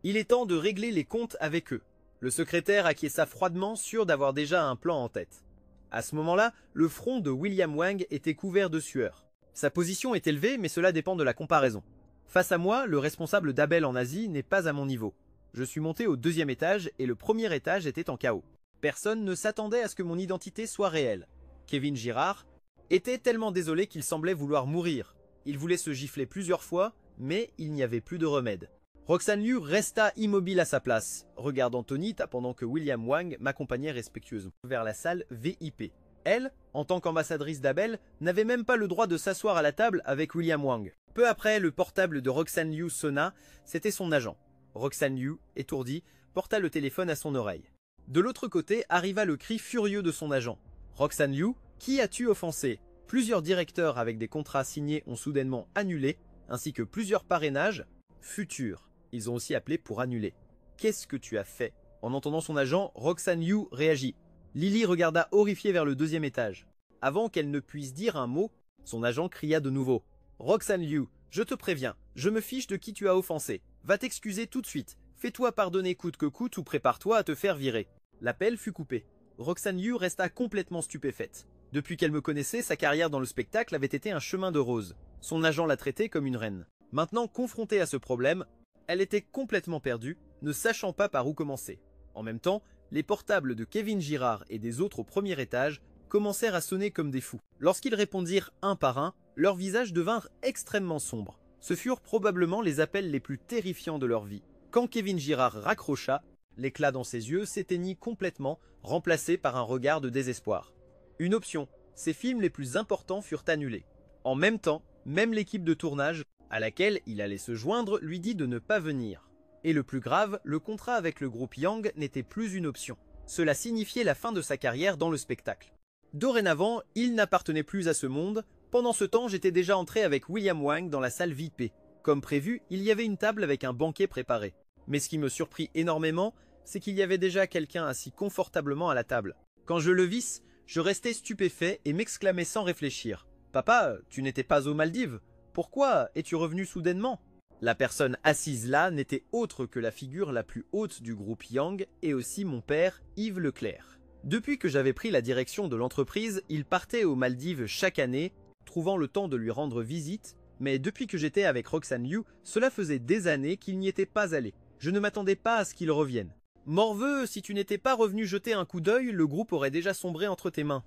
Il est temps de régler les comptes avec eux. » Le secrétaire acquiesça froidement, sûr d'avoir déjà un plan en tête. À ce moment-là, le front de William Wang était couvert de sueur. Sa position est élevée, mais cela dépend de la comparaison. Face à moi, le responsable d'Abel en Asie n'est pas à mon niveau. Je suis monté au 2e étage et le 1er étage était en chaos. Personne ne s'attendait à ce que mon identité soit réelle. Kevin Girard était tellement désolé qu'il semblait vouloir mourir. Il voulait se gifler plusieurs fois, mais il n'y avait plus de remède. Roxane Liu resta immobile à sa place, regardant Tonita pendant que William Wang m'accompagnait respectueusement vers la salle VIP. Elle, en tant qu'ambassadrice d'Abel, n'avait même pas le droit de s'asseoir à la table avec William Wang. Peu après, le portable de Roxane Liu sonna, c'était son agent. Roxane Liu, étourdie, porta le téléphone à son oreille. De l'autre côté arriva le cri furieux de son agent. « Roxane Liu, qui as-tu offensé ?» Plusieurs directeurs avec des contrats signés ont soudainement annulé, ainsi que plusieurs parrainages futurs. Ils ont aussi appelé pour annuler. « Qu'est-ce que tu as fait ?» En entendant son agent, Roxane Liu réagit. Lily regarda horrifiée vers le 2e étage. Avant qu'elle ne puisse dire un mot, son agent cria de nouveau. « Roxane Liu, je te préviens, je me fiche de qui tu as offensé. Va t'excuser tout de suite. Fais-toi pardonner coûte que coûte ou prépare-toi à te faire virer. » L'appel fut coupé. Roxane Liu resta complètement stupéfaite. Depuis qu'elle me connaissait, sa carrière dans le spectacle avait été un chemin de roses. Son agent la traitait comme une reine. Maintenant, confrontée à ce problème, elle était complètement perdue, ne sachant pas par où commencer. En même temps, les portables de Kevin Girard et des autres au 1er étage commencèrent à sonner comme des fous. Lorsqu'ils répondirent un par un, leurs visages devinrent extrêmement sombres. Ce furent probablement les appels les plus terrifiants de leur vie. Quand Kevin Girard raccrocha, l'éclat dans ses yeux s'éteignit complètement, remplacé par un regard de désespoir. Une option, ses films les plus importants furent annulés. En même temps, même l'équipe de tournage, à laquelle il allait se joindre, lui dit de ne pas venir. Et le plus grave, le contrat avec le groupe Yang n'était plus une option. Cela signifiait la fin de sa carrière dans le spectacle. Dorénavant, il n'appartenait plus à ce monde. Pendant ce temps, j'étais déjà entré avec William Wang dans la salle VIP. Comme prévu, il y avait une table avec un banquet préparé. Mais ce qui me surprit énormément, c'est qu'il y avait déjà quelqu'un assis confortablement à la table. Quand je le vis, je restais stupéfait et m'exclamais sans réfléchir. « Papa, tu n'étais pas aux Maldives? Pourquoi es-tu revenu soudainement ?» La personne assise là n'était autre que la figure la plus haute du groupe Yang et aussi mon père, Yves Leclerc. Depuis que j'avais pris la direction de l'entreprise, il partait aux Maldives chaque année, trouvant le temps de lui rendre visite, mais depuis que j'étais avec Roxane Liu, cela faisait des années qu'il n'y était pas allé. Je ne m'attendais pas à ce qu'il revienne. Morveux, si tu n'étais pas revenu jeter un coup d'œil, le groupe aurait déjà sombré entre tes mains.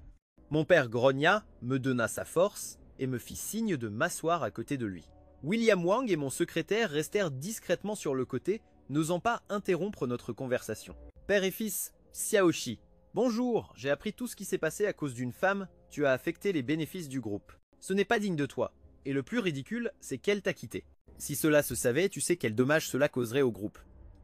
Mon père grogna, me donna sa force et me fit signe de m'asseoir à côté de lui. William Wang et mon secrétaire restèrent discrètement sur le côté, n'osant pas interrompre notre conversation. Père et fils, Xiaoxi. Bonjour, j'ai appris tout ce qui s'est passé à cause d'une femme, tu as affecté les bénéfices du groupe. Ce n'est pas digne de toi, et le plus ridicule, c'est qu'elle t'a quitté. Si cela se savait, tu sais quel dommage cela causerait au groupe.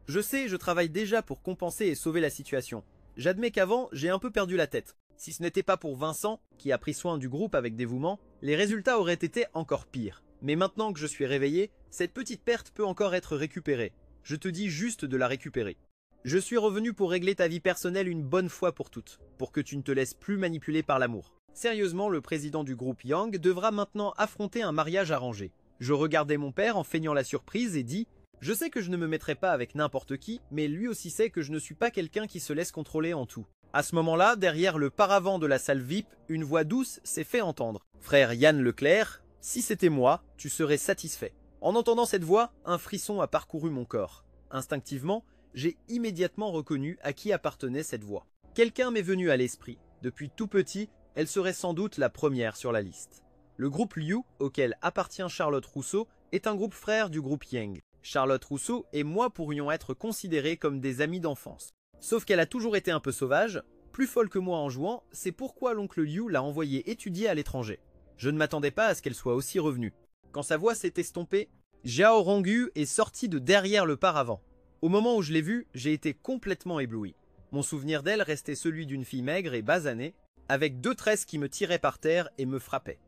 Je sais, je travaille déjà pour compenser et sauver la situation. J'admets qu'avant, j'ai un peu perdu la tête. Si ce n'était pas pour Vincent, qui a pris soin du groupe avec dévouement, les résultats auraient été encore pires. Mais maintenant que je suis réveillé, cette petite perte peut encore être récupérée. Je te dis juste de la récupérer. Je suis revenu pour régler ta vie personnelle une bonne fois pour toutes, pour que tu ne te laisses plus manipuler par l'amour. Sérieusement, le président du groupe Yang devra maintenant affronter un mariage arrangé. Je regardais mon père en feignant la surprise et dis « Je sais que je ne me mettrai pas avec n'importe qui, mais lui aussi sait que je ne suis pas quelqu'un qui se laisse contrôler en tout. » À ce moment-là, derrière le paravent de la salle VIP, une voix douce s'est fait entendre. « Frère Yann Leclerc, si c'était moi, tu serais satisfait. » En entendant cette voix, un frisson a parcouru mon corps. Instinctivement, j'ai immédiatement reconnu à qui appartenait cette voix. Quelqu'un m'est venu à l'esprit. Depuis tout petit, elle serait sans doute la première sur la liste. Le groupe Liu, auquel appartient Charlotte Rousseau, est un groupe frère du groupe Yang. Charlotte Rousseau et moi pourrions être considérés comme des amis d'enfance. Sauf qu'elle a toujours été un peu sauvage, plus folle que moi en jouant, c'est pourquoi l'oncle Liu l'a envoyée étudier à l'étranger. Je ne m'attendais pas à ce qu'elle soit aussi revenue. Quand sa voix s'est estompée, Xiao Rongyu est sorti de derrière le paravent. Au moment où je l'ai vue, j'ai été complètement ébloui. Mon souvenir d'elle restait celui d'une fille maigre et basanée, avec 2 tresses qui me tiraient par terre et me frappaient.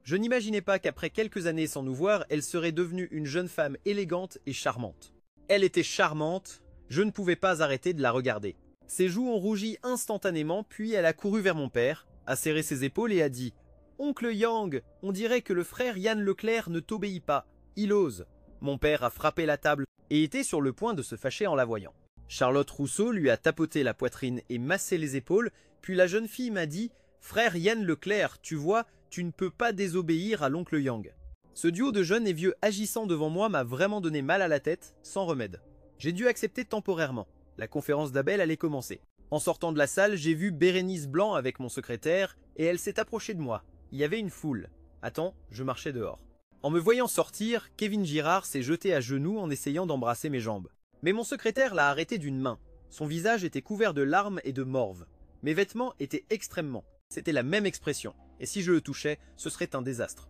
Je n'imaginais pas qu'après quelques années sans nous voir, elle serait devenue une jeune femme élégante et charmante. Elle était charmante, je ne pouvais pas arrêter de la regarder. Ses joues ont rougi instantanément, puis elle a couru vers mon père, a serré ses épaules et a dit « Oncle Yang, on dirait que le frère Yann Leclerc ne t'obéit pas, il ose. » Mon père a frappé la table et était sur le point de se fâcher en la voyant. Charlotte Rousseau lui a tapoté la poitrine et massé les épaules, puis la jeune fille m'a dit « Frère Yann Leclerc, tu vois, tu ne peux pas désobéir à l'oncle Yang. » Ce duo de jeunes et vieux agissant devant moi m'a vraiment donné mal à la tête, sans remède. J'ai dû accepter temporairement. La conférence d'Abel allait commencer. En sortant de la salle, j'ai vu Bérénice Blanc avec mon secrétaire, et elle s'est approchée de moi. Il y avait une foule. Attends, je marchais dehors. En me voyant sortir, Kevin Girard s'est jeté à genoux en essayant d'embrasser mes jambes. Mais mon secrétaire l'a arrêté d'une main. Son visage était couvert de larmes et de morve. Mes vêtements étaient extrêmement. C'était la même expression. Et si je le touchais, ce serait un désastre.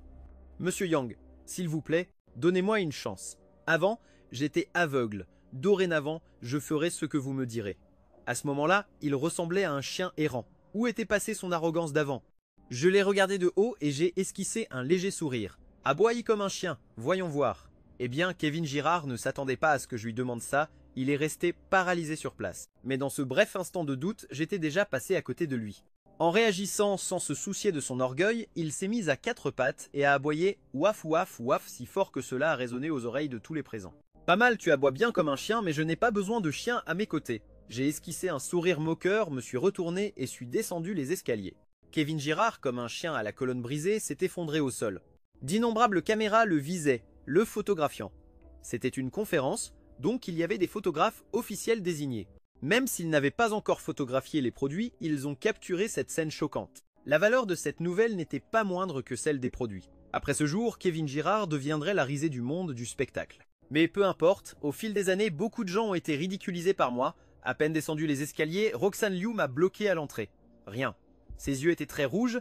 Monsieur Yang, s'il vous plaît, donnez-moi une chance. Avant, j'étais aveugle. Dorénavant, je ferai ce que vous me direz. À ce moment-là, il ressemblait à un chien errant. Où était passée son arrogance d'avant? Je l'ai regardé de haut et j'ai esquissé un léger sourire. Aboie comme un chien, voyons voir. Eh bien, Kevin Girard ne s'attendait pas à ce que je lui demande ça, il est resté paralysé sur place. Mais dans ce bref instant de doute, j'étais déjà passé à côté de lui. En réagissant sans se soucier de son orgueil, il s'est mis à 4 pattes et a aboyé « waf waf waf » si fort que cela a résonné aux oreilles de tous les présents. Pas mal, tu aboies bien comme un chien, mais je n'ai pas besoin de chien à mes côtés. J'ai esquissé un sourire moqueur, me suis retourné et suis descendu les escaliers. Kevin Girard, comme un chien à la colonne brisée, s'est effondré au sol. D'innombrables caméras le visaient, le photographiant. C'était une conférence, donc il y avait des photographes officiels désignés. Même s'ils n'avaient pas encore photographié les produits, ils ont capturé cette scène choquante. La valeur de cette nouvelle n'était pas moindre que celle des produits. Après ce jour, Kevin Girard deviendrait la risée du monde du spectacle. Mais peu importe, au fil des années, beaucoup de gens ont été ridiculisés par moi. À peine descendu les escaliers, Roxane Liu m'a bloqué à l'entrée. Rien. Ses yeux étaient très rouges,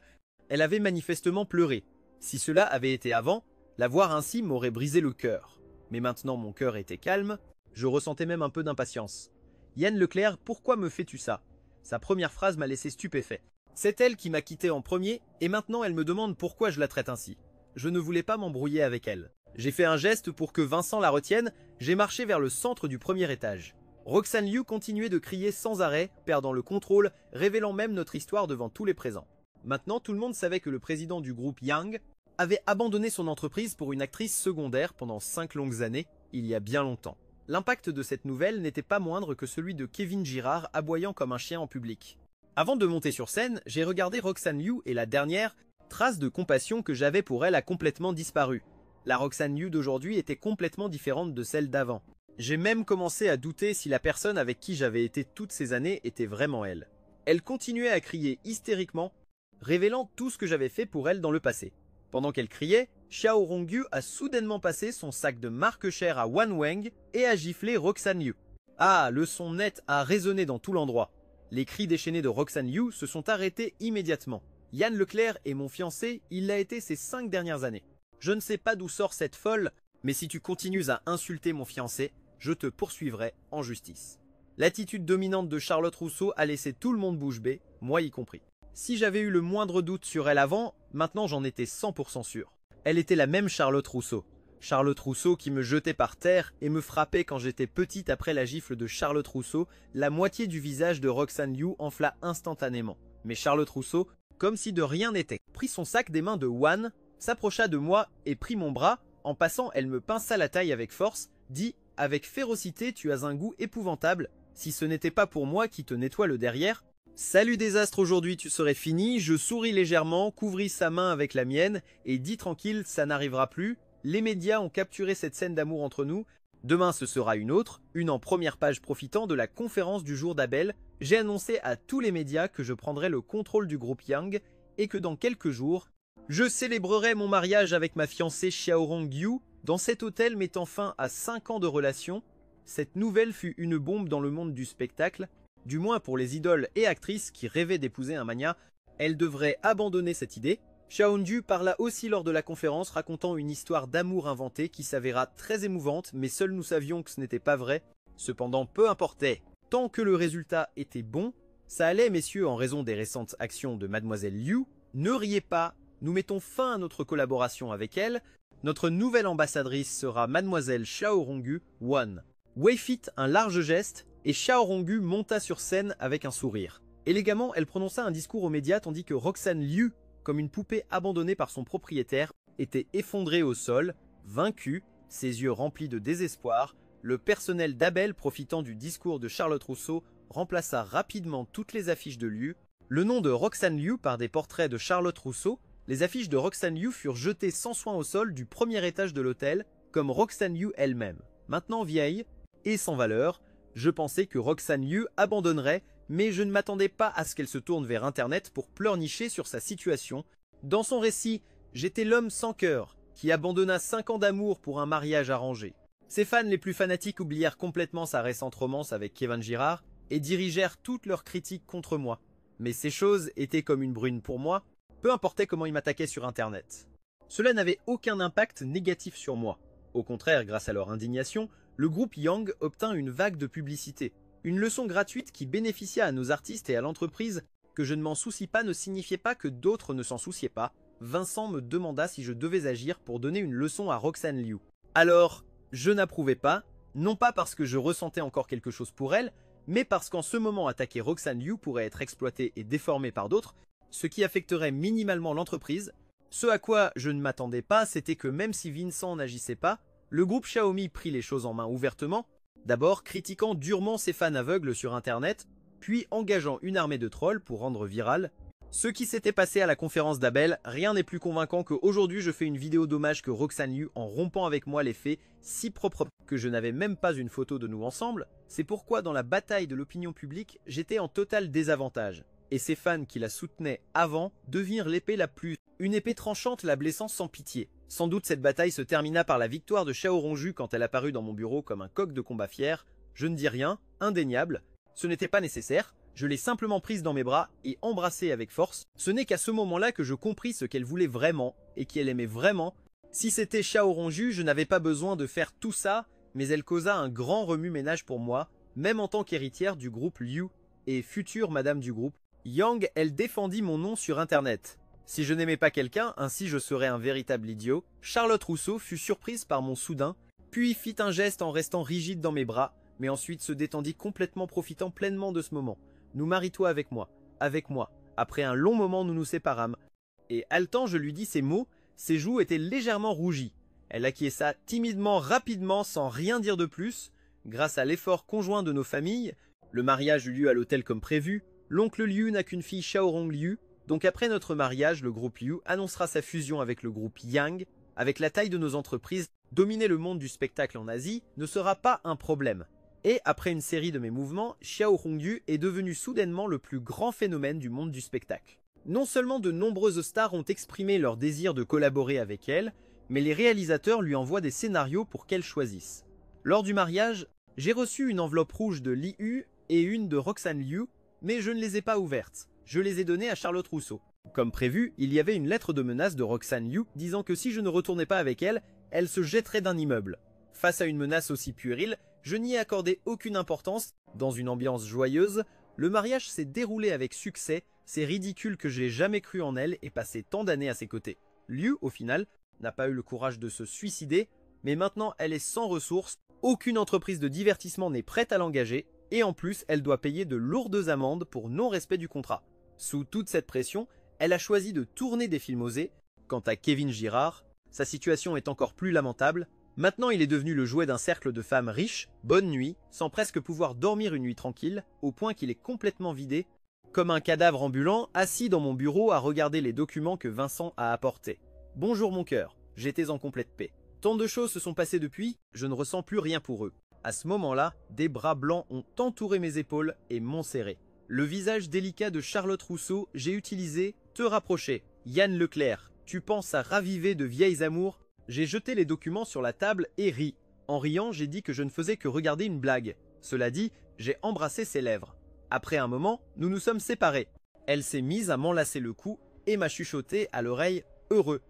elle avait manifestement pleuré. Si cela avait été avant, la voir ainsi m'aurait brisé le cœur. Mais maintenant mon cœur était calme, je ressentais même un peu d'impatience. Yann Leclerc, pourquoi me fais-tu ça? Sa première phrase m'a laissé stupéfait. C'est elle qui m'a quitté en premier, et maintenant elle me demande pourquoi je la traite ainsi. Je ne voulais pas m'embrouiller avec elle. J'ai fait un geste pour que Vincent la retienne, j'ai marché vers le centre du premier étage. Roxane Liu continuait de crier sans arrêt, perdant le contrôle, révélant même notre histoire devant tous les présents. Maintenant, tout le monde savait que le président du groupe Yang avait abandonné son entreprise pour une actrice secondaire pendant 5 longues années, il y a bien longtemps. L'impact de cette nouvelle n'était pas moindre que celui de Kevin Girard aboyant comme un chien en public. Avant de monter sur scène, j'ai regardé Roxane Liu et la dernière trace de compassion que j'avais pour elle a complètement disparu. La Roxane Liu d'aujourd'hui était complètement différente de celle d'avant. J'ai même commencé à douter si la personne avec qui j'avais été toutes ces années était vraiment elle. Elle continuait à crier hystériquement, révélant tout ce que j'avais fait pour elle dans le passé. Pendant qu'elle criait, Xiao Rongyu a soudainement passé son sac de marque chère à Wan Weng et a giflé Roxane Liu. Ah, le son net a résonné dans tout l'endroit. Les cris déchaînés de Roxane Liu se sont arrêtés immédiatement. Yann Leclerc est mon fiancé, il l'a été ces 5 dernières années. Je ne sais pas d'où sort cette folle, mais si tu continues à insulter mon fiancé, je te poursuivrai en justice. L'attitude dominante de Charlotte Rousseau a laissé tout le monde bouche bée, moi y compris. Si j'avais eu le moindre doute sur elle avant, maintenant j'en étais 100% sûr. Elle était la même Charlotte Rousseau. Charlotte Rousseau qui me jetait par terre et me frappait quand j'étais petite après la gifle de Charlotte Rousseau, la moitié du visage de Roxane Liu enfla instantanément. Mais Charlotte Rousseau, comme si de rien n'était, prit son sac des mains de Wan, s'approcha de moi et prit mon bras. En passant, elle me pinça la taille avec force, dit « Avec férocité, tu as un goût épouvantable. Si ce n'était pas pour moi qui te nettoie le derrière. » Salut désastre, aujourd'hui tu serais fini. Je souris légèrement, couvris sa main avec la mienne et dis tranquille, ça n'arrivera plus. Les médias ont capturé cette scène d'amour entre nous. Demain ce sera une autre, une en première page profitant de la conférence du jour d'Abel. J'ai annoncé à tous les médias que je prendrai le contrôle du groupe Yang et que dans quelques jours, je célébrerai mon mariage avec ma fiancée Xiao Rongyu Dans cet hôtel mettant fin à 5 ans de relation, cette nouvelle fut une bombe dans le monde du spectacle, du moins pour les idoles et actrices qui rêvaient d'épouser un mania. Elle devrait abandonner cette idée. Cha Eun-ju parla aussi lors de la conférence racontant une histoire d'amour inventée qui s'avéra très émouvante, mais seuls nous savions que ce n'était pas vrai. Cependant, peu importait. Tant que le résultat était bon, ça allait messieurs en raison des récentes actions de Mademoiselle Liu. Ne riez pas, nous mettons fin à notre collaboration avec elle. Notre nouvelle ambassadrice sera Mademoiselle Xiao Rongyu Won. Wei fit un large geste et Xiao Rongyu monta sur scène avec un sourire. Élégamment, elle prononça un discours aux médias tandis que Roxane Liu, comme une poupée abandonnée par son propriétaire, était effondrée au sol, vaincue, ses yeux remplis de désespoir. Le personnel d'Abel, profitant du discours de Charlotte Rousseau, remplaça rapidement toutes les affiches de Liu. Le nom de Roxane Liu par des portraits de Charlotte Rousseau, les affiches de Roxane Liu furent jetées sans soin au sol du premier étage de l'hôtel, comme Roxane Liu elle-même. Maintenant vieille et sans valeur, je pensais que Roxane Liu abandonnerait, mais je ne m'attendais pas à ce qu'elle se tourne vers Internet pour pleurnicher sur sa situation. Dans son récit, j'étais l'homme sans cœur, qui abandonna 5 ans d'amour pour un mariage arrangé. Ses fans les plus fanatiques oublièrent complètement sa récente romance avec Kevin Girard et dirigèrent toutes leurs critiques contre moi. Mais ces choses étaient comme une brune pour moi, peu importait comment ils m'attaquaient sur Internet. Cela n'avait aucun impact négatif sur moi. Au contraire, grâce à leur indignation, le groupe Yang obtint une vague de publicité. Une leçon gratuite qui bénéficia à nos artistes et à l'entreprise. Que je ne m'en soucie pas ne signifiait pas que d'autres ne s'en souciaient pas. Vincent me demanda si je devais agir pour donner une leçon à Roxane Liu. Alors, je n'approuvais pas, non pas parce que je ressentais encore quelque chose pour elle, mais parce qu'en ce moment attaquer Roxane Liu pourrait être exploité et déformé par d'autres, ce qui affecterait minimalement l'entreprise. Ce à quoi je ne m'attendais pas, c'était que même si Vincent n'agissait pas, le groupe Xiaomi prit les choses en main ouvertement, d'abord critiquant durement ses fans aveugles sur Internet, puis engageant une armée de trolls pour rendre viral ce qui s'était passé à la conférence d'Abel. Rien n'est plus convaincant qu'aujourd'hui je fais une vidéo d'hommage que Roxane Liu en rompant avec moi les faits si propres que je n'avais même pas une photo de nous ensemble. C'est pourquoi dans la bataille de l'opinion publique, j'étais en total désavantage. Et ses fans qui la soutenaient avant devinrent l'épée la plus... Une épée tranchante la blessant sans pitié. Sans doute cette bataille se termina par la victoire de Xiao Rongju quand elle apparut dans mon bureau comme un coq de combat fier. Je ne dis rien, indéniable. Ce n'était pas nécessaire. Je l'ai simplement prise dans mes bras et embrassée avec force. Ce n'est qu'à ce moment-là que je compris ce qu'elle voulait vraiment et qu'elle aimait vraiment. Si c'était Xiao Rongju, je n'avais pas besoin de faire tout ça, mais elle causa un grand remue-ménage pour moi, même en tant qu'héritière du groupe Liu et future madame du groupe. Yang, elle défendit mon nom sur Internet. Si je n'aimais pas quelqu'un, ainsi je serais un véritable idiot. Charlotte Rousseau fut surprise par mon soudain, puis fit un geste en restant rigide dans mes bras, mais ensuite se détendit complètement, profitant pleinement de ce moment. Nous marie-toi avec moi, avec moi. Après un long moment, nous nous séparâmes. Et haletant, je lui dis ces mots, ses joues étaient légèrement rougies. Elle acquiesça timidement, rapidement, sans rien dire de plus. Grâce à l'effort conjoint de nos familles, le mariage eut lieu à l'hôtel comme prévu. L'oncle Liu n'a qu'une fille, Xiaorong Liu. Donc après notre mariage, le groupe Liu annoncera sa fusion avec le groupe Yang. Avec la taille de nos entreprises, dominer le monde du spectacle en Asie ne sera pas un problème. Et après une série de mes mouvements, Xiao Rongyu est devenu soudainement le plus grand phénomène du monde du spectacle. Non seulement de nombreuses stars ont exprimé leur désir de collaborer avec elle, mais les réalisateurs lui envoient des scénarios pour qu'elle choisisse. Lors du mariage, j'ai reçu une enveloppe rouge de Liu et une de Roxane Liu, mais je ne les ai pas ouvertes. Je les ai données à Charlotte Rousseau. Comme prévu, il y avait une lettre de menace de Roxane Liu disant que si je ne retournais pas avec elle, elle se jetterait d'un immeuble. Face à une menace aussi puérile, je n'y ai accordé aucune importance. Dans une ambiance joyeuse, le mariage s'est déroulé avec succès. C'est ridicule que j'ai jamais cru en elle et passé tant d'années à ses côtés. Liu, au final, n'a pas eu le courage de se suicider, mais maintenant elle est sans ressources. Aucune entreprise de divertissement n'est prête à l'engager, et en plus elle doit payer de lourdes amendes pour non-respect du contrat. Sous toute cette pression, elle a choisi de tourner des films osés. Quant à Kevin Girard, sa situation est encore plus lamentable. Maintenant, il est devenu le jouet d'un cercle de femmes riches, bonne nuit, sans presque pouvoir dormir une nuit tranquille, au point qu'il est complètement vidé, comme un cadavre ambulant, assis dans mon bureau à regarder les documents que Vincent a apportés. Bonjour mon cœur, j'étais en complète paix. Tant de choses se sont passées depuis, je ne ressens plus rien pour eux. À ce moment-là, des bras blancs ont entouré mes épaules et m'ont serré. Le visage délicat de Charlotte Rousseau, j'ai utilisé « te rapprocher ». Yann Leclerc, tu penses à raviver de vieilles amours? J'ai jeté les documents sur la table et ri. En riant, j'ai dit que je ne faisais que regarder une blague. Cela dit, j'ai embrassé ses lèvres. Après un moment, nous nous sommes séparés. Elle s'est mise à m'enlacer le cou et m'a chuchoté à l'oreille « heureux ».